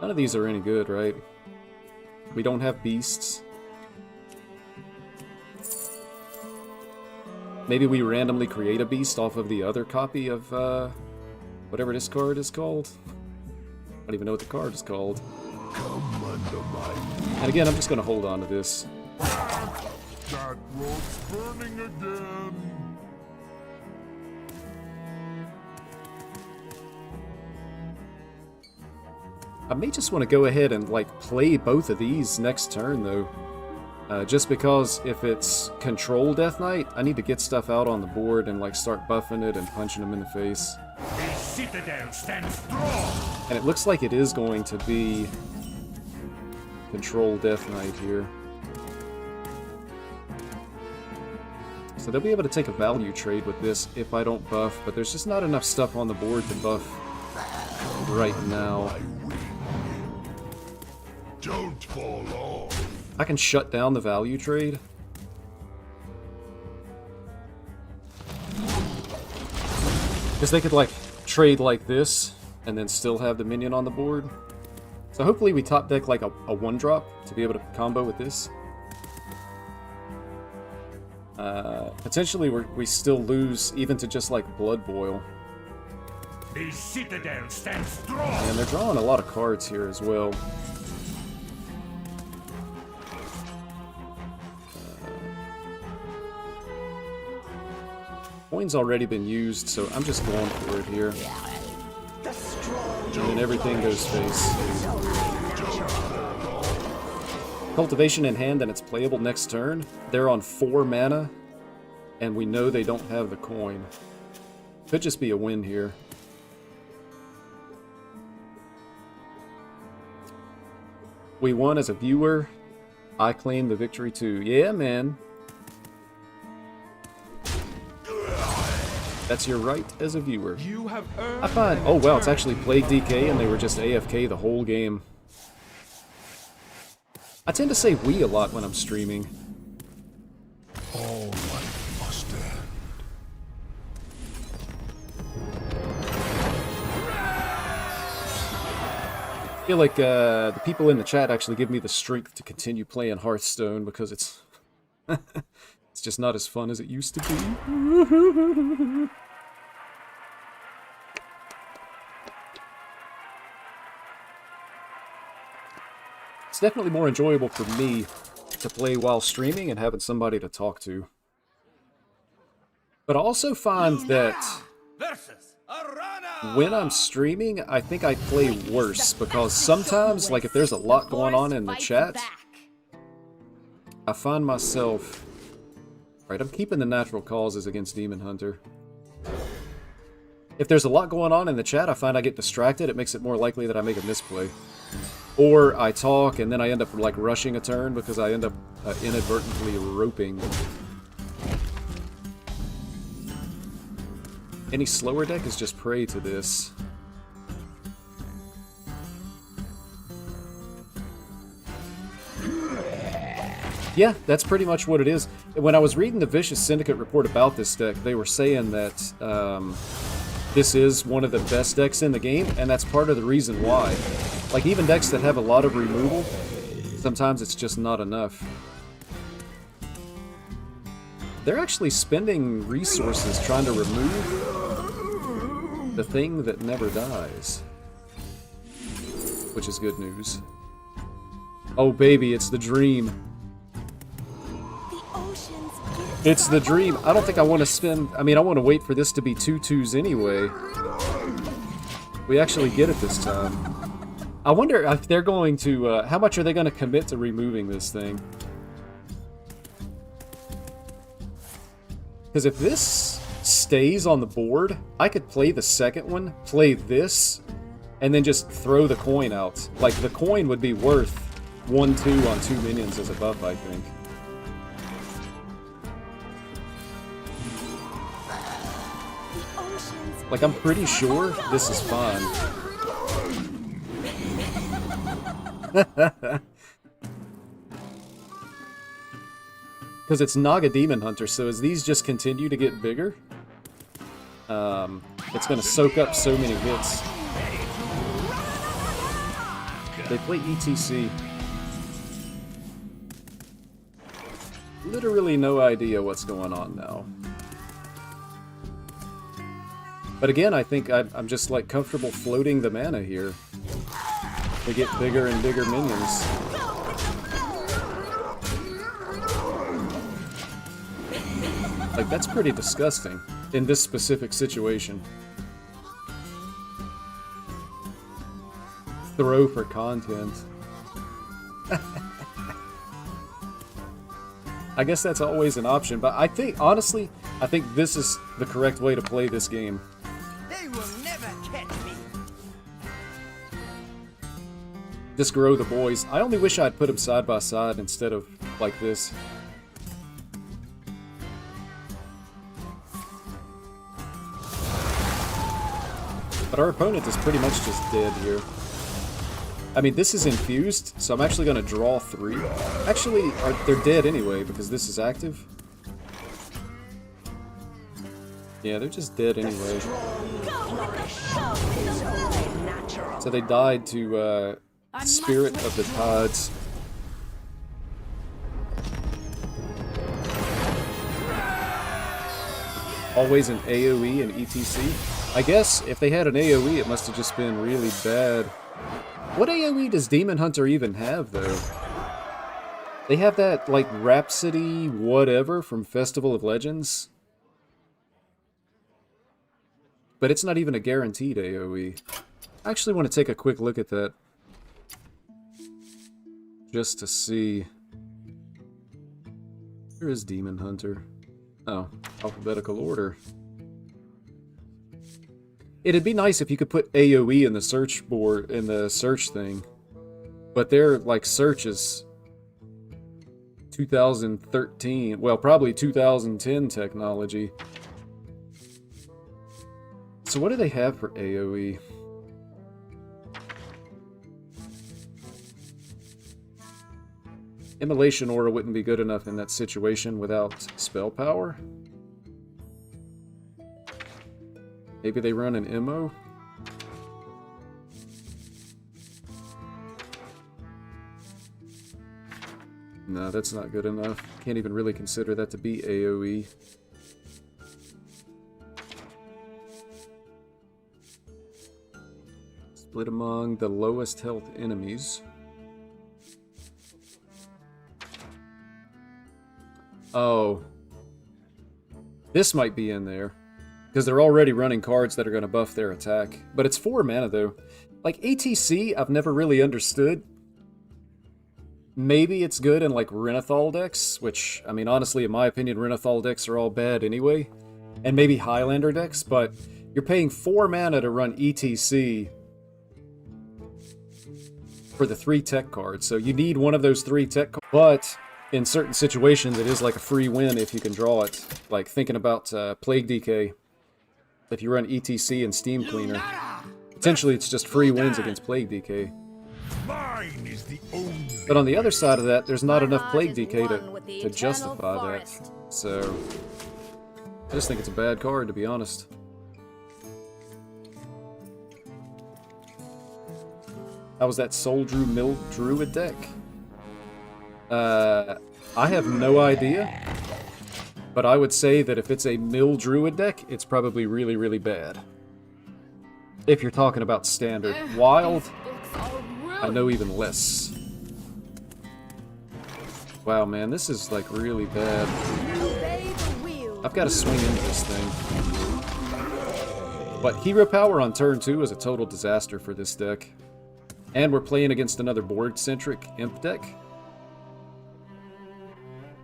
None of these are any good, right? We don't have beasts. Maybe we randomly create a beast off of the other copy of whatever this card is called. I don't even know what the card is called. Come under my And again, I'm just going to hold on to this. That road's burning again. I may just want to go ahead and like play both of these next turn though. Just because if it's control Death Knight, I need to get stuff out on the board and like start buffing it and punching them in the face. The citadel stands strong. And it looks like it is going to be control Death Knight here. So they'll be able to take a value trade with this if I don't buff, but there's just not enough stuff on the board to buff right now. Don't fall off. I can shut down the value trade. Because they could like trade like this and then still have the minion on the board. So hopefully we top deck like a 1-drop to be able to combo with this. Potentially we still lose even to just like Blood Boil. The citadel stands strong. And they're drawing a lot of cards here as well. Coin's already been used, so I'm just going for it here. And then everything goes face. Cultivation in hand and it's playable next turn. They're on 4 mana, and we know they don't have the coin. Could just be a win here. We won as a viewer. I claim the victory too. Yeah, man. That's your right as a viewer. You have earned I find... Oh, wow, it's actually Plague DK, and they were just AFK the whole game. I tend to say we a lot when I'm streaming. All life must end. I feel like the people in the chat actually give me the strength to continue playing Hearthstone because it's... it's just not as fun as it used to be. It's definitely more enjoyable for me to play while streaming and having somebody to talk to. But I also find that when I'm streaming, I think I play worse because sometimes, like if there's a lot going on in the chat, I find myself... Right, I'm keeping the natural causes against Demon Hunter. If there's a lot going on in the chat, I find I get distracted. It makes it more likely that I make a misplay. Or I talk and then I end up like rushing a turn because I end up inadvertently roping. Any slower deck is just prey to this. Yeah, that's pretty much what it is. When I was reading the Vicious Syndicate report about this deck, they were saying that this is one of the best decks in the game, and that's part of the reason why. Like, even decks that have a lot of removal, sometimes it's just not enough. They're actually spending resources trying to remove the thing that never dies. Which is good news. Oh baby, it's the dream. It's the dream. I don't think I want to spend... I mean, I want to wait for this to be 2/2s anyway. We actually get it this time. I wonder if they're going to... how much are they going to commit to removing this thing? Because if this stays on the board, I could play the second one, play this, and then just throw the coin out. Like, the coin would be worth 1/2 on 2 minions as a buff, I think. Like, I'm pretty sure this is fine. because it's Naga Demon Hunter, so as these just continue to get bigger, it's going to soak up so many hits. They play ETC. Literally no idea what's going on now. But again, I think I'm just like comfortable floating the mana here. They get bigger and bigger minions. Like, that's pretty disgusting in this specific situation. Throw for content. I guess that's always an option, but I think, honestly, I think this is the correct way to play this game. They will never catch me. Just grow the boys. I only wish I'd put them side by side instead of like this. But our opponent is pretty much just dead here. I mean, this is infused, so I'm actually going to draw 3. Actually, they're dead anyway, because this is active. Yeah, they're just dead anyway. So they died to Spirit of the Tides. Always an AoE and ETC. I guess if they had an AoE, it must have just been really bad. What AoE does Demon Hunter even have, though? They have that, like, Rhapsody whatever from Festival of Legends. But it's not even a guaranteed AoE. I actually want to take a quick look at that. Just to see. Where is Demon Hunter? Oh, alphabetical order. It'd be nice if you could put AoE in the search board, in the search thing. But their, like, search is 2013, well, probably 2010 technology. So what do they have for AoE? Immolation Aura wouldn't be good enough in that situation without spell power. Maybe they run an MO? No, that's not good enough. Can't even really consider that to be AoE. Split among the lowest health enemies. Oh. This might be in there. Because they're already running cards that are going to buff their attack. But it's 4 mana, though. Like, ATC, I've never really understood. Maybe it's good in, like, Renathal decks, which, I mean, honestly, in my opinion, Renathal decks are all bad anyway. And maybe Highlander decks, but you're paying 4 mana to run ETC for the 3 tech cards. So you need one of those 3 tech cards. But in certain situations, it is like a free win if you can draw it. Like, thinking about Plague DK. If you run ETC and Steam Cleaner, potentially it's just free wins against Plague DK. Mine is the only. But on the other side of that, there's not enough Plague DK to justify that. So, I just think it's a bad card, to be honest. How was that Soul Druid deck? I have no idea. But I would say that if it's a Mill Druid deck, it's probably really, really bad. If you're talking about standard. Wild, I know even less. Wow, man, this is like really bad. I've got to swing into this thing. But hero power on turn 2 is a total disaster for this deck. And we're playing against another board-centric imp deck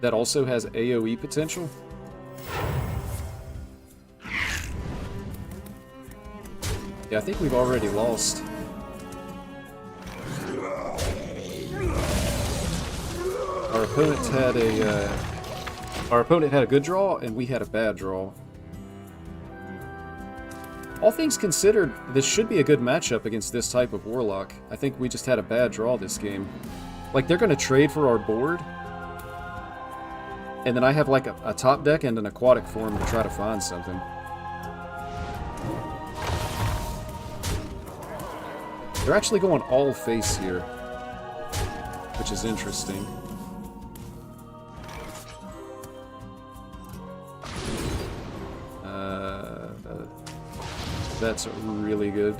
that also has AoE potential. Yeah, I think we've already lost. Our opponent had a good draw, and we had a bad draw. All things considered, this should be a good matchup against this type of Warlock. I think we just had a bad draw this game. Like, they're going to trade for our board. And then I have like a top deck and an aquatic form to try to find something. They're actually going all face here, which is interesting. That's really good.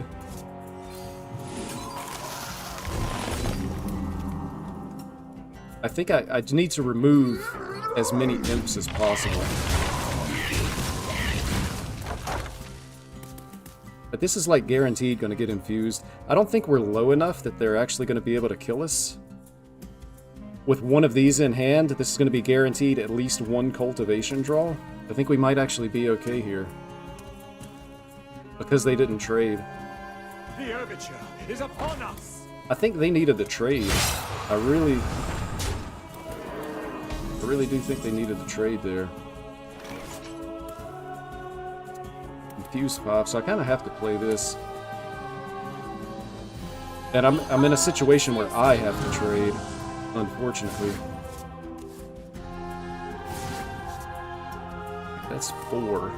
I think I need to remove as many imps as possible. But this is like guaranteed going to get infused. I don't think we're low enough that they're actually going to be able to kill us. With one of these in hand, this is going to be guaranteed at least one cultivation draw. I think we might actually be okay here. Because they didn't trade. The overture is upon us. I think they needed the trade. I really do think they needed the trade there. Infuse pop, so I kind of have to play this. And I'm in a situation where I have to trade, unfortunately. That's 4.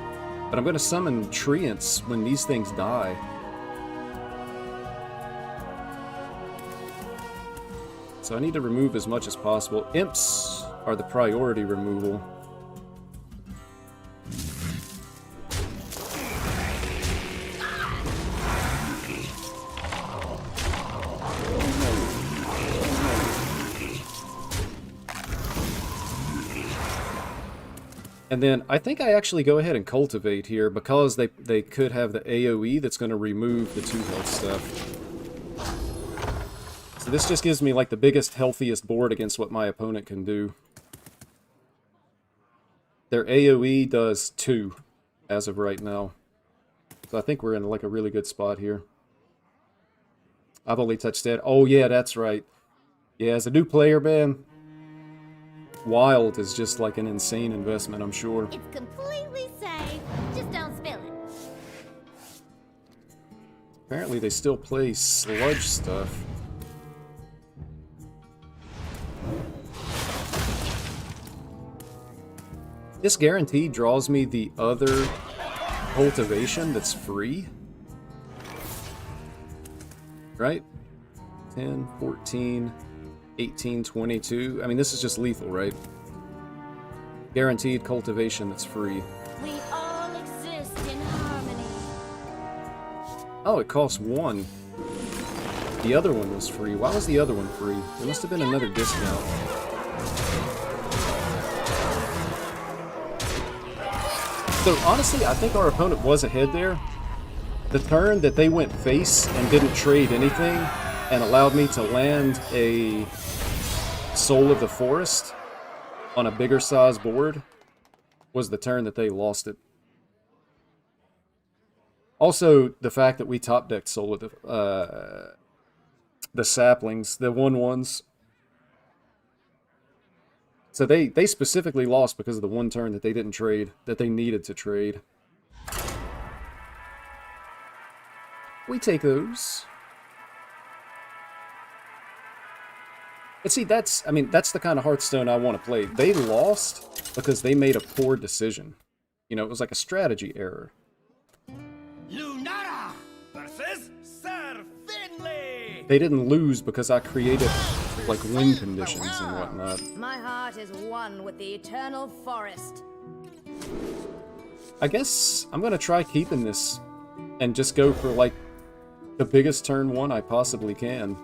But I'm going to summon Treants when these things die. So I need to remove as much as possible. Imps are the priority removal. And then I think I actually go ahead and cultivate here because they could have the AoE that's going to remove the 2 health stuff. So this just gives me like the biggest, healthiest board against what my opponent can do. Their AoE does 2 as of right now. So I think we're in like a really good spot here. I've only touched that. Oh yeah, that's right. Yeah, as a new player, man, Wild is just like an insane investment, I'm sure. It's completely safe. Just don't spill it. Apparently they still play sludge stuff. This guaranteed draws me the other cultivation that's free. Right? 10, 14... 18, 22. I mean, this is just lethal, right? Guaranteed cultivation that's free. We all exist in harmony. Oh, it costs 1. The other one was free. Why was the other one free? There must have been another discount. So, honestly, I think our opponent was ahead there. The turn that they went face and didn't trade anything and allowed me to land a Soul of the Forest on a bigger size board was the turn that they lost it. Also, the fact that we top decked Soul of the saplings, the 1/1s. So they specifically lost because of the one turn that they didn't trade, that they needed to trade. We take those. But see, that's the kind of Hearthstone I want to play. They lost because they made a poor decision. You know, it was like a strategy error. Lunara versus Sir Finley. They didn't lose because I created, like, win conditions and whatnot. My heart is one with the eternal forest. I guess I'm gonna try keeping this and just go for, like, the biggest turn 1 I possibly can.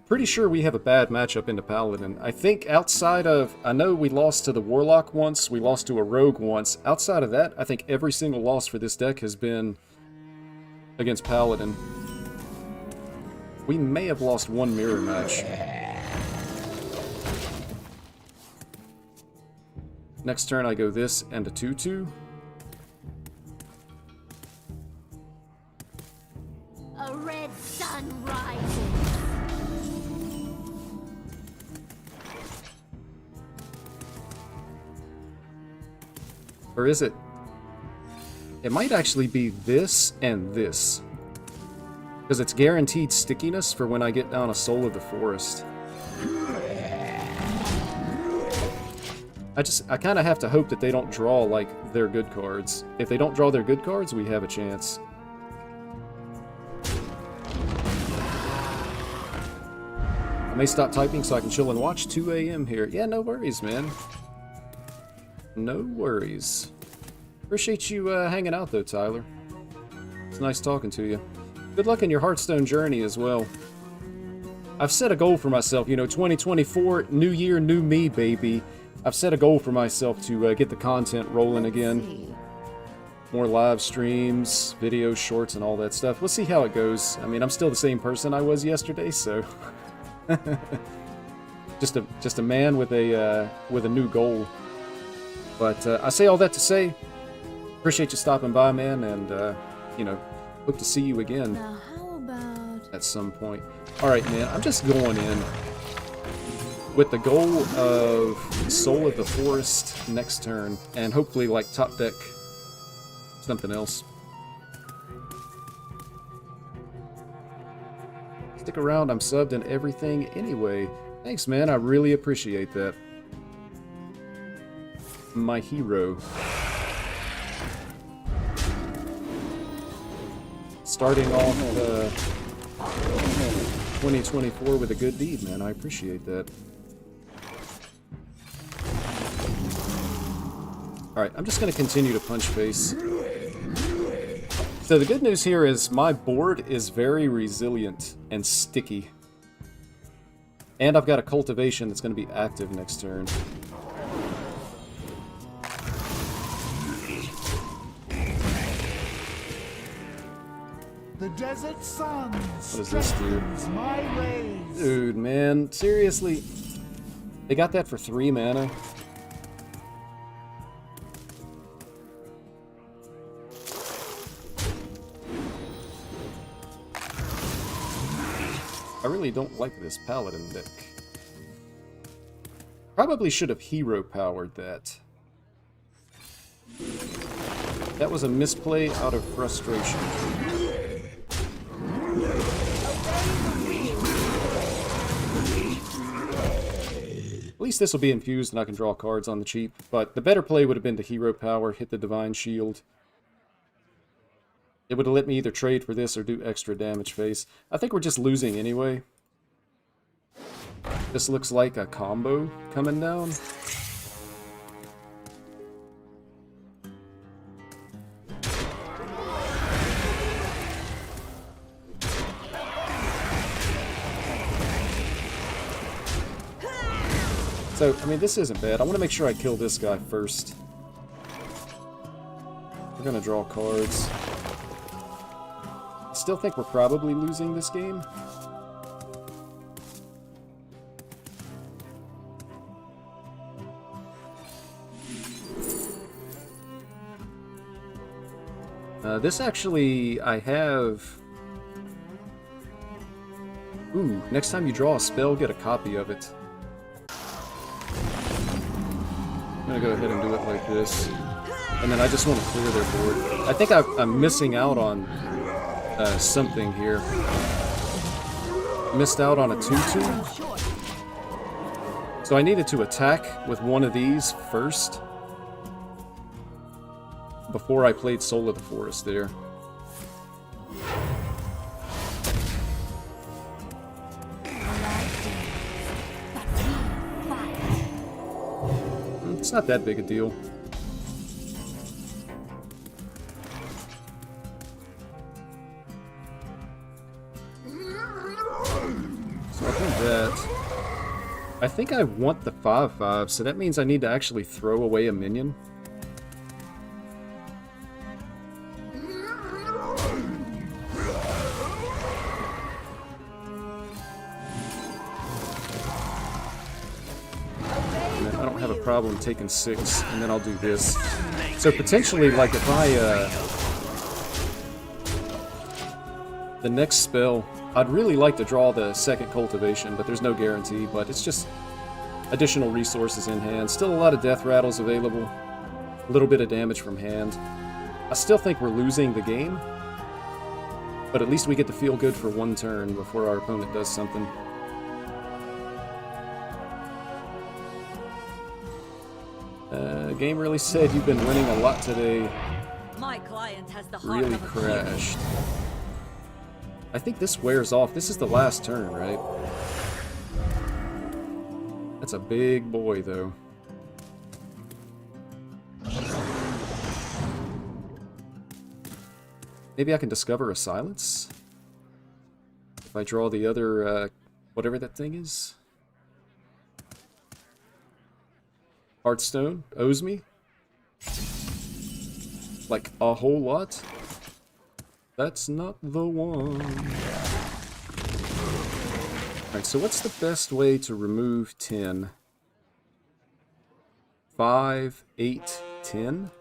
Pretty sure we have a bad matchup into Paladin. I think outside of... I know we lost to the Warlock once, we lost to a Rogue once. Outside of that, I think every single loss for this deck has been against Paladin. We may have lost 1 mirror match. Next turn I go this and a 2/2. A red sun rises. Or is it? It might actually be this and this. Because it's guaranteed stickiness for when I get down a Soul of the Forest. I kind of have to hope that they don't draw, like, their good cards. If they don't draw their good cards, we have a chance. I may stop typing so I can chill and watch. 2 a.m. here. Yeah, no worries, man. No worries. Appreciate you hanging out, though, Tyler. It's nice talking to you. Good luck in your Hearthstone journey as well. I've set a goal for myself, you know, 2024, new year, new me, baby. I've set a goal for myself to get the content rolling again. More live streams, videos, shorts, and all that stuff. We'll see how it goes. I mean, I'm still the same person I was yesterday, so... just a man with a new goal. But I say all that to say, appreciate you stopping by, man, and, you know, hope to see you again Now how about... at some point. Alright, man, I'm just going in with the goal of Soul of the Forest next turn, and hopefully, like, top deck something else. Stick around, I'm subbed and everything anyway. Thanks, man, I really appreciate that. My hero. Starting off 2024 with a good deed, man. I appreciate that. Alright, I'm just going to continue to punch face. So the good news here is my board is very resilient and sticky. And I've got a cultivation that's going to be active next turn. The desert sun What does this do? my rays. Dude, man, seriously? They got that for 3 mana? I really don't like this Paladin deck. Probably should have hero powered that. That was a misplay out of frustration. At least this will be infused and I can draw cards on the cheap, but the better play would have been to hero power, hit the Divine Shield. It would have let me either trade for this or do extra damage face. I think we're just losing anyway. This looks like a combo coming down. So, I mean, this isn't bad. I want to make sure I kill this guy first. We're going to draw cards. I still think we're probably losing this game. This actually, I have... Ooh, next time you draw a spell, get a copy of it. I'm gonna go ahead and do it like this. And then I just want to clear their board. I think I'm missing out on something here. Missed out on a 2/2. So I needed to attack with one of these first. Before I played Soul of the Forest there. It's not that big a deal. So I'll do that. I think I want the 5/5, so that means I need to actually throw away a minion. Problem taking 6, and then I'll do this. So potentially, like, if I the next spell, I'd really like to draw the second cultivation, but there's no guarantee. But it's just additional resources in hand. Still a lot of death rattles available. A little bit of damage from hand. I still think we're losing the game, but at least we get to feel good for one turn before our opponent does something. Game really said you've been winning a lot today. My client has the heart Really of a king. crashed. I think this wears off. This is the last turn, right? That's a big boy, though. Maybe I can discover a silence? If I draw the other, whatever that thing is? Hearthstone owes me? Like, a whole lot? That's not the one. Alright, so what's the best way to remove 10? 5, 8, 10?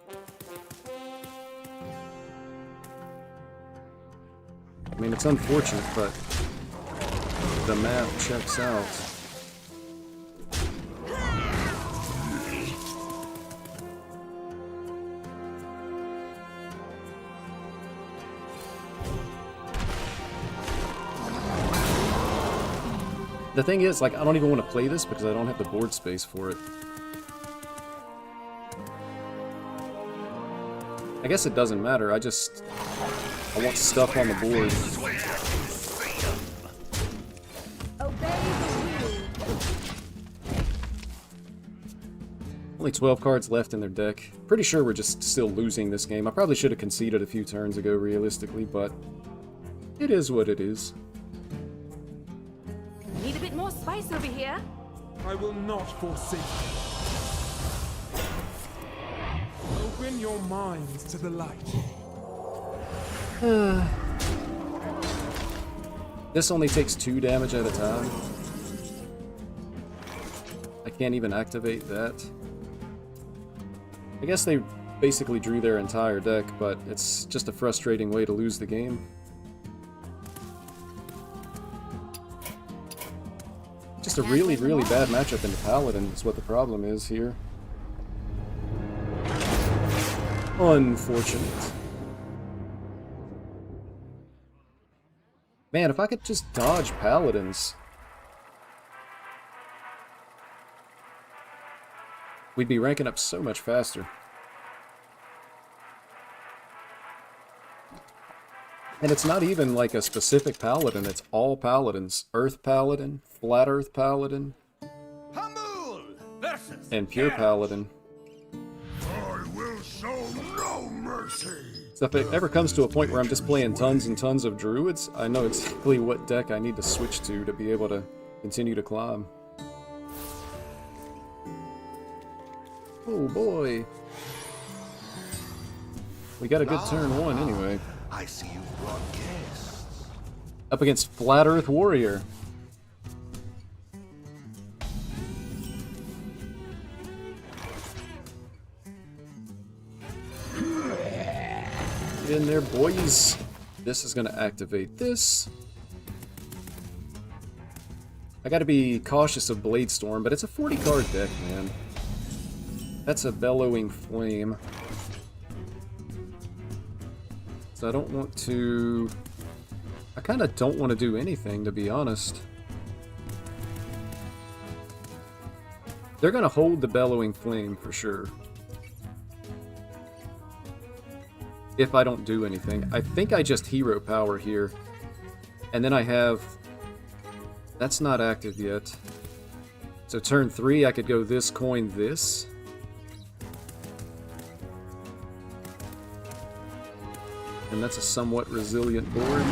I mean, it's unfortunate, but the math checks out. The thing is, like, I don't even want to play this because I don't have the board space for it. I guess it doesn't matter, I want stuff on the board. Only 12 cards left in their deck. Pretty sure we're just still losing this game. I probably should have conceded a few turns ago, realistically, but it is what it is. Need a bit more spice over here? I will not forsake you. Open your minds to the light. This only takes 2 damage at a time. I can't even activate that. I guess they basically drew their entire deck, but it's just a frustrating way to lose the game. Just a really, really bad matchup into Paladin is what the problem is here. Unfortunate. Man, if I could just dodge Paladins, we'd be ranking up so much faster. And it's not even like a specific Paladin, it's all Paladins. Earth Paladin, Flat Earth Paladin, and Pure Paladin. I will show no mercy. So if it ever comes to a point where I'm just playing tons and tons of Druids, I know exactly what deck I need to switch to be able to continue to climb. Oh boy. We got a good turn 1 anyway. I see you've brought guests. Up against Flat Earth Warrior. Get in there, boys. This is gonna activate this. I gotta be cautious of Bladestorm, but it's a 40-card deck, man. That's a Bellowing Flame. So I don't want to... I kind of don't want to do anything, to be honest. They're going to hold the Bellowing Flame for sure. If I don't do anything. I think I just Hero Power here. And then I have... That's not active yet. So turn 3, I could go this, coin this. And that's a somewhat resilient board.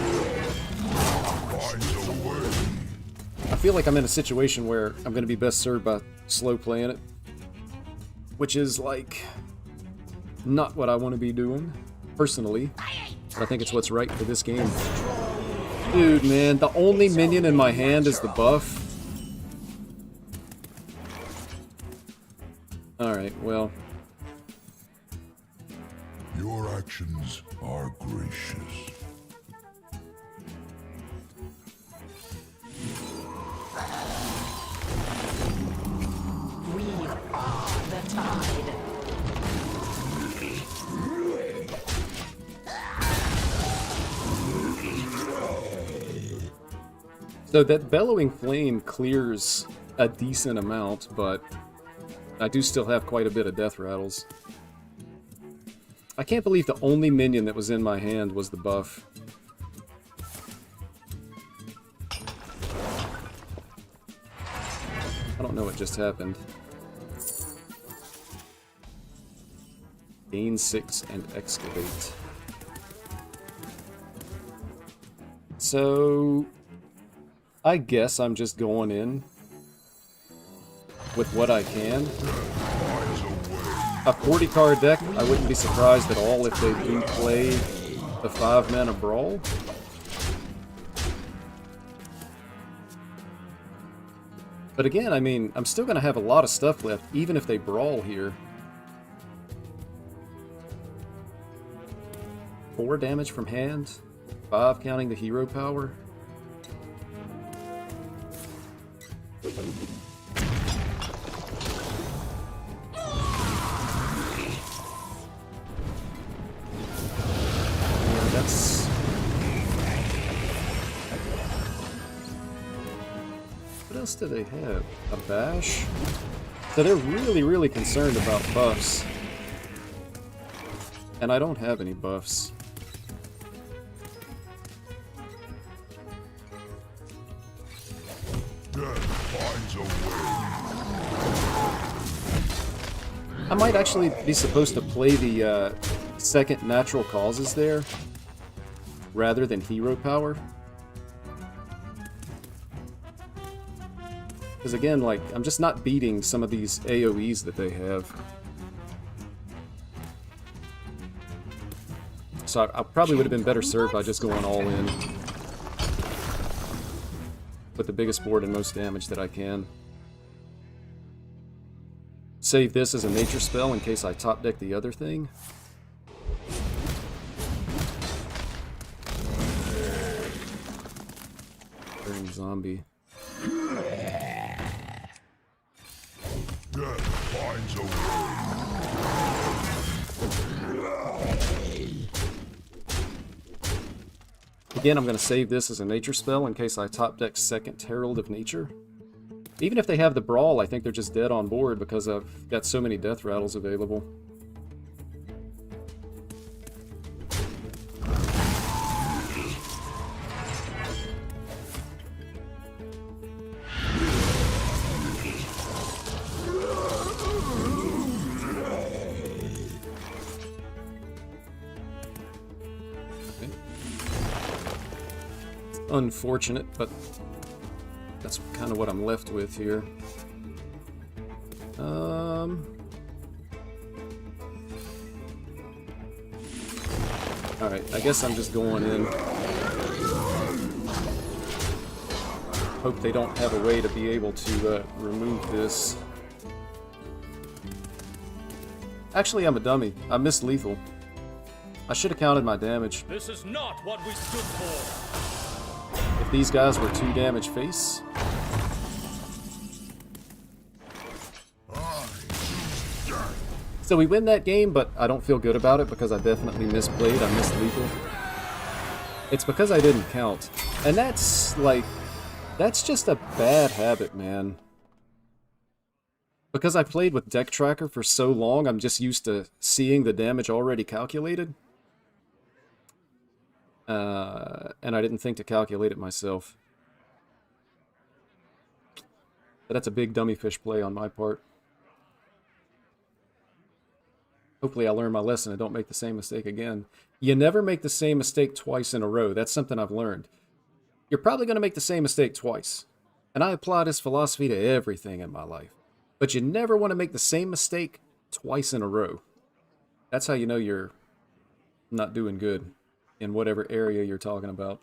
I feel like I'm in a situation where I'm going to be best served by slow playing it. Which is, like, not what I want to be doing, personally. But I think it's what's right for this game. Dude, man, the only minion in my hand is the buff. Alright, well... Your actions are gracious. We are the tide. So that Bellowing Flame clears a decent amount, but I do still have quite a bit of death rattles. I can't believe the only minion that was in my hand was the buff. I don't know what just happened. Gain 6 and excavate. So I guess I'm just going in with what I can. A 40 card deck, I wouldn't be surprised at all if they do play the 5-mana brawl. But again, I mean, I'm still going to have a lot of stuff left, even if they brawl here. 4 damage from hand, 5 counting the hero power. Yeah, that's... What else do they have? A bash? So they're really, really concerned about buffs. And I don't have any buffs. I might actually be supposed to play the second natural causes there, rather than hero power. Because again, like, I'm just not beating some of these AoEs that they have. So I probably would have been better served by just going all in. With the biggest board and most damage that I can. Save this as a nature spell in case I top deck the other thing. Burning zombie. Death finds a way. Again, I'm going to save this as a nature spell in case I top deck second Herald of Nature. Even if they have the brawl, I think they're just dead on board because I've got so many death rattles available. Okay. Unfortunate, but that's kind of what I'm left with here. Alright, I guess I'm just going in. Hope they don't have a way to be able to remove this. Actually, I'm a dummy. I missed lethal. I should have counted my damage. This is not what we stood for. If these guys were 2 damage face. So we win that game, but I don't feel good about it because I definitely misplayed. I missed lethal. It's because I didn't count. And that's, like, that's just a bad habit, man. Because I played with Deck Tracker for so long, I'm just used to seeing the damage already calculated. And I didn't think to calculate it myself. But that's a big dummy fish play on my part. Hopefully I learn my lesson and don't make the same mistake again. You never make the same mistake twice in a row. That's something I've learned. You're probably going to make the same mistake twice. And I apply this philosophy to everything in my life. But you never want to make the same mistake twice in a row. That's how you know you're not doing good in whatever area you're talking about.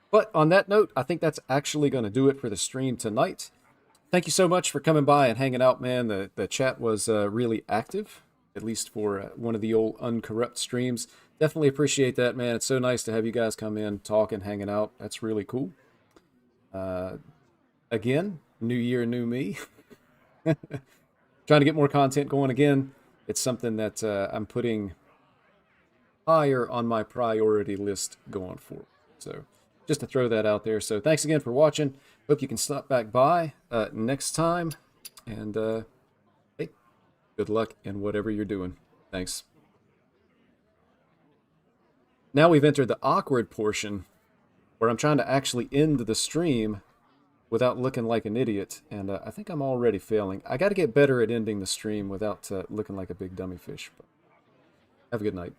But on that note, I think that's actually going to do it for the stream tonight. Thank you so much for coming by and hanging out, man. The chat was really active, at least for one of the old Uncorrupt streams. Definitely appreciate that, man. It's so nice to have you guys come in, talk, and hanging out. That's really cool. Again, new year, new me. Trying to get more content going again. It's something that I'm putting higher on my priority list going forward. So just to throw that out there. So thanks again for watching. Hope you can stop back by next time. And hey, good luck in whatever you're doing. Thanks. Now we've entered the awkward portion where I'm trying to actually end the stream without looking like an idiot. And I think I'm already failing. I got to get better at ending the stream without looking like a big dummy fish. But have a good night.